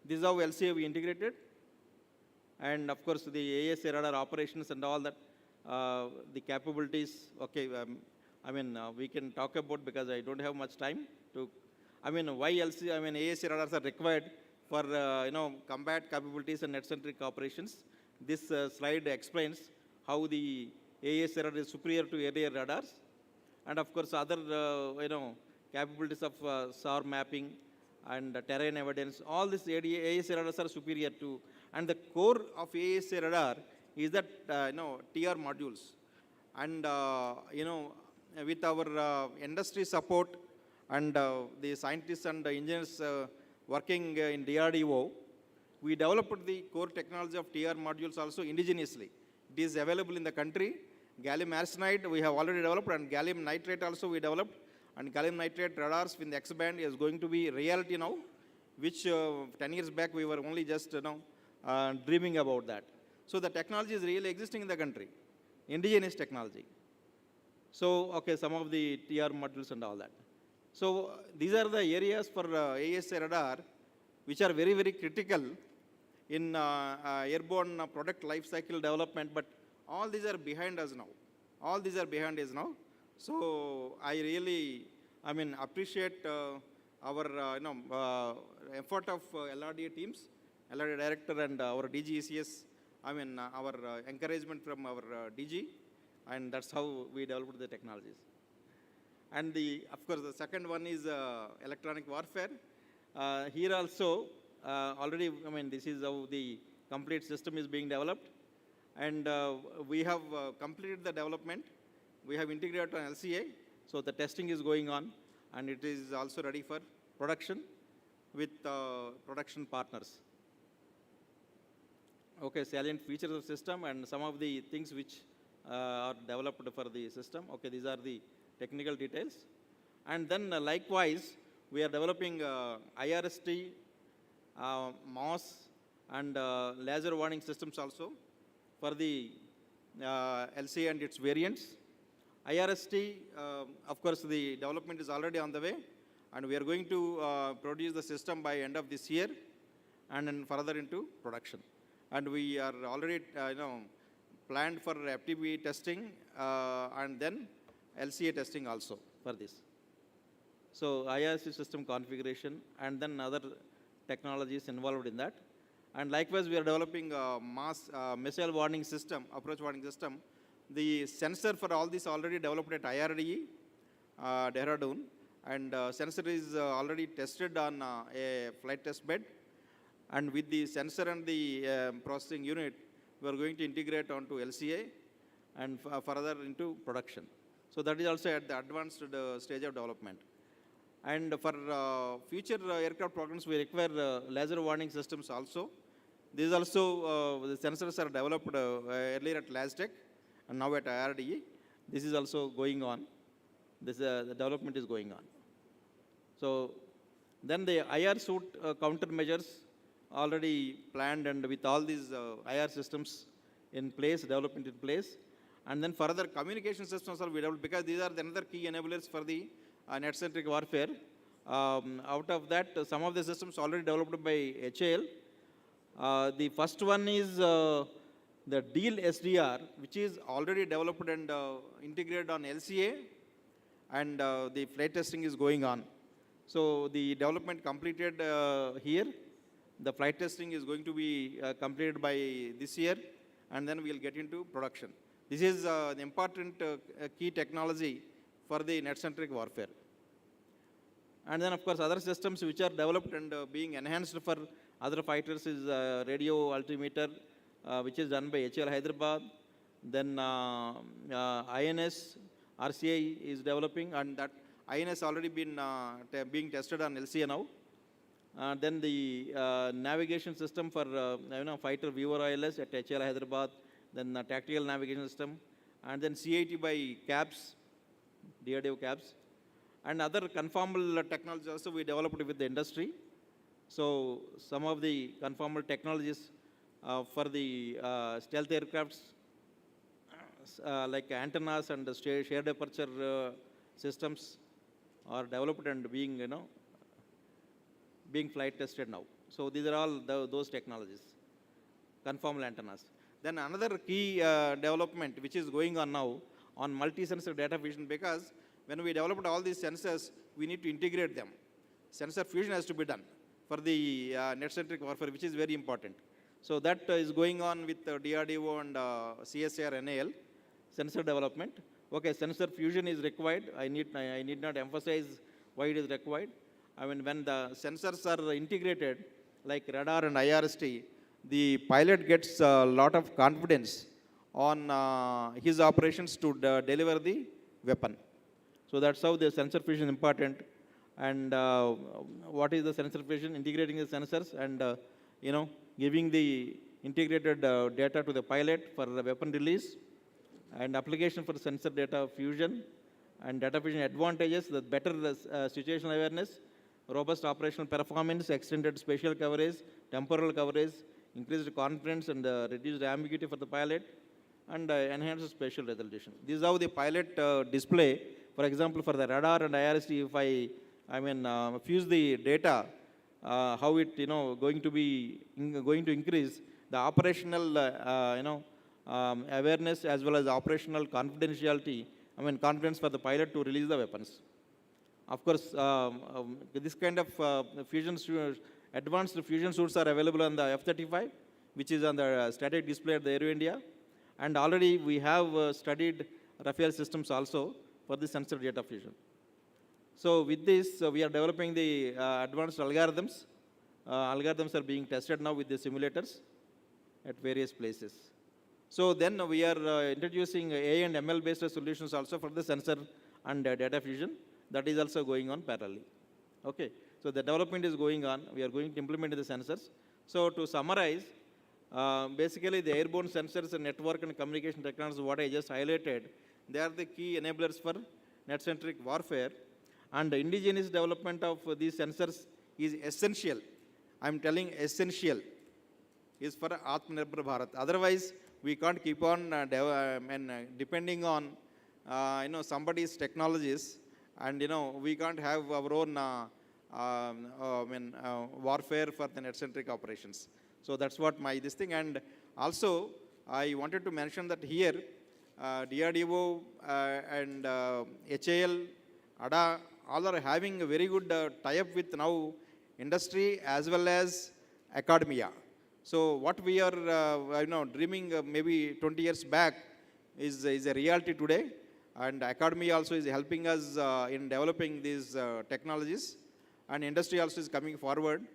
This is how LCA we integrated, and of course the ASA radar operations and all that, the capabilities. Okay, we can talk about, because I don't have much time to. Why ASA radars are required for combat capabilities and net-centric operations. This slide explains how the ASA radar is superior to earlier radars, and of course other capabilities of SAR mapping and terrain evidence. All these ASA radars are superior to, and the core of ASA radar is that TR modules, and with our industry support and the scientists and the engineers working in DRDO, we developed the core technology of TR modules also indigenously. It is available in the country. Gallium arsenide we have already developed, and gallium nitrate also we developed, and gallium nitrate radars in the X-band is going to be reality now, which 10 years back we were only just dreaming about that. So the technology is really existing in the country, indigenous technology. So, okay, some of the TR modules and all that. So these are the areas for ASA radar which are very, very critical in airborne product life cycle development, but all these are behind us now. All these are behind us now. So I really, appreciate our effort of LRDA teams, LRDA director and our DGECS, our encouragement from our DG, and that's how we developed the technologies. And of course, the second one is electronic warfare. Here also, already, this is how the complete system is being developed. And we have completed the development. We have integrated on LCA. So the testing is going on, and it is also ready for production with production partners. Okay, salient features of system and some of the things which are developed for the system. Okay, these are the technical details. And then likewise, we are developing IRST, MOS, and laser warning systems also for the LCA and its variants. IRST, of course, the development is already on the way, and we are going to produce the system by end of this year, and then further into production. And we are already, planned for FTP testing and then LCA testing also for this. So IRST system configuration and then other technologies involved in that. And likewise, we are developing missile warning system, approach warning system. The sensor for all this already developed at IRDE, Dehradun, and sensor is already tested on a flight test bed. And with the sensor and the processing unit, we are going to integrate onto LCA and further into production. So that is also at the advanced stage of development. And for future aircraft programs, we require laser warning systems also. These also, the sensors are developed earlier at LASTEC and now at IRDE. This is also going on. This the development is going on. So then the IR suit countermeasures already planned, and with all these IR systems in place, development in place. And then further communication systems are developed, because these are another key enablers for the net-centric warfare. Out of that, some of the systems already developed by HAL. The first one is the DEAL SDR, which is already developed and integrated on LCA, and the flight testing is going on. So the development completed here. The flight testing is going to be completed by this year, and then we'll get into production. This is the important key technology for the net-centric warfare. And then, of course, other systems which are developed and being enhanced for other fighters is radio altimeter, which is done by HAL Hyderabad. Then INS, RCI is developing, and that INS already been being tested on LCA now. Then the navigation system for fighter viewer ILS at HL Hyderabad, then tactical navigation system, and then CIT by CABS, DRDO CABS, and other conformal technologies also we developed with the industry. So some of the conformal technologies for the stealth aircrafts, like antennas and the shared aperture systems are developed and being flight tested now. So these are all those technologies, conformal antennas. Then another key development which is going on now on multi-sensor data fusion, because when we developed all these sensors, we need to integrate them. Sensor fusion has to be done for the net-centric warfare, which is very important. So that is going on with DRDO and CSIR NAL, sensor development. Okay, sensor fusion is required. I need not emphasize why it is required. I mean, when the sensors are integrated, like radar and IRST, the pilot gets a lot of confidence on his operations to deliver the weapon. So that's how the sensor fusion is important. And what is the sensor fusion? Integrating the sensors and giving the integrated data to the pilot for the weapon release, and application for sensor data fusion and data fusion advantages: the better situational awareness, robust operational performance, extended spatial coverage, temporal coverage, increased confidence and reduced ambiguity for the pilot, and enhanced spatial resolution. This is how the pilot display. For example, for the radar and IRST, if I fuse the data, how it going to increase the operational awareness as well as operational confidentiality. Confidence for the pilot to release the weapons. Of course, this kind of advanced fusion suits are available on the F-35, which is on the static display at the Aero India. And already we have studied Rafael systems also for the sensor data fusion. So with this, we are developing the advanced algorithms. Algorithms are being tested now with the simulators at various places. So then we are introducing AI and ML based solutions also for the sensor and data fusion. That is also going on parallelly. Okay, so the development is going on. We are going to implement the sensors. So to summarize, basically the airborne sensors and network and communication technologies, what I just highlighted, they are the key enablers for net-centric warfare. And the indigenous development of these sensors is essential. I'm telling essential is for Atmanirbhar Bharat. Otherwise, we can't keep on depending on somebody's technologies, and we can't have our own warfare for the net-centric operations. So that's what this thing. And also, I wanted to mention that here, DRDO and HAL, ADA, all are having a very good tie-up with now industry as well as academia. So what we are dreaming maybe 20 years back is a reality today, and academia also is helping us in developing these technologies, and industry also is coming forward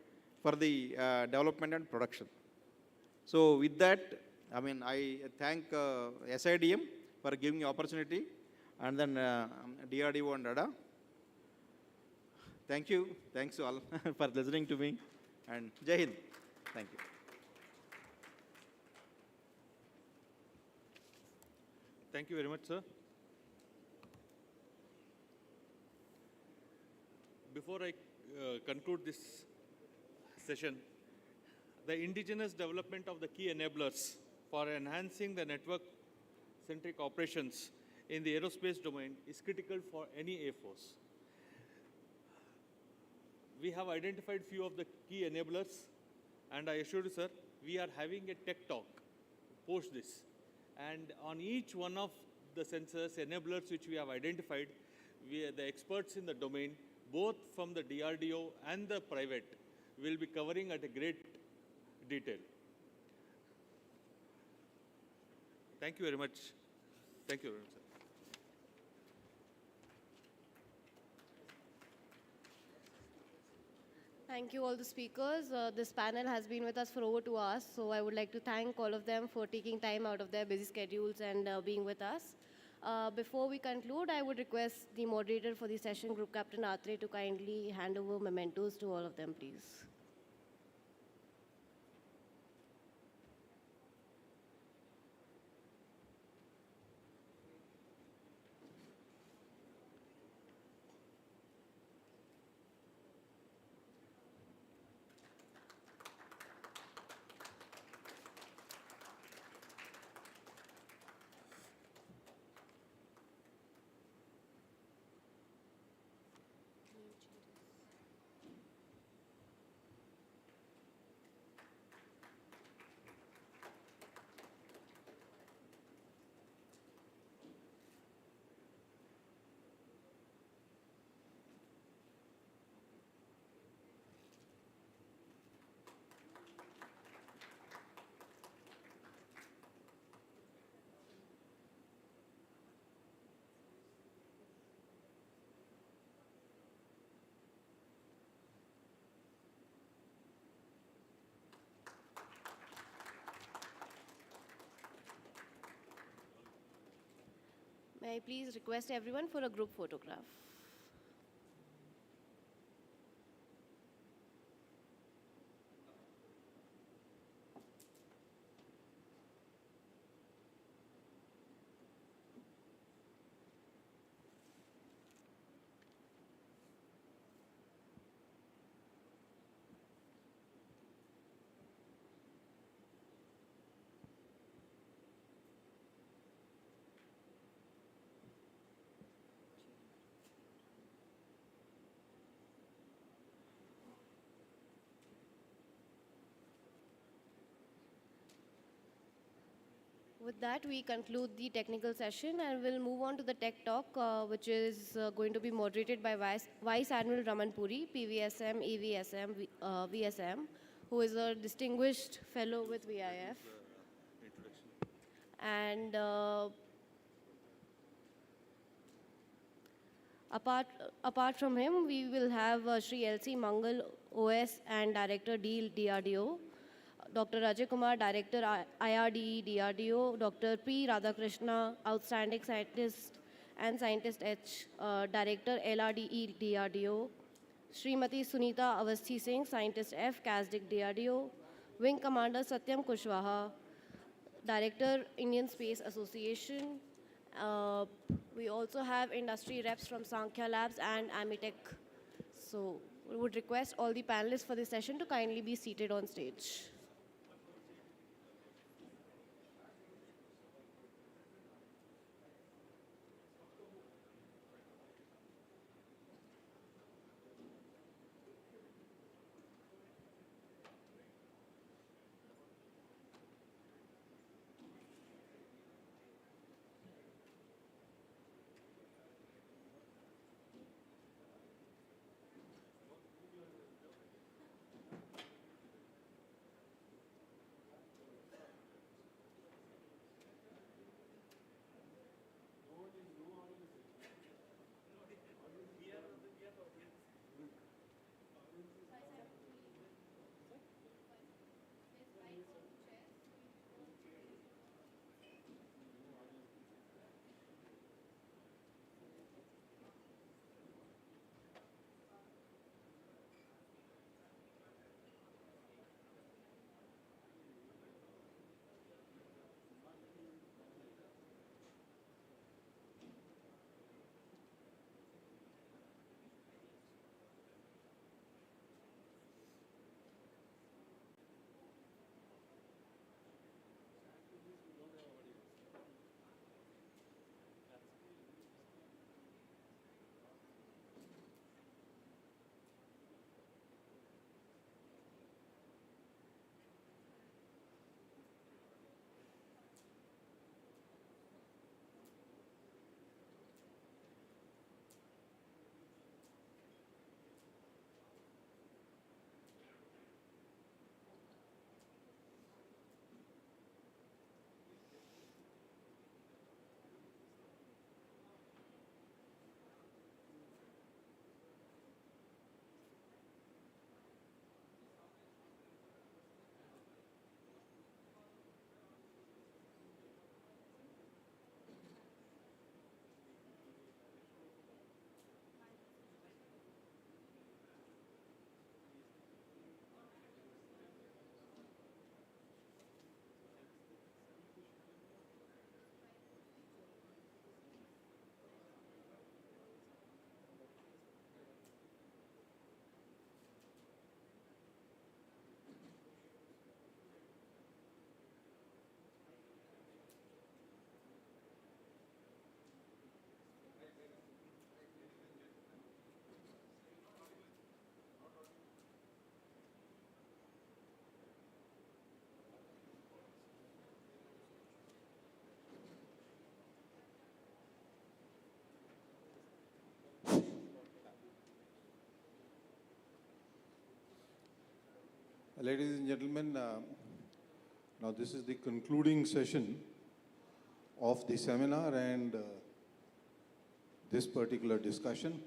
for the development and production. So with that, I thank SIDM for giving me opportunity, and then DRDO and ADA. Thank you. Thanks to all for listening to me, and Jai Hind. Thank you. Thank you very much, sir. Before I conclude this session, the indigenous development of the key enablers for enhancing the network-centric operations in the aerospace domain is critical for any Air Force. We have identified few of the key enablers, and I assure you, sir, we are having a tech talk post this. And on each one of the sensors, enablers which we have identified, the experts in the domain, both from the DRDO and the private, will be covering at a great detail. Thank you very much. Thank you very much, sir. Thank you all the speakers. This panel has been with us for over 2 hours, so I would like to thank all of them for taking time out of their busy schedules and being with us. Before we conclude, I would request the moderator for the session, Group Captain Atre, to kindly hand over mementos to all of them, please. May I please request everyone for a group photograph? With that, we conclude the technical session and we'll move on to the tech talk, which is going to be moderated by Vice Admiral Raman Puri, PVSM, EVSM, VSM, who is a distinguished fellow with VIF. And apart from him, we will have Shri L.C. Mangal, OS and Director D DRDO, Dr. Rajay Kumar, Director IRDE DRDO, Dr. P. Radhakrishna, Outstanding Scientist and Scientist H, Director LRDE DRDO, Srimati Sunita Avasthi Singh, Scientist F, CASDIC DRDO, Wing Commander Satyam Kushwaha, Director Indian Space Association. We also have industry reps from Sankhya Labs and Amitech. So we would request all the panelists for this session to kindly be seated on stage. Ladies and gentlemen, now this is the concluding session of the seminar and this particular discussion.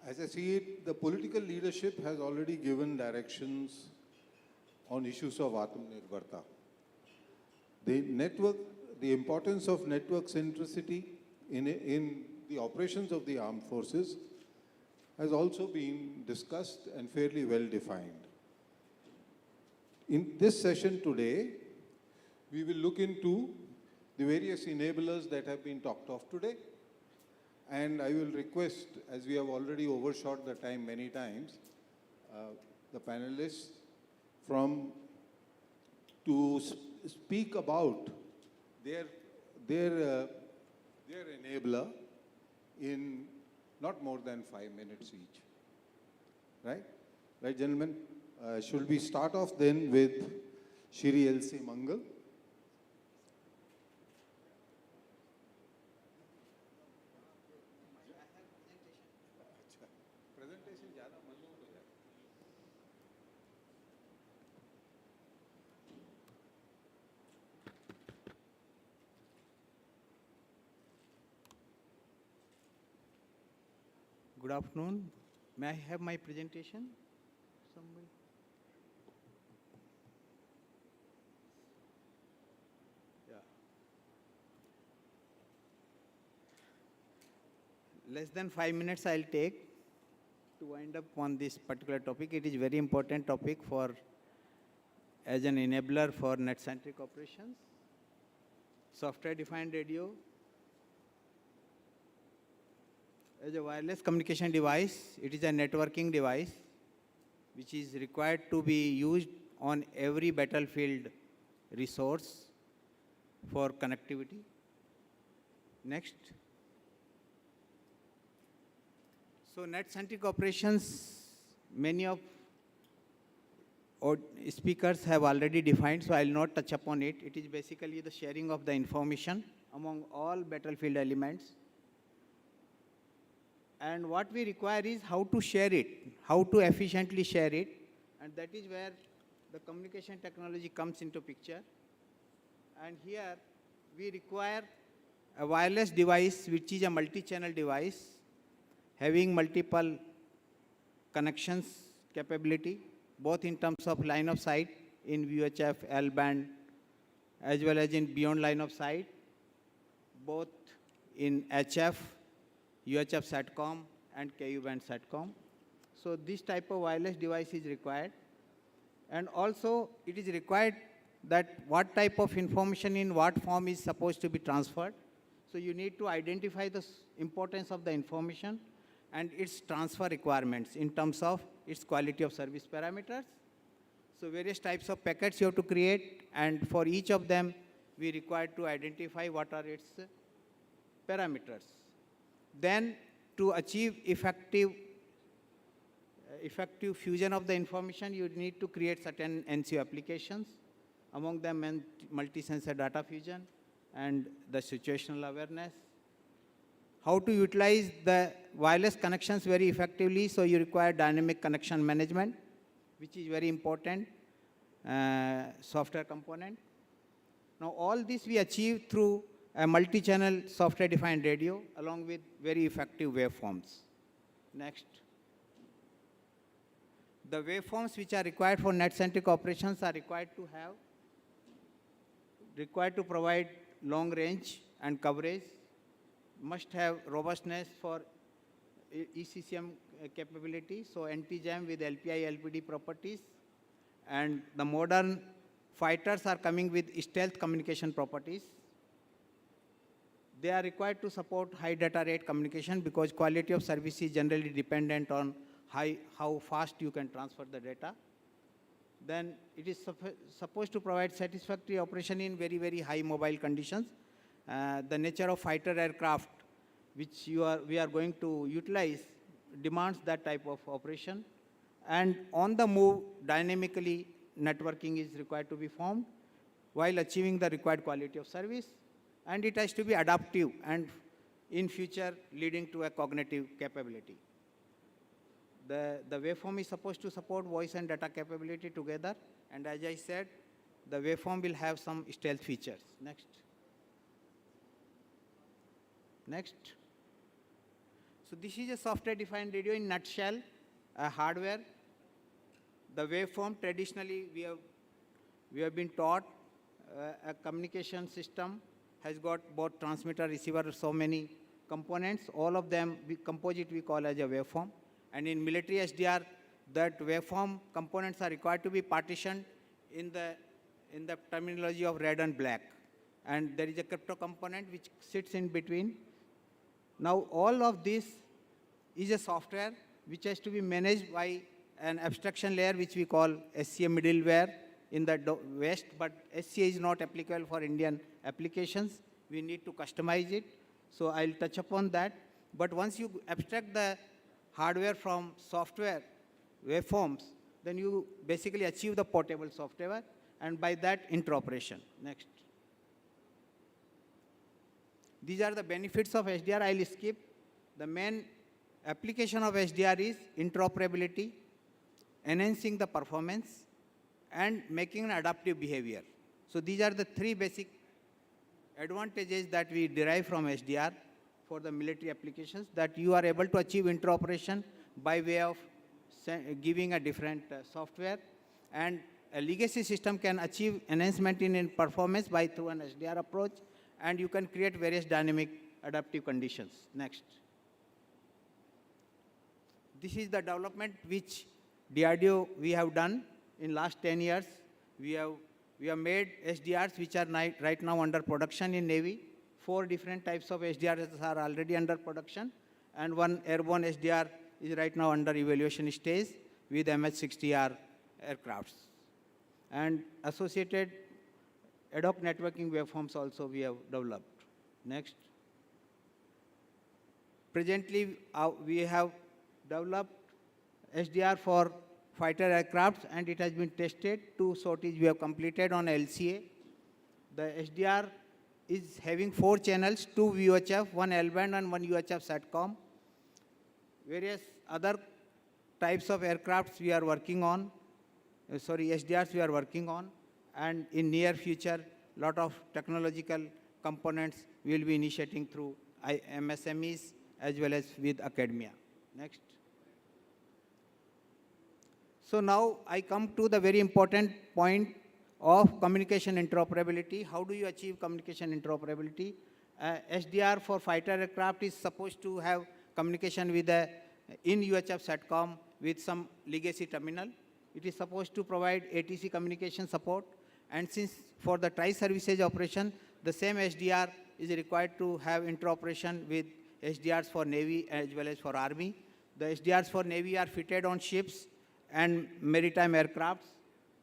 As I see it, the political leadership has already given directions on issues of Atmanirbharta. The importance of network centricity in the operations of the armed forces has also been discussed and fairly well defined. In this session today, we will look into the various enablers that have been talked of today. And I will request, as we have already overshot the time many times, the panelists to speak about their enabler in not more than 5 minutes each. Right? Right, gentlemen? Should we start off then with Shri L.C. Mangal? Good afternoon. May I have my presentation? Somebody? Yeah. Less than 5 minutes I'll take to wind up on this particular topic. It is very important topic as an enabler for net-centric operations. Software-defined radio as a wireless communication device, it is a networking device which is required to be used on every battlefield resource for connectivity. Next. So net-centric operations, many of speakers have already defined, so I will not touch upon it. It is basically the sharing of the information among all battlefield elements. And what we require is how to share it, how to efficiently share it, and that is where the communication technology comes into picture. And here we require a wireless device which is a multi-channel device having multiple connections capability, both in terms of line of sight in VHF, L-band, as well as in beyond line of sight, both in HF, UHF SATCOM and KU band SATCOM. So this type of wireless device is required. And also it is required that what type of information in what form is supposed to be transferred. So you need to identify the importance of the information and its transfer requirements in terms of its quality of service parameters. So various types of packets you have to create, and for each of them we require to identify what are its parameters. Then to achieve effective fusion of the information, you need to create certain NCO applications, among them multi-sensor data fusion and the situational awareness. How to utilize the wireless connections very effectively, so you require dynamic connection management, which is very important software component. Now all this we achieve through a multi-channel software-defined radio along with very effective waveforms. Next. The waveforms which are required for net-centric operations are required to provide long range and coverage, must have robustness for ECCM capability, so anti-jam with LPI, LPD properties, and the modern fighters are coming with stealth communication properties. They are required to support high data rate communication because quality of service is generally dependent on how fast you can transfer the data. Then it is supposed to provide satisfactory operation in very, very high mobile conditions. The nature of fighter aircraft which we are going to utilize demands that type of operation. And on the move, dynamically networking is required to be formed while achieving the required quality of service. And it has to be adaptive and in future leading to a cognitive capability. The waveform is supposed to support voice and data capability together. And as I said, the waveform will have some stealth features. Next. Next. So this is a software-defined radio in nutshell, a hardware. The waveform, traditionally, we have been taught a communication system has got both transmitter, receiver, so many components. All of them, composite we call as a waveform. And in military SDR, that waveform components are required to be partitioned in the terminology of red and black. And there is a crypto component which sits in between. Now, all of this is a software which has to be managed by an abstraction layer which we call SCA middleware in the West, but SCA is not applicable for Indian applications. We need to customize it. So I'll touch upon that. But once you abstract the hardware from software waveforms, then you basically achieve the portable software, and by that, interoperation. Next. These are the benefits of SDR. I'll skip. The main application of SDR is interoperability, enhancing the performance, and making an adaptive behavior. So these are the three basic advantages that we derive from SDR for the military applications, that you are able to achieve interoperation by way of giving a different software, and a legacy system can achieve enhancement in performance through an SDR approach, and you can create various dynamic adaptive conditions. Next. This is the development which DRDO we have done in last 10 years. We have made SDRs which are right now under production in Navy. 4 different types of SDRs are already under production, and one airborne SDR is right now under evaluation stage with MH-60R aircrafts. And associated ad hoc networking waveforms also we have developed. Next. Presently, we have developed SDR for fighter aircrafts, and it has been tested. 2 sorties we have completed on LCA. The SDR is having 4 channels, 2 VHF, 1 L-band, and 1 UHF SATCOM. Various other types of aircrafts we are working on, SDRs we are working on, and in near future, lot of technological components we will be initiating through MSMEs as well as with academia. Next. So now I come to the very important point of communication interoperability. How do you achieve communication interoperability? SDR for fighter aircraft is supposed to have communication with in UHF SATCOM with some legacy terminal. It is supposed to provide ATC communication support. And since for the tri-services operation, the same SDR is required to have interoperation with SDRs for Navy as well as for Army. The SDRs for Navy are fitted on ships and maritime aircrafts.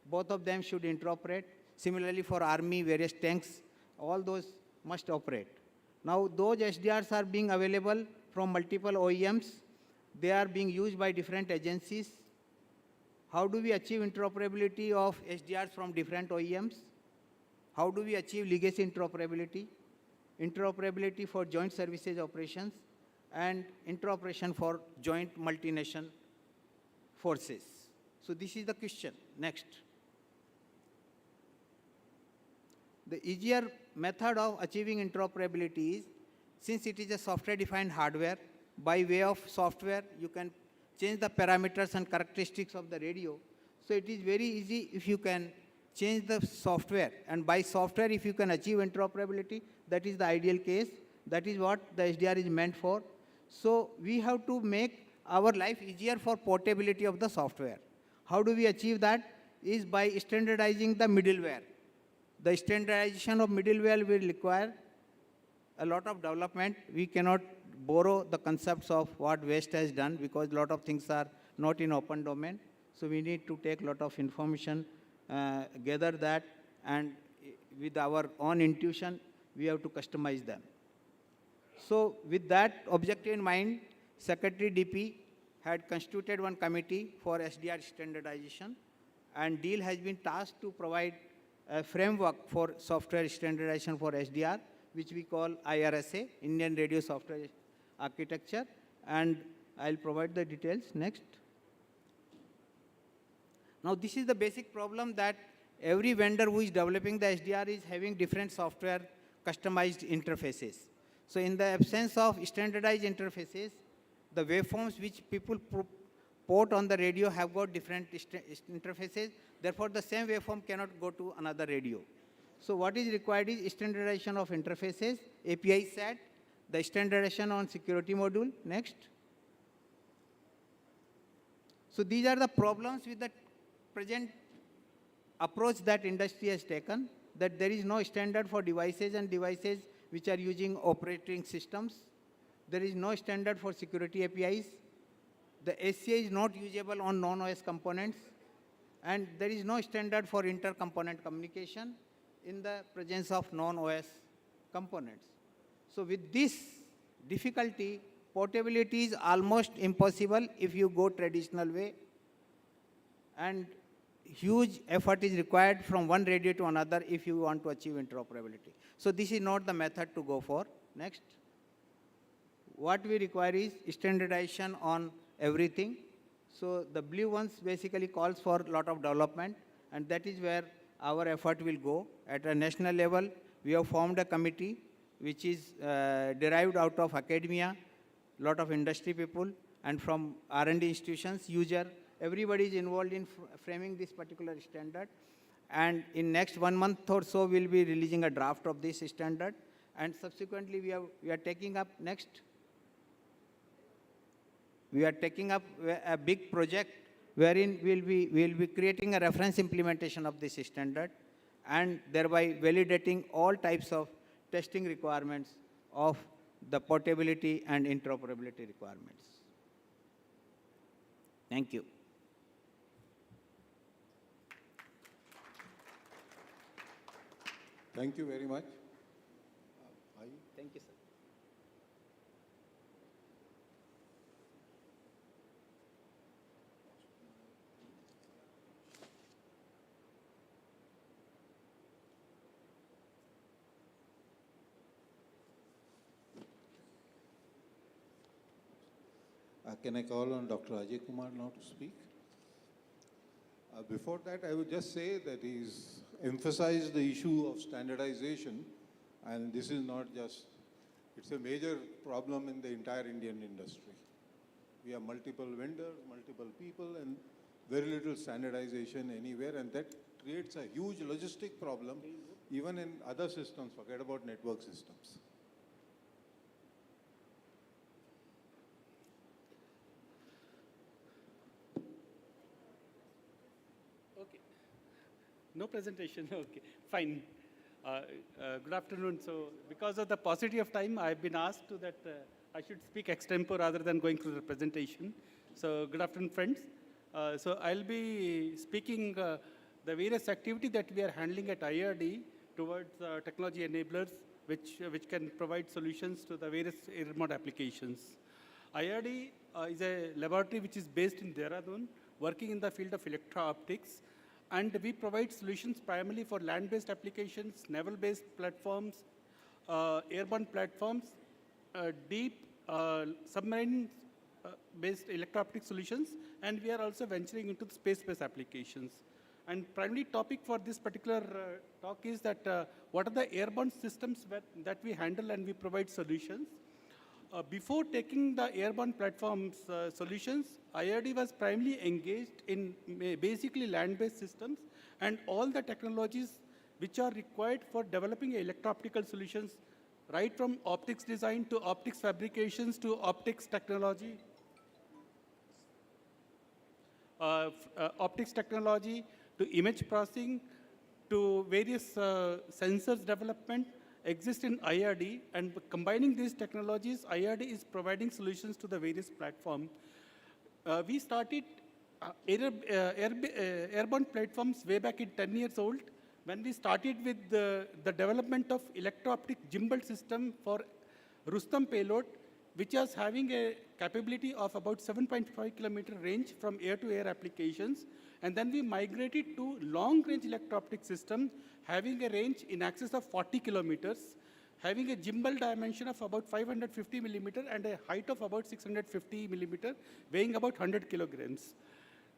Both of them should interoperate. Similarly for Army, various tanks, all those must operate. Now those SDRs are being available from multiple OEMs. They are being used by different agencies. How do we achieve interoperability of SDRs from different OEMs? How do we achieve legacy interoperability? Interoperability for joint services operations, and interoperation for joint multinational forces. So this is the question. Next. The easier method of achieving interoperability is, since it is a software-defined hardware, by way of software, you can change the parameters and characteristics of the radio. So it is very easy if you can change the software. And by software, if you can achieve interoperability, that is the ideal case. That is what the SDR is meant for. So we have to make our life easier for portability of the software. How do we achieve that? Is by standardizing the middleware. The standardization of middleware will require a lot of development. We cannot borrow the concepts of what West has done because a lot of things are not in open domain. So we need to take a lot of information, gather that, and with our own intuition, we have to customize them. So with that objective in mind, Secretary DP had constituted one committee for SDR standardization, and DEAL has been tasked to provide a framework for software standardization for SDR, which we call IRSA, Indian Radio Software Architecture, and I'll provide the details next. Now, this is the basic problem that every vendor who is developing the SDR is having different software customized interfaces. So in the absence of standardized interfaces, the waveforms which people port on the radio have got different interfaces. Therefore, the same waveform cannot go to another radio. So what is required is standardization of interfaces, API set, the standardization on security module. Next. So these are the problems with the present approach that industry has taken, that there is no standard for devices and devices which are using operating systems. There is no standard for security APIs. The SCA is not usable on non-OS components. And there is no standard for inter-component communication in the presence of non-OS components. So with this difficulty, portability is almost impossible if you go traditional way. And huge effort is required from one radio to another if you want to achieve interoperability. So this is not the method to go for. Next. What we require is standardization on everything. So the blue ones basically calls for a lot of development, and that is where our effort will go. At a national level, we have formed a committee which is derived out of academia, lot of industry people, and from R&D institutions, user. Everybody is involved in framing this particular standard. And in next 1 month or so, we'll be releasing a draft of this standard. And subsequently, we are taking up next. We are taking up a big project wherein we'll be creating a reference implementation of this standard and thereby validating all types of testing requirements of the portability and interoperability requirements. Thank you. Thank you very much. Thank you, sir. Can I call on Dr. Ajay Kumar now to speak? Before that, I would just say that he's emphasized the issue of standardization, and this is not just, it's a major problem in the entire Indian industry. We have multiple vendors, multiple people, and very little standardization anywhere, and that creates a huge logistic problem, even in other systems, forget about network systems. No presentation, okay, fine. Good afternoon. So because of the paucity of time, I've been asked that I should speak extempore rather than going through the presentation. So good afternoon, friends. So I'll be speaking the various activities that we are handling at IRD towards technology enablers, which can provide solutions to the various remote applications. IRD is a laboratory which is based in Dehradun, working in the field of electro-optics. And we provide solutions primarily for land-based applications, naval-based platforms, airborne platforms, deep submarine-based electro-optic solutions, and we are also venturing into the space-based applications. And primary topic for this particular talk is that what are the airborne systems that we handle and we provide solutions. Before taking the airborne platforms solutions, IRD was primarily engaged in basically land-based systems and all the technologies which are required for developing electro-optical solutions, right from optics design to optics fabrications to optics technology, to image processing, to various sensors development, exist in IRD, and combining these technologies, IRD is providing solutions to the various platforms. We started airborne platforms way back in 10 years old, when we started with the development of electro-optic gimbal system for Rustam payload, which is having a capability of about 7.5 kilometer range from air-to-air applications. And then we migrated to long-range electro-optic system, having a range in excess of 40 kilometers, having a gimbal dimension of about 550 millimeter and a height of about 650 millimeter, weighing about 100 kilograms.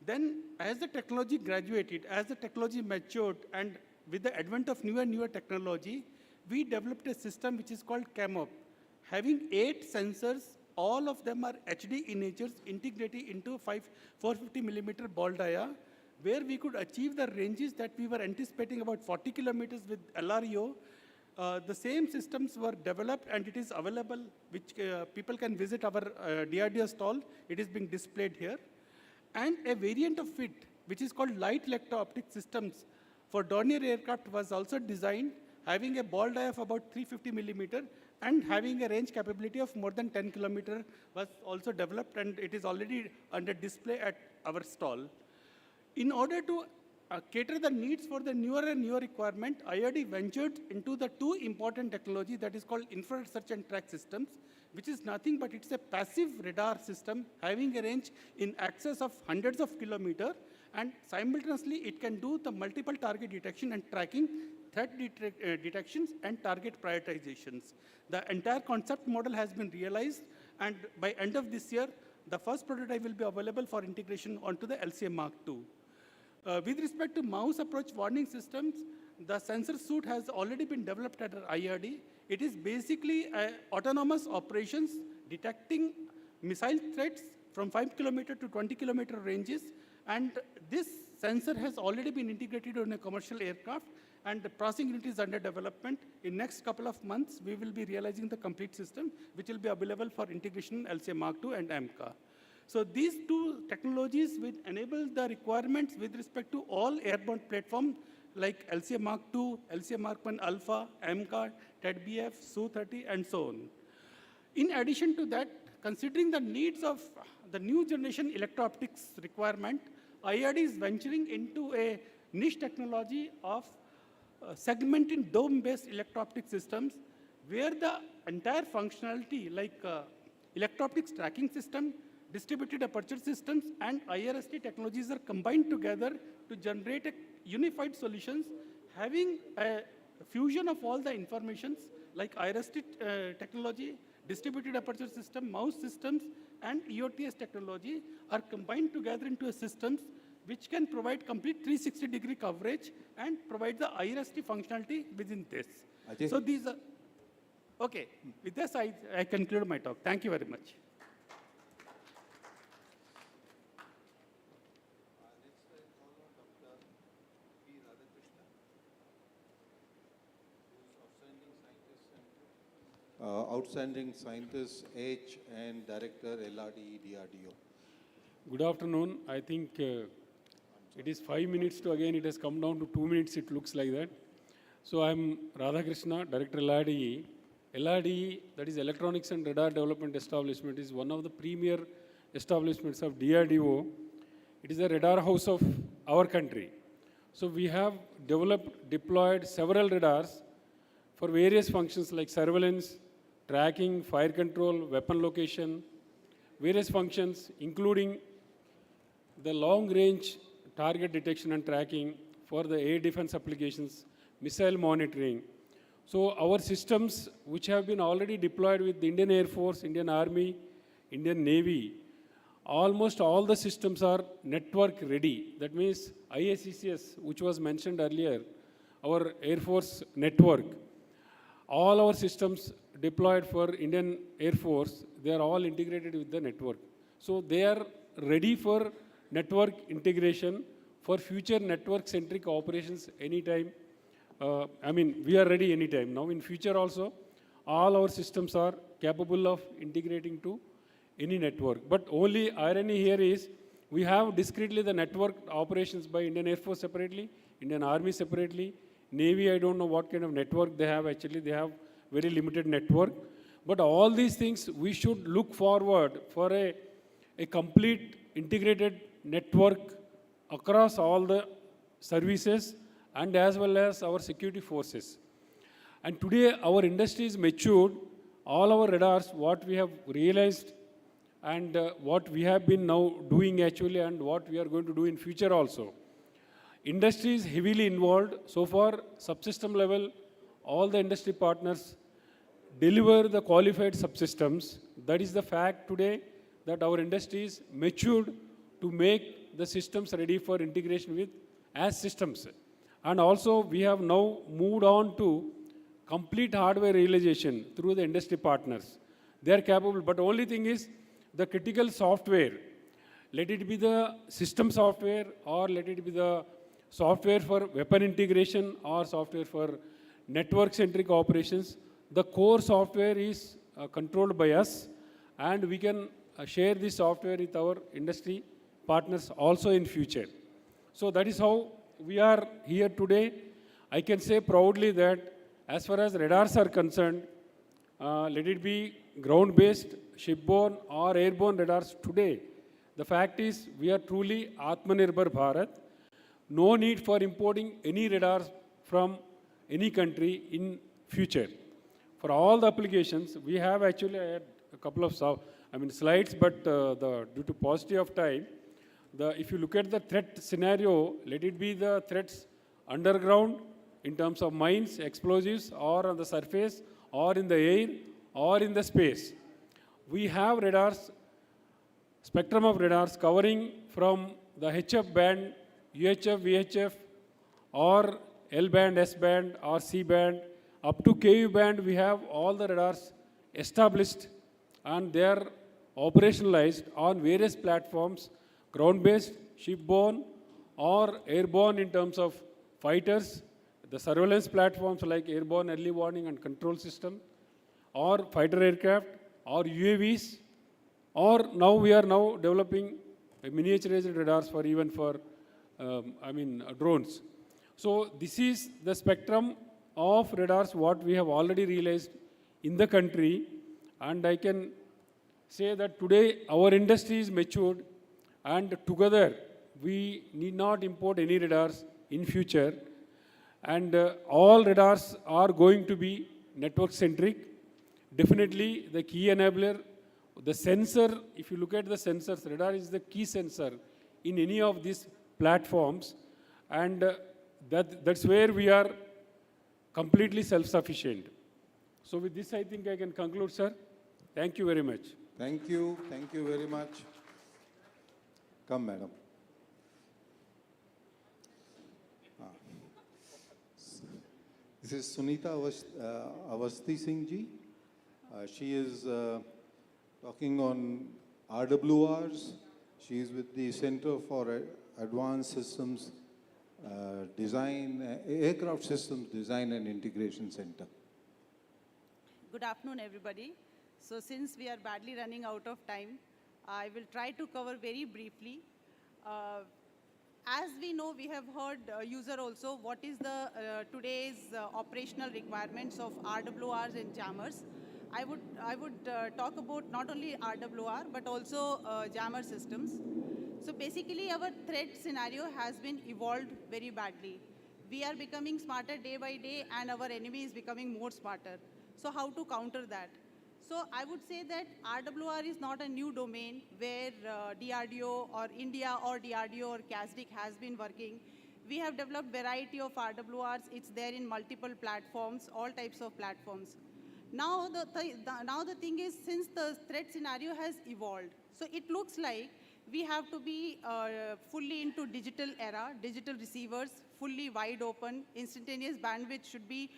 Then, as the technology graduated, as the technology matured, and with the advent of newer and newer technology, we developed a system which is called CAMOP, having 8 sensors. All of them are HD in nature, integrated into 450 millimeter ball dia, where we could achieve the ranges that we were anticipating, about 40 kilometers with LREO. The same systems were developed and it is available, which people can visit our DRDO stall. It is being displayed here. And a variant of it, which is called light electro-optic systems for Dornier aircraft, was also designed, having a ball die of about 350 millimeter and having a range capability of more than 10 kilometer, was also developed, and it is already under display at our stall. In order to cater the needs for the newer and newer requirement, IRD ventured into the 2 important technology that is called infrared search and track systems, which is nothing but it's a passive radar system having a range in excess of hundreds of kilometers, and simultaneously it can do the multiple target detection and tracking, threat detections and target prioritizations. The entire concept model has been realized, and by end of this year, the first prototype will be available for integration onto the LCA Mark II. With respect to mouse approach warning systems, the sensor suite has already been developed at our IRD. It is basically autonomous operations detecting missile threats from 5 kilometer to 20 kilometer ranges, and this sensor has already been integrated on a commercial aircraft, and the processing unit is under development. In next couple of months, we will be realizing the complete system, which will be available for integration in LCA Mark II and AMCA. So these 2 technologies will enable the requirements with respect to all airborne platforms like LCA Mark II, LCA Mark I Alpha, AMCA, TEDBF, Su-30, and so on. In addition to that, considering the needs of the new generation electro-optics requirement, IRD is venturing into a niche technology of segmenting dome-based electro-optic systems, where the entire functionality like electro-optics tracking system, distributed aperture systems, and IRST technologies are combined together to generate a unified solutions, having a fusion of all the informations like IRST technology, distributed aperture system, mouse systems, and EOTS technology are combined together into a systems which can provide complete 360-degree coverage and provide the IRST functionality within this. So these are, okay, with this I conclude my talk. Thank you very much. Outstanding Scientist H and Director LRDE DRDO. Good afternoon. I think it is 5 minutes to again it has come down to 2 minutes, it looks like that. So I'm Radhakrishna, Director LRDE. LRDE, that is Electronics and Radar Development Establishment, is one of the premier establishments of DRDO. It is a radar house of our country. So we have developed, deployed several radars for various functions like surveillance, tracking, fire control, weapon location, various functions, including the long-range target detection and tracking for the air defense applications, missile monitoring. So our systems, which have been already deployed with the Indian Air Force, Indian Army, Indian Navy, almost all the systems are network ready. That means IACCS, which was mentioned earlier, our Air Force network, all our systems deployed for Indian Air Force, they are all integrated with the network. So they are ready for network integration for future network-centric operations anytime. We are ready anytime. Now in future also, all our systems are capable of integrating to any network. But only irony here is, we have discretely the network operations by Indian Air Force separately, Indian Army separately, Navy, I don't know what kind of network they have. Actually, they have very limited network. But all these things, we should look forward for a complete integrated network across all the services and as well as our security forces. And today, our industry is matured. All our radars, what we have realized and what we have been now doing actually and what we are going to do in future also. Industry is heavily involved. So far, subsystem level, all the industry partners deliver the qualified subsystems. That is the fact today that our industry is matured to make the systems ready for integration with as systems. And also we have now moved on to complete hardware realization through the industry partners. They are capable, but only thing is the critical software. Let it be the system software or let it be the software for weapon integration or software for network-centric operations. The core software is controlled by us, and we can share this software with our industry partners also in future. So that is how we are here today. I can say proudly that as far as radars are concerned, let it be ground-based, shipborne or airborne radars today, the fact is we are truly Atmanirbhar Bharat. No need for importing any radars from any country in future. For all the applications, we have actually had a couple of slides, but due to paucity of time, if you look at the threat scenario, let it be the threats underground in terms of mines, explosives, or on the surface, or in the air, or in the space. We have radars, spectrum of radars covering from the HF band, UHF, VHF, or L band, S band, or C band, up to KU band. We have all the radars established, and they are operationalized on various platforms, ground-based, shipborne, or airborne in terms of fighters, the surveillance platforms like airborne early warning and control system, or fighter aircraft, or UAVs, or now we are now developing miniaturized radars for even for drones. So this is the spectrum of radars what we have already realized in the country, and I can say that today our industry is matured, and together we need not import any radars in future, and all radars are going to be network centric. Definitely the key enabler, the sensor, if you look at the sensors, radar is the key sensor in any of these platforms, and that's where we are completely self-sufficient. So with this, I think I can conclude, sir. Thank you very much. Thank you very much. Come, madam. This is Sunita Avasthi Singh ji. She is talking on RWRs. She is with the Center for Advanced Systems Design, Aircraft Systems Design and Integration Center. Good afternoon, everybody. So since we are badly running out of time, I will try to cover very briefly. As we know, we have heard user also what is the today's operational requirements of RWRs and jammers. I would talk about not only RWR but also jammer systems. So basically, our threat scenario has been evolved very badly. We are becoming smarter day by day, and our enemy is becoming more smarter. So how to counter that? So I would say that RWR is not a new domain where DRDO or India or DRDO or CASDIC has been working. We have developed variety of RWRs. It's there in multiple platforms, all types of platforms. Now the thing is, since the threat scenario has evolved, so it looks like we have to be fully into digital era, digital receivers, fully wide open, instantaneous bandwidth should be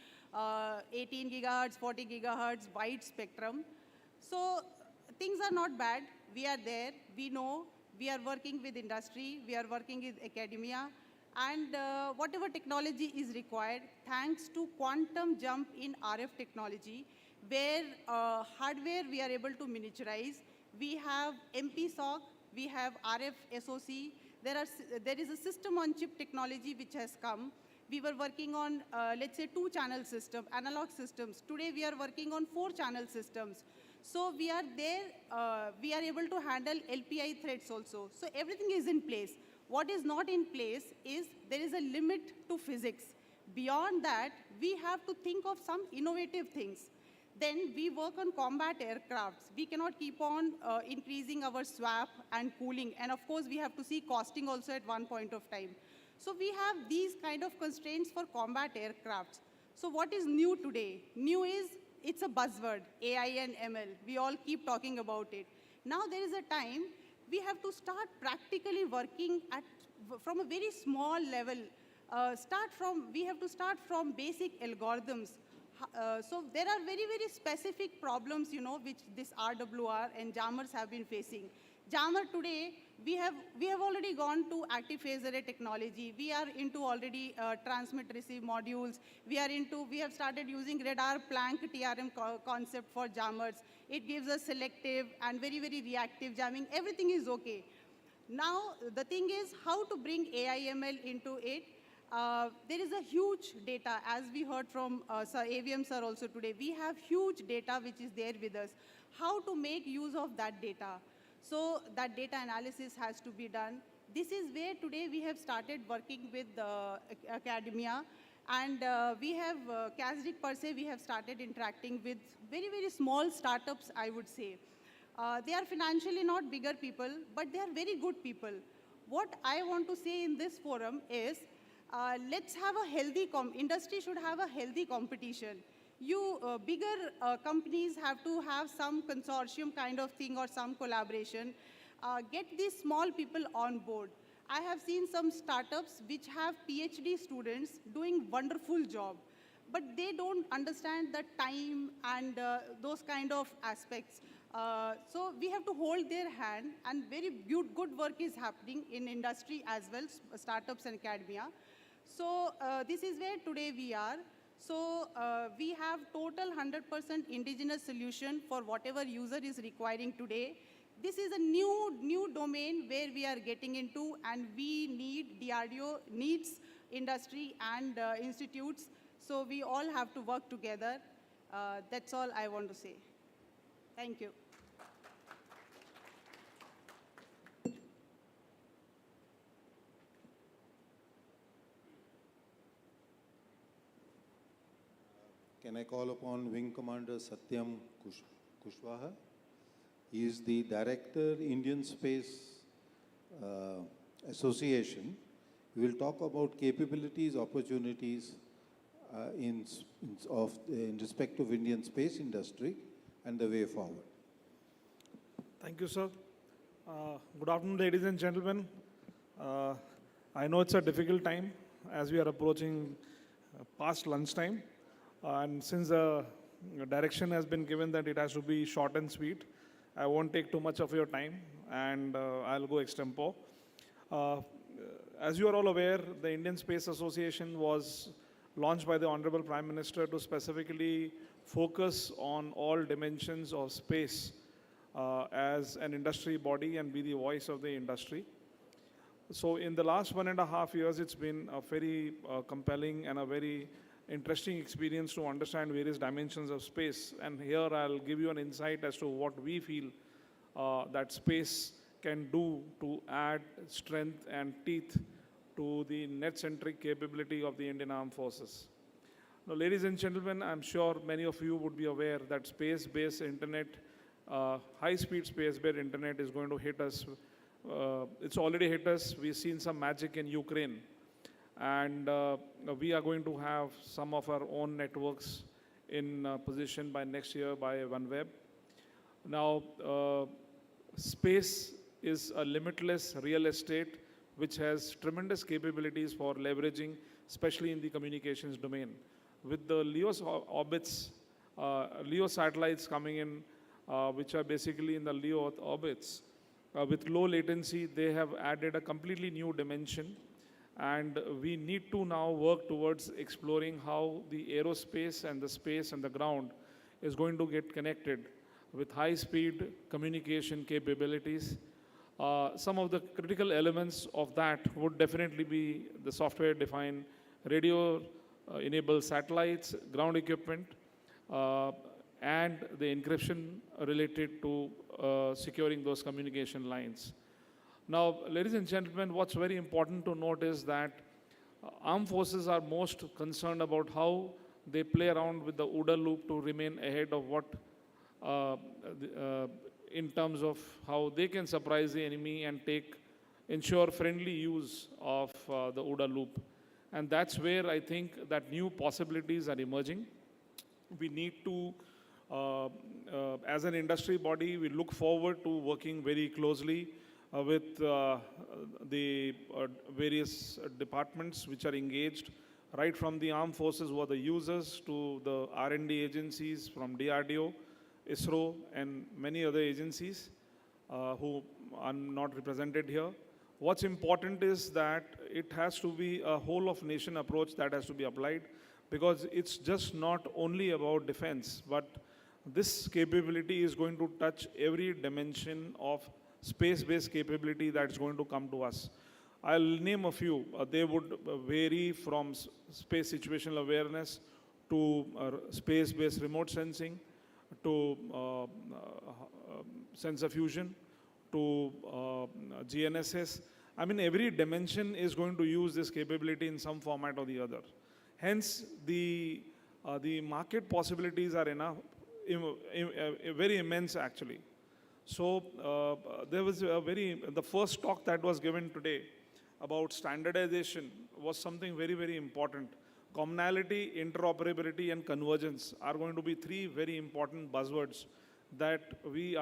18 gigahertz, 40 gigahertz, wide spectrum. So things are not bad. We are there. We know. We are working with industry. We are working with academia. And whatever technology is required, thanks to quantum jump in RF technology, where hardware we are able to miniaturize. We have MPSOC, we have RF SOC. There is a system on chip technology which has come. We were working on, let's say, 2-channel system, analog systems. Today, we are working on 4-channel systems. So we are there, we are able to handle LPI threats also. So everything is in place. What is not in place is there is a limit to physics. Beyond that, we have to think of some innovative things. Then we work on combat aircrafts. We cannot keep on increasing our swap and cooling. And of course, we have to see costing also at one point of time. So we have these kind of constraints for combat aircrafts. So what is new today? New is, it's a buzzword, AI and ML. We all keep talking about it. Now there is a time we have to start practically working from a very small level. We have to start from basic algorithms. So there are very, very specific problems, which this RWR and jammers have been facing. Jammer today, we have already gone to active phase array technology. We are into already transmit receive modules. We have started using radar plank TRM concept for jammers. It gives us selective and very, very reactive jamming. Everything is okay. Now, the thing is how to bring AI/ML into it. There is a huge data, as we heard from Sir AVM sir also today. We have huge data which is there with us. How to make use of that data? So that data analysis has to be done. This is where today we have started working with academia. And we have, CASDIC per se, we have started interacting with very, very small startups, I would say. They are financially not bigger people, but they are very good people. What I want to say in this forum is, let's have a healthy, industry should have a healthy competition. Bigger companies have to have some consortium kind of thing or some collaboration. Get these small people on board. I have seen some startups which have PhD students doing wonderful job, but they don't understand the time and those kind of aspects. So we have to hold their hand, and very good work is happening in industry as well, startups and academia. So this is where today we are. So we have total 100% indigenous solution for whatever user is requiring today. This is a new domain where we are getting into, and we need, DRDO needs industry and institutes. So we all have to work together. That's all I want to say. Thank you. Can I call upon Wing Commander Satyam Kushwaha? He is the Director, Indian Space Association. We will talk about capabilities, opportunities in respect of Indian space industry and the way forward. Thank you, sir. Good afternoon, ladies and gentlemen. I know it's a difficult time as we are approaching past lunchtime. And since the direction has been given that it has to be short and sweet, I won't take too much of your time, and I'll go extempo. As you are all aware, the Indian Space Association was launched by the Honorable Prime Minister to specifically focus on all dimensions of space as an industry body and be the voice of the industry. So in the last 1.5 years, it's been a very compelling and a very interesting experience to understand various dimensions of space. And here I'll give you an insight as to what we feel that space can do to add strength and teeth to the net-centric capability of the Indian Armed Forces. Now, ladies and gentlemen, I'm sure many of you would be aware that space-based internet, high-speed space-based internet is going to hit us. It's already hit us. We've seen some magic in Ukraine. And we are going to have some of our own networks in position by next year by OneWeb. Now, space is a limitless real estate which has tremendous capabilities for leveraging, especially in the communications domain. With the LEO orbits, LEO satellites coming in, which are basically in the LEO orbits, with low latency, they have added a completely new dimension. And we need to now work towards exploring how the aerospace and the space and the ground is going to get connected with high-speed communication capabilities. Some of the critical elements of that would definitely be the software-defined radio-enabled satellites, ground equipment, and the encryption related to securing those communication lines. Now, ladies and gentlemen, what's very important to note is that armed forces are most concerned about how they play around with the OODA loop to remain ahead of what, in terms of how they can surprise the enemy and ensure friendly use of the OODA loop. And that's where I think that new possibilities are emerging. We need to, as an industry body, we look forward to working very closely with the various departments which are engaged, right from the armed forces who are the users to the R&D agencies from DRDO, ISRO, and many other agencies who are not represented here. What's important is that it has to be a whole of nation approach that has to be applied, because it's just not only about defense, but this capability is going to touch every dimension of space-based capability that's going to come to us. I'll name a few. They would vary from space situational awareness to space-based remote sensing, to sensor fusion, to GNSS. I mean, every dimension is going to use this capability in some format or the other. Hence, the market possibilities are very immense, actually. So there was the first talk that was given today about standardization was something very, very important. Commonality, interoperability, and convergence are going to be three very important buzzwords that we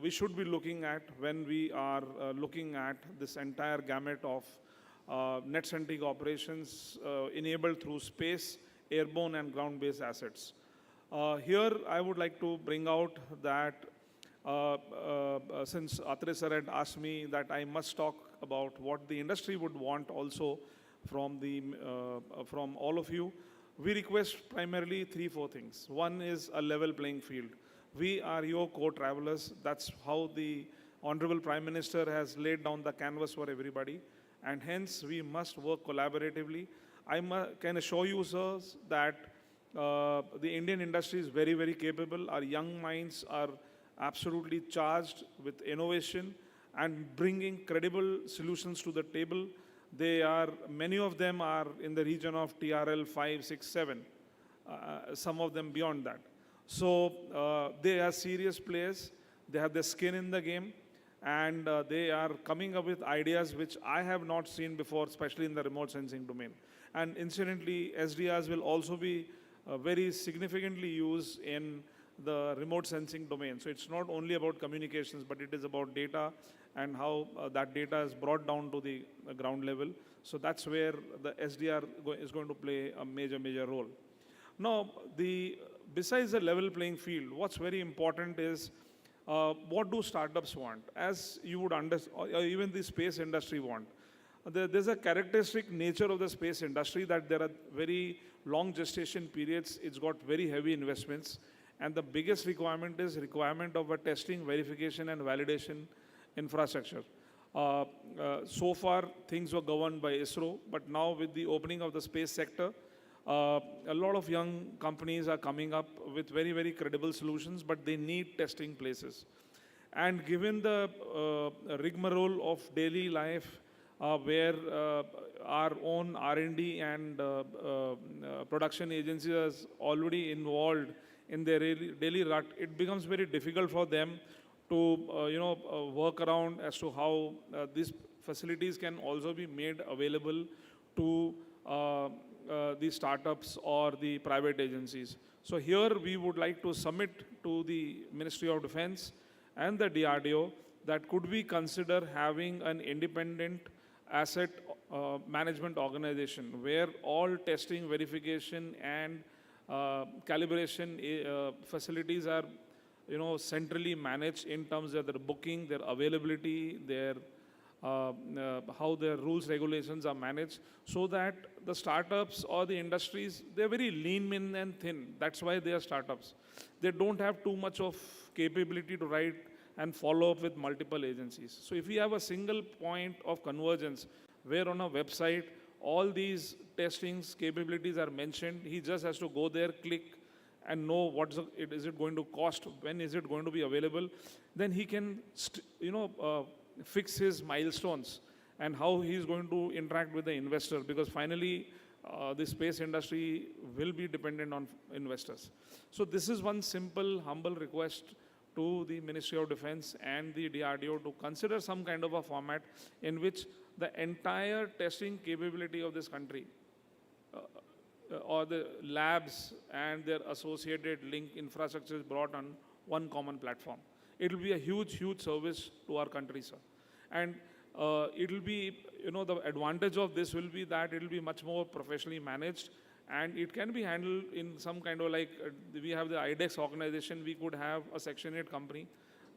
should be looking at when we are looking at this entire gamut of net-centric operations enabled through space, airborne, and ground-based assets. Here, I would like to bring out that since Atre sir had asked me that I must talk about what the industry would want also from all of you, we request primarily 3-4 things. One is a level playing field. We are your co-travelers. That's how the Honorable Prime Minister has laid down the canvas for everybody, and hence we must work collaboratively. I can assure you, sirs, that the Indian industry is very, very capable. Our young minds are absolutely charged with innovation and bringing credible solutions to the table. Many of them are in the region of TRL 5, 6, 7, some of them beyond that. So they are serious players. They have their skin in the game, and they are coming up with ideas which I have not seen before, especially in the remote sensing domain. And incidentally, SDRs will also be very significantly used in the remote sensing domain. So it's not only about communications, but it is about data and how that data is brought down to the ground level. So that's where the SDR is going to play a major, major role. Now, besides the level playing field, what's very important is what do startups want? As you would understand, or even the space industry want. There's a characteristic nature of the space industry that there are very long gestation periods. It's got very heavy investments. And the biggest requirement is requirement of a testing, verification, and validation infrastructure. So far, things were governed by ISRO, but now with the opening of the space sector, a lot of young companies are coming up with very, very credible solutions, but they need testing places. And given the rigmarole of daily life, where our own R&D and production agencies are already involved in their daily rut, it becomes very difficult for them to work around as to how these facilities can also be made available to the startups or the private agencies. So here we would like to submit to the Ministry of Defense and the DRDO that could we consider having an independent asset management organization where all testing, verification, and calibration facilities are centrally managed in terms of their booking, their availability, their how their rules, regulations are managed, so that the startups or the industries, they're very lean, mean, and thin. That's why they are startups. They don't have too much of capability to write and follow up with multiple agencies. So if we have a single point of convergence where on a website all these testings capabilities are mentioned, he just has to go there, click, and know what is it going to cost, when is it going to be available, then he can fix his milestones and how he is going to interact with the investor, because finally the space industry will be dependent on investors. So this is one simple, humble request to the Ministry of Defense and the DRDO to consider some kind of a format in which the entire testing capability of this country or the labs and their associated link infrastructure is brought on one common platform. it will be a huge, huge service to our country, sir. And it will be, the advantage of this will be that it will be much more professionally managed, and it can be handled in some kind of like, we have the IDEX organization, we could have a Section 8 company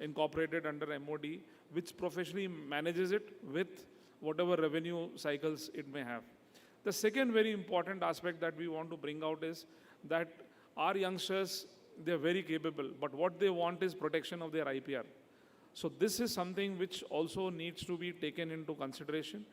incorporated under MOD, which professionally manages it with whatever revenue cycles it may have. The second very important aspect that we want to bring out is that our youngsters, they're very capable, but what they want is protection of their IPR. So this is something which also needs to be taken into consideration.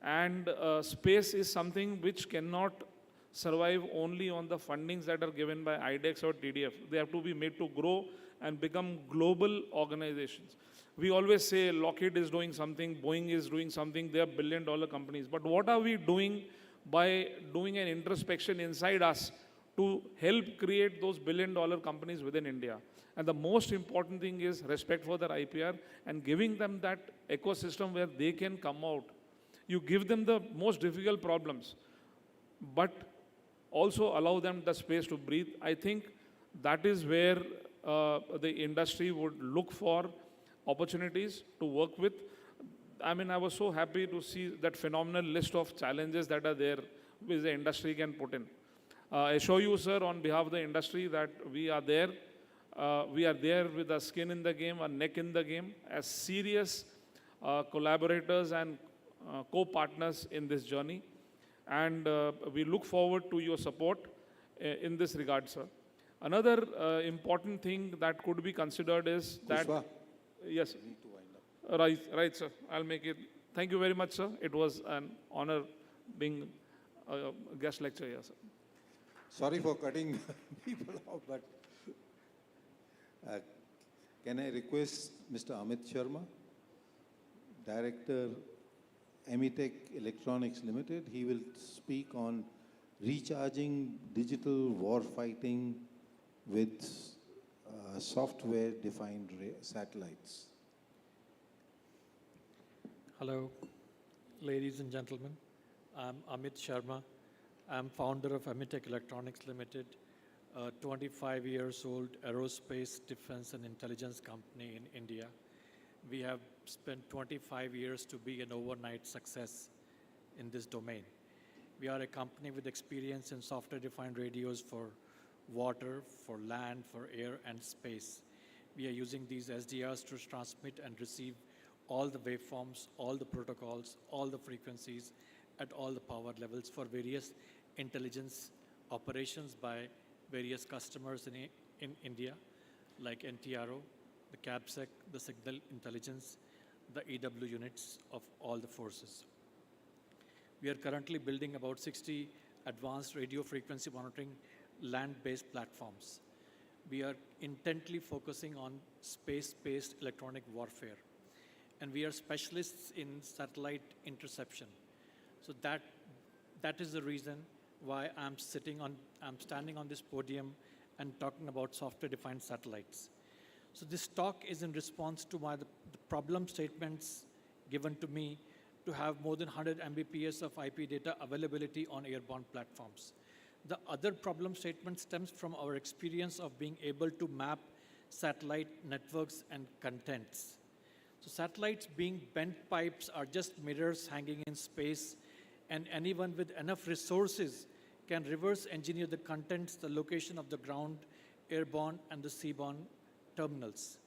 And space is something which cannot survive only on the fundings that are given by IDEX or TDF. They have to be made to grow and become global organizations. We always say Lockheed is doing something, Boeing is doing something, they are billion-dollar companies. But what are we doing by doing an introspection inside us to help create those billion-dollar companies within India? And the most important thing is respect for their IPR and giving them that ecosystem where they can come out. You give them the most difficult problems, but also allow them the space to breathe. I think that is where the industry would look for opportunities to work with. I mean, I was so happy to see that phenomenal list of challenges that are there which the industry can put in. I assure you, sir, on behalf of the industry that we are there. We are there with a skin in the game, a neck in the game, as serious collaborators and co-partners in this journey. And we look forward to your support in this regard, sir. Another important thing that could be considered is that... Yes, sir. Right, sir. I'll make it. Thank you very much, sir. It was an honor being a guest lecturer here, sir. Sorry for cutting people off, but can I request Mr. Amit Sharma, Director, Emitech Electronics Limited? He will speak on recharging digital war fighting with software-defined satellites. Hello, ladies and gentlemen. I'm Amit Sharma. I'm founder of Emitech Electronics Limited, a 25 years old aerospace, defense and intelligence company in India. We have spent 25 years to be an overnight success in this domain. We are a company with experience in software-defined radios for water, for land, for air and space. We are using these SDRs to transmit and receive all the waveforms, all the protocols, all the frequencies at all the power levels for various intelligence operations by various customers in India, like NTRO, the CABSEC, the Signal Intelligence, the EW units of all the forces. We are currently building about 60 advanced radio frequency monitoring land-based platforms. We are intently focusing on space-based electronic warfare, and we are specialists in satellite interception. So that is the reason why I'm standing on this podium and talking about software-defined satellites. So this talk is in response to the problem statements given to me to have more than 100 Mbps of IP data availability on airborne platforms. The other problem statement stems from our experience of being able to map satellite networks and contents. So satellites being bent pipes are just mirrors hanging in space, and anyone with enough resources can reverse engineer the contents, the location of the ground, airborne and the seaborne terminals.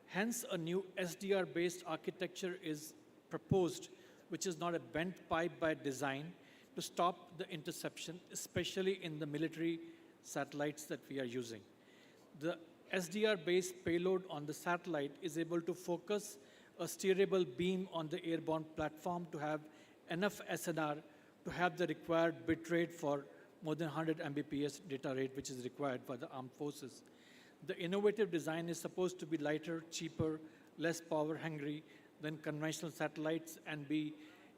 Hence, a new SDR-based architecture is proposed, which is not a bent pipe by design, to stop the interception, especially in the military satellites that we are using. The SDR-based payload on the satellite is able to focus a steerable beam on the airborne platform to have enough SNR to have the required bit rate for more than 100 Mbps data rate, which is required by the armed forces. The innovative design is supposed to be lighter, cheaper, less power hungry than conventional satellites and be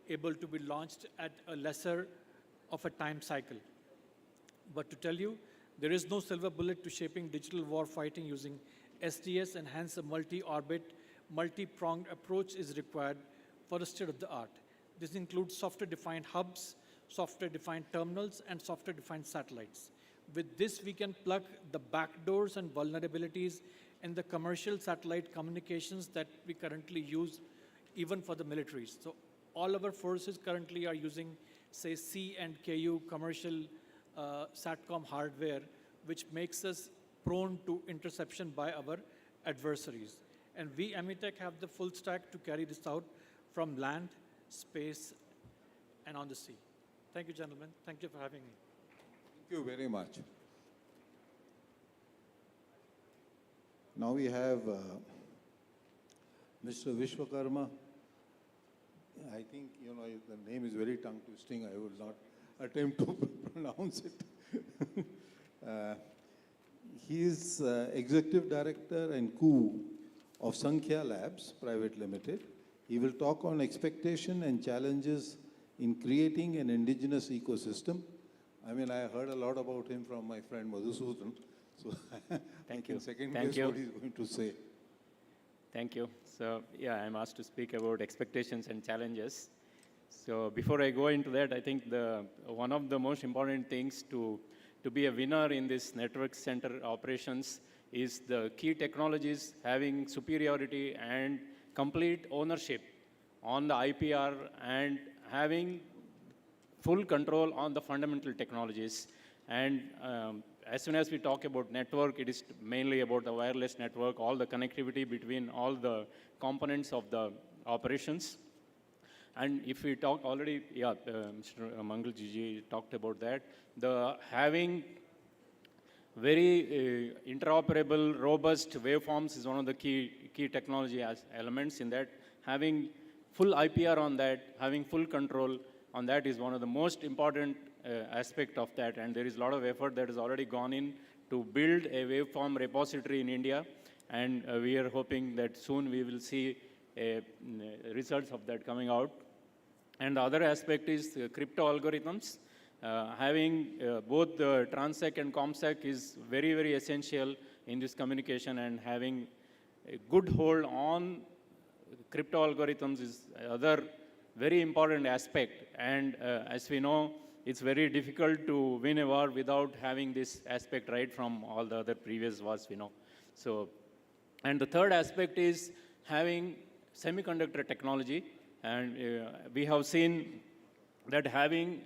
able to be launched at a lesser of a time cycle. But to tell you, there is no silver bullet to shaping digital war fighting using SDS, and hence a multi-orbit, multi-pronged approach is required for the state of the art. This includes software-defined hubs, software-defined terminals, and software-defined satellites. With this, we can plug the backdoors and vulnerabilities and the commercial satellite communications that we currently use even for the militaries. So all our forces currently are using, say, C and KU commercial SATCOM hardware, which makes us prone to interception by our adversaries. And we, Amitech, have the full stack to carry this out from land, space, and on the sea. Thank you, gentlemen. Thank you for having me. Thank you very much. Now we have Mr. Vishwakarma. I think, you know, the name is very tongue twisting. I will not attempt to pronounce it. He is Executive Director and COO of Sankhya Labs Private Limited. He will talk on expectation and challenges in creating an indigenous ecosystem. I mean, I heard a lot about him from my friend Madhusudan, so I can second guess what he's going to say. Thank you. So, yeah, I'm asked to speak about expectations and challenges. So, before I go into that, I think one of the most important things to be a winner in this network center operations is the key technologies having superiority and complete ownership on the IPR and having full control on the fundamental technologies. And as soon as we talk about network, it is mainly about the wireless network, all the connectivity between all the components of the operations. And if we talk already, yeah, Mr. Mangalji talked about that, the having very interoperable, robust waveforms is one of the key technology elements in that. Having full IPR on that, having full control on that is one of the most important aspect of that, and there is a lot of effort that has already gone in to build a waveform repository in India, and we are hoping that soon we will see results of that coming out. And the other aspect is crypto algorithms. Having both the Transec and ComSec is very, very essential in this communication, and having a good hold on crypto algorithms is other very important aspect. And as we know, it's very difficult to win a war without having this aspect right from all the other previous wars we know. So, and the third aspect is having semiconductor technology. And we have seen that having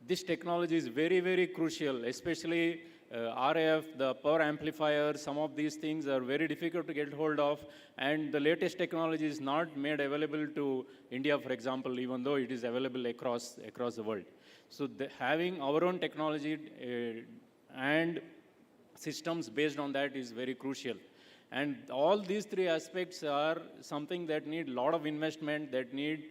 this technology is very, very crucial, especially RF, the power amplifier, some of these things are very difficult to get hold of, and the latest technology is not made available to India, for example, even though it is available across the world. So having our own technology and systems based on that is very crucial. And all these three aspects are something that need a lot of investment, that needs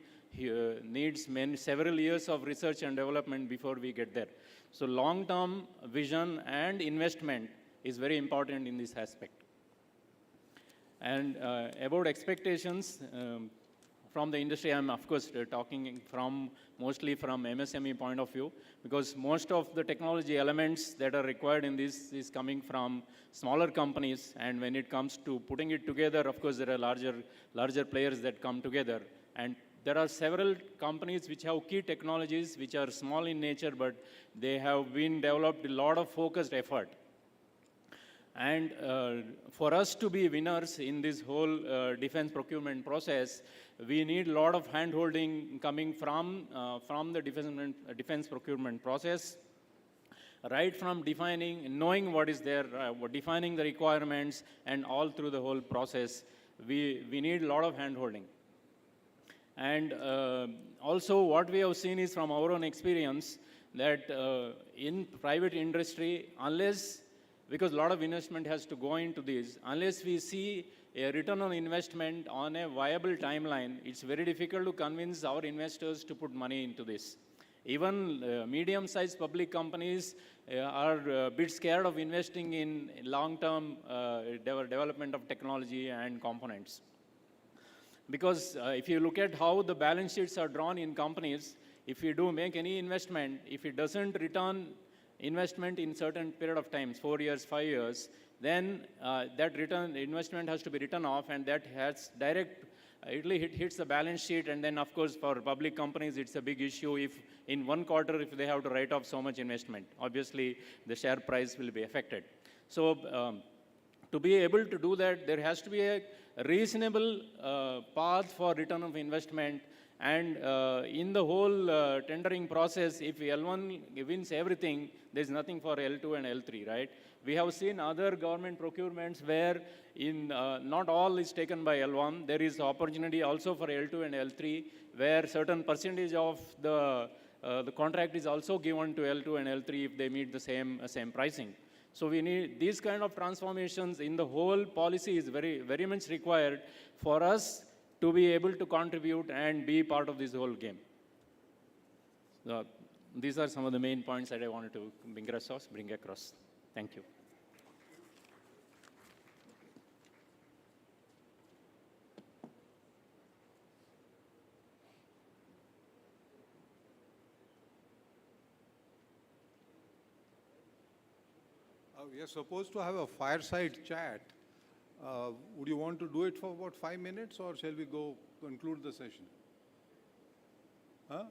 several years of research and development before we get there. So long-term vision and investment is very important in this aspect. And about expectations from the industry, I'm of course talking mostly from MSME point of view, because most of the technology elements that are required in this is coming from smaller companies, and when it comes to putting it together, of course there are larger players that come together. And there are several companies which have key technologies which are small in nature, but they have been developed a lot of focused effort. And for us to be winners in this whole defense procurement process, we need a lot of hand-holding coming from the defense procurement process, right from knowing what is there, defining the requirements, and all through the whole process. We need a lot of hand-holding. And also what we have seen is from our own experience that in private industry, because a lot of investment has to go into this, unless we see a return on investment on a viable timeline, it's very difficult to convince our investors to put money into this. Even medium-sized public companies are a bit scared of investing in long-term development of technology and components. Because if you look at how the balance sheets are drawn in companies, if you do make any investment, if it doesn't return investment in certain period of time, 4 years, 5 years, then that investment has to be written off, and that has it hits the balance sheet. And then of course for public companies it's a big issue if in one quarter if they have to write off so much investment. Obviously the share price will be affected. So To be able to do that, there has to be a reasonable path for return of investment. And in the whole tendering process, if L1 wins everything, there's nothing for L2 and L3, right? We have seen other government procurements where not all is taken by L1. There is opportunity also for L2 and L3, where certain percentage of the contract is also given to L2 and L3 if they meet the same pricing. So we need these kind of transformations in the whole policy is very, very much required for us to be able to contribute and be part of this whole game. So these are some of the main points that I wanted to bring across. Thank you. We are supposed to have a fireside chat. Would you want to do it for about 5 minutes, or shall we go conclude the session? Huh?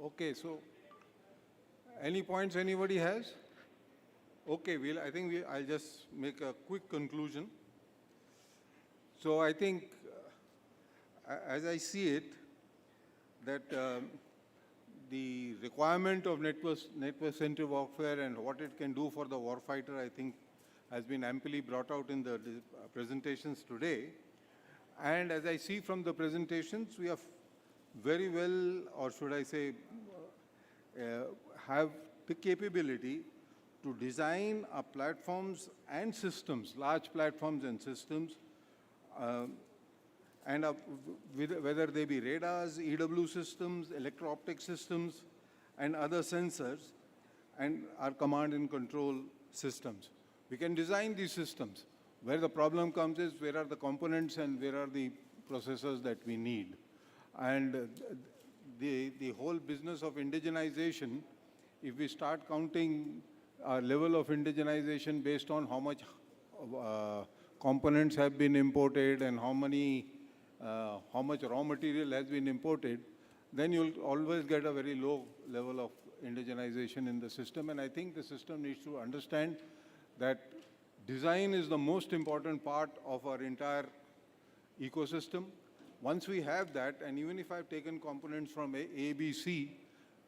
Okay, so any points anybody has? Okay, I'll just make a quick conclusion. So I think, as I see it, that the requirement of network-centric warfare and what it can do for the warfighter, I think, has been amply brought out in the presentations today. And as I see from the presentations, we have very well, or should I say, have the capability to design our platforms and systems, large platforms and systems, and whether they be radars, EW systems, electro-optic systems, and other sensors, and our command and control systems. We can design these systems. Where the problem comes is where are the components and where are the processors that we need. And the whole business of indigenization, if we start counting our level of indigenization based on how much components have been imported and how much raw material has been imported, then you'll always get a very low level of indigenization in the system. And I think the system needs to understand that design is the most important part of our entire ecosystem. Once we have that, and even if I've taken components from A, B, C,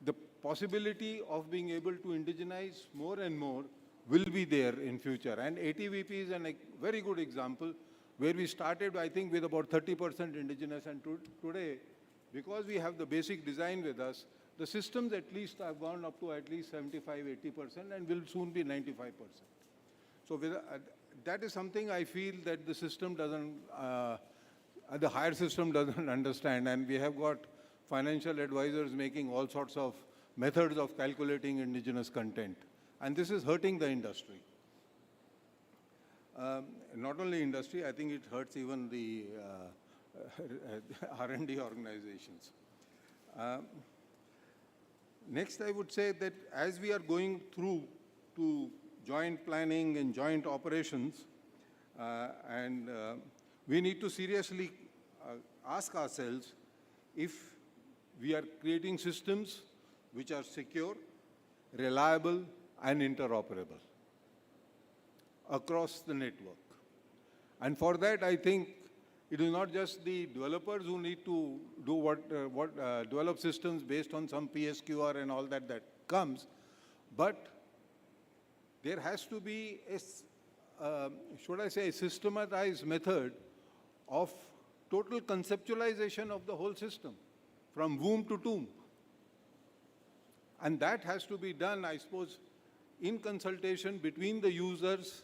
the possibility of being able to indigenize more and more will be there in future. And ATVP is a very good example where we started, I think, with about 30% indigenous, and today, because we have the basic design with us, the systems at least have gone up to at least 75, 80%, and will soon be 95%. So that is something I feel that the system doesn't, the higher system doesn't understand, and we have got financial advisors making all sorts of methods of calculating indigenous content. And this is hurting the industry. Not only industry, I think it hurts even the R&D organizations. Next, I would say that as we are going through to joint planning and joint operations, we need to seriously ask ourselves if we are creating systems which are secure, reliable, and interoperable across the network. And for that, I think it is not just the developers who need to do develop systems based on some PSQR and all that comes, but there has to be should I say, a systematized method of total conceptualization of the whole system, from womb to tomb. And that has to be done, I suppose, in consultation between the users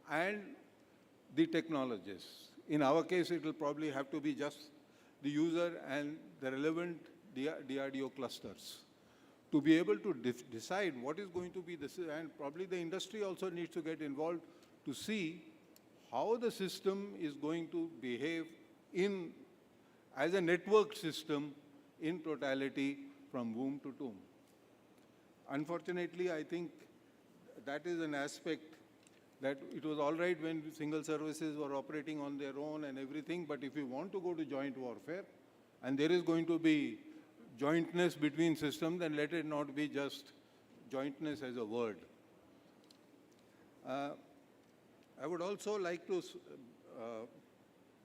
and the technologists. In our case, it will probably have to be just the user and the relevant DRDO clusters to be able to decide what is going to be the, and probably the industry also needs to get involved to see how the system is going to behave as a network system in totality from womb to tomb. Unfortunately, I think that is an aspect that it was all right when single services were operating on their own and everything, but if we want to go to joint warfare, and there is going to be jointness between systems, and let it not be just jointness as a word. I would also like to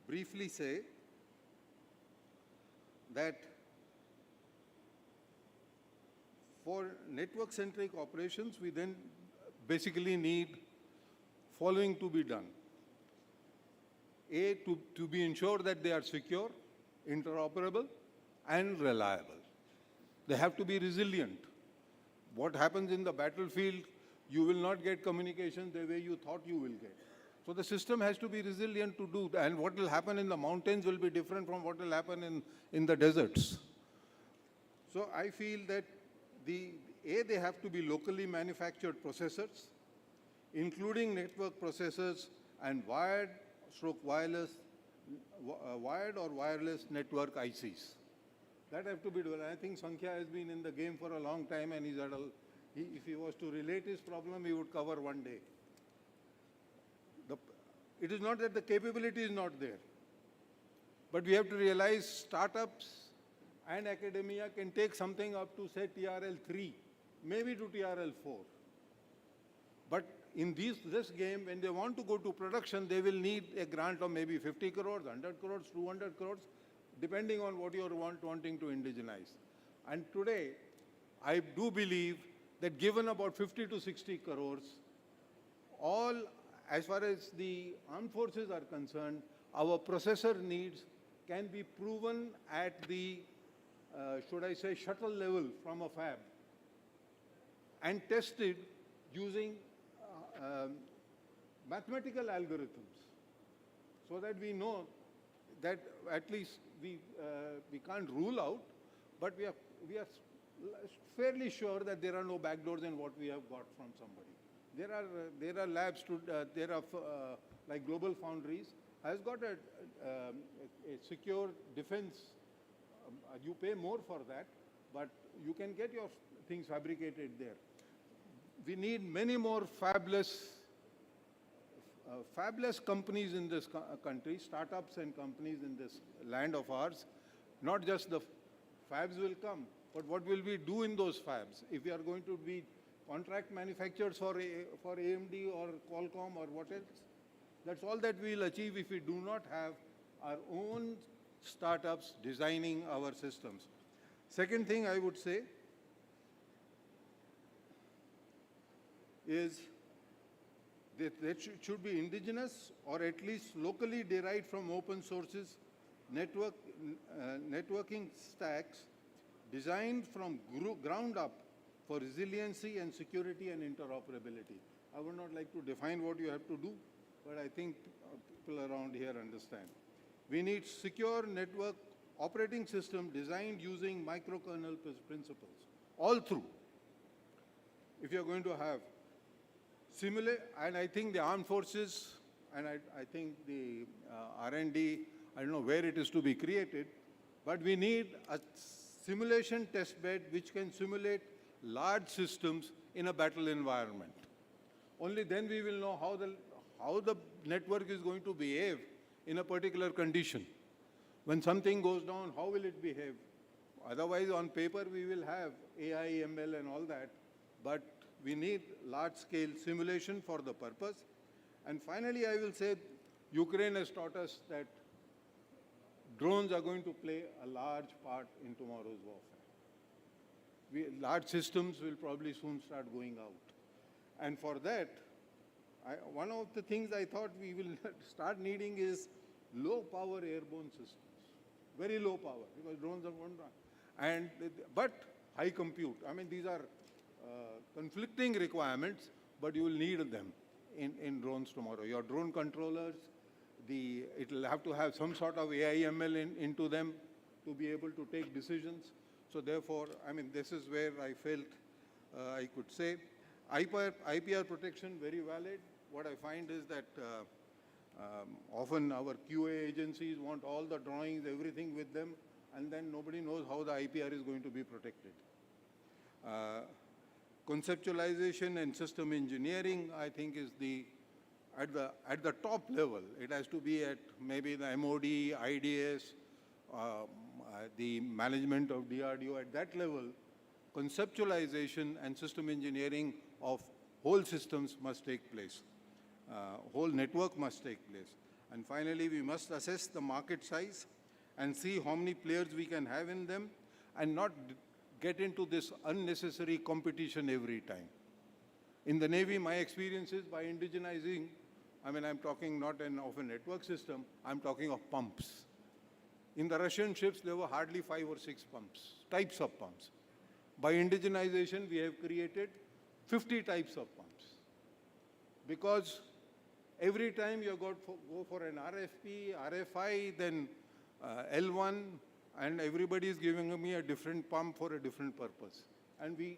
briefly say that for network-centric operations, we then basically need following to be done. A, to be ensured that they are secure, interoperable, and reliable. They have to be resilient. What happens in the battlefield, you will not get communication the way you thought you will get. So the system has to be resilient to do that. And what will happen in the mountains will be different from what will happen in the deserts. So I feel that they have to be locally manufactured processors, including network processors and wired or wireless network ICs. That have to be done. I think Sankhya has been in the game for a long time, and if he was to relate his problem, he would cover one day. It is not that the capability is not there, but we have to realize startups and academia can take something up to, say, TRL3, maybe to TRL4. But in this game, when they want to go to production, they will need a grant of maybe 50 crores, 100 crores, 200 crores, depending on what you are wanting to indigenize. And today, I do believe that given about 50 to 60 crores, as far as the armed forces are concerned, our processor needs can be proven at the, should I say, shuttle level from a fab and tested using mathematical algorithms, so that we know that at least we can't rule out, but we are fairly sure that there are no backdoors in what we have got from somebody. There are labs like Global Foundries has got a secure defense. You pay more for that, but you can get your things fabricated there. We need many more fabless companies in this country, startups and companies in this land of ours. Not just the fabs will come, but what will we do in those fabs? If we are going to be contract manufacturers for AMD or Qualcomm or what else, that's all that we will achieve if we do not have our own startups designing our systems. Second thing I would say is that should be indigenous or at least locally derived from open sources, networking stacks designed from ground up for resiliency and security and interoperability. I would not like to define what you have to do, but I think people around here understand. We need secure network operating system designed using microkernel principles, all through. If you're going to have and I think the armed forces, and I think the R&D, I don't know where it is to be created, but we need a simulation test bed which can simulate large systems in a battle environment. Only then we will know how the network is going to behave in a particular condition. When something goes down, how will it behave? Otherwise, on paper, we will have AI, ML, and all that, but we need large-scale simulation for the purpose. And finally, I will say, Ukraine has taught us that drones are going to play a large part in tomorrow's warfare. Large systems will probably soon start going out. And for that, one of the things I thought we will start needing is low-power airborne systems. Very low power, because drones are going to, but high compute. I mean, these are conflicting requirements, but you will need them in drones tomorrow. Your drone controllers, it will have to have some sort of AI ML into them to be able to take decisions. So therefore, I mean, this is where I felt I could say. IPR protection, very valid. What I find is that often our QA agencies want all the drawings, everything with them, and then nobody knows how the IPR is going to be protected. Conceptualization and system engineering, I think, is at the top level. It has to be at maybe the MOD, IDS, the management of DRDO at that level, conceptualization and system engineering of whole systems must take place. Whole network must take place. And finally, we must assess the market size and see how many players we can have in them and not get into this unnecessary competition every time. In the Navy, my experience is by indigenizing, I mean, I'm talking not of a network system, I'm talking of pumps. In the Russian ships, there were hardly 5 or 6 types of pumps. By indigenization, we have created 50 types of pumps. Because every time you go for an RFP, RFI, then L1, and everybody is giving me a different pump for a different purpose. And we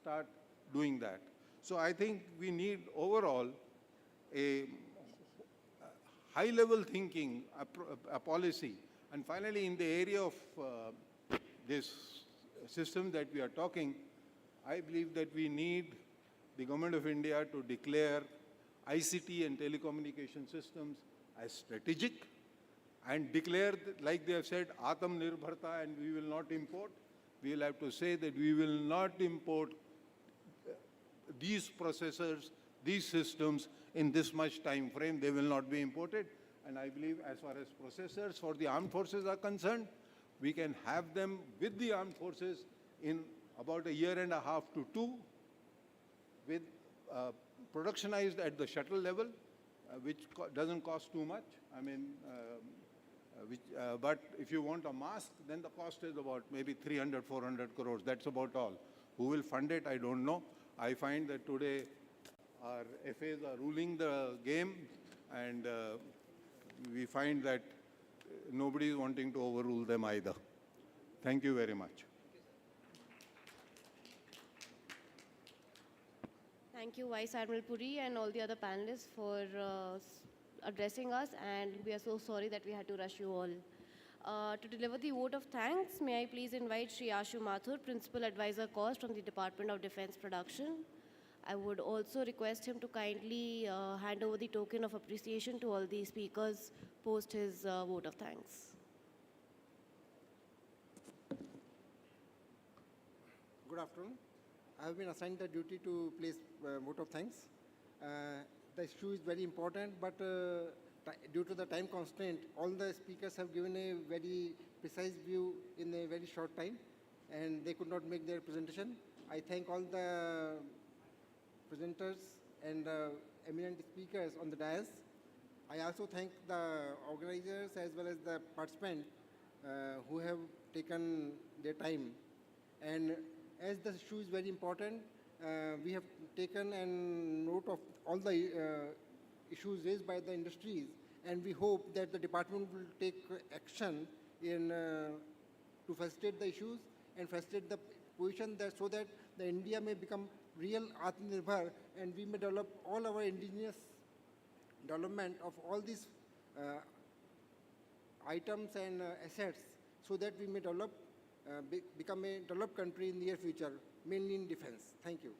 start doing that. So I think we need overall a high-level thinking, a policy. And finally, in the area of this system that we are talking, I believe that we need the Government of India to declare ICT and telecommunication systems as strategic and declare, like they have said, Atam Nirbharta, and we will not import. We will have to say that we will not import these processors, these systems in this much time frame. They will not be imported. And I believe as far as processors for the armed forces are concerned, we can have them with the armed forces in about 1.5 years to 2, with productionized at the shuttle level, which doesn't cost too much. I mean, but if you want a mask, then the cost is about maybe 300, 400 crores. That's about all. Who will fund it, I don't know. I find that today our FAs are ruling the game, and we find that nobody is wanting to overrule them either. Thank you very much. Thank you, Vice Admiral Puri and all the other panelists for addressing us, and we are so sorry that we had to rush you all. To deliver the vote of thanks, may I please invite Shri Ashu Mathur, Principal Advisor Cost from the Department of Defense Production. I would also request him to kindly hand over the token of appreciation to all the speakers post his vote of thanks. Good afternoon. I have been assigned the duty to place vote of thanks. The issue is very important, but due to the time constraint, all the speakers have given a very precise view in a very short time, and they could not make their presentation. I thank all the presenters and eminent speakers on the dais. I also thank the organizers as well as the participants who have taken their time. And as the issue is very important, we have taken and note of all the issues raised by the industries, and we hope that the department will take action in to facilitate the issues and facilitate the position that so that the India may become real Atmanirbhar, and we may develop all our indigenous development of all these items and assets, so that we may develop become a developed country in the near future, mainly in defense. Thank you.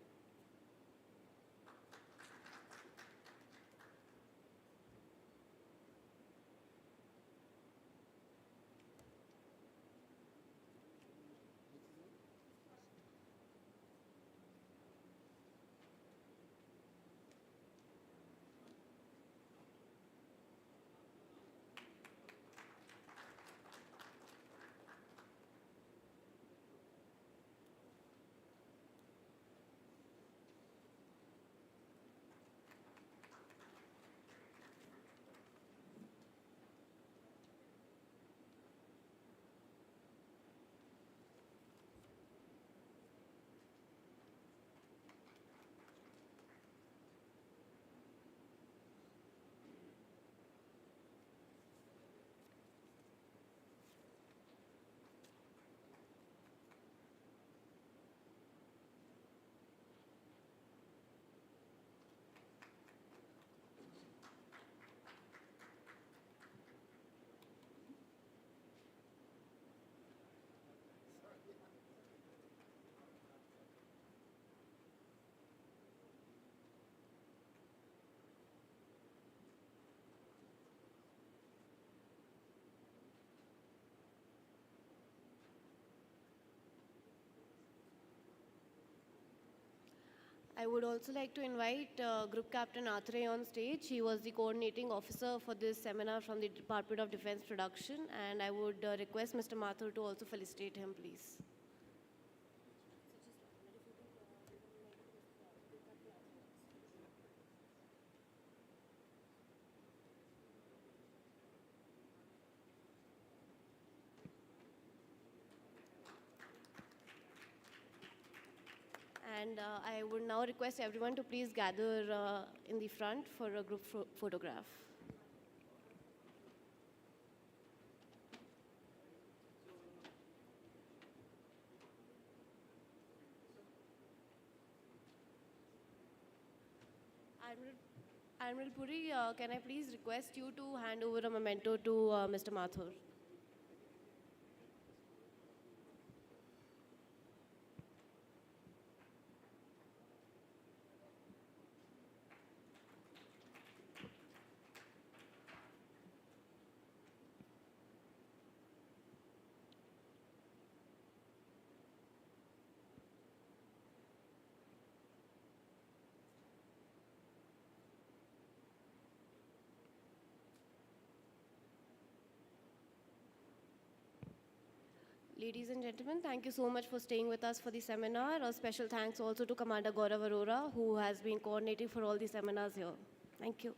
I would also like to invite Group Captain Athre on stage. He was the coordinating officer for this seminar from the Department of Defense Production, and I would request Mr. Mathur to also felicitate him, please. And I would now request everyone to please gather in the front for a group photograph. Admiral Puri, can I please request you to hand over a memento to Mr. Mathur? Ladies and gentlemen, thank you so much for staying with us for the seminar. A special thanks also to Commander Gaurav Arora, who has been coordinating for all the seminars here. Thank you.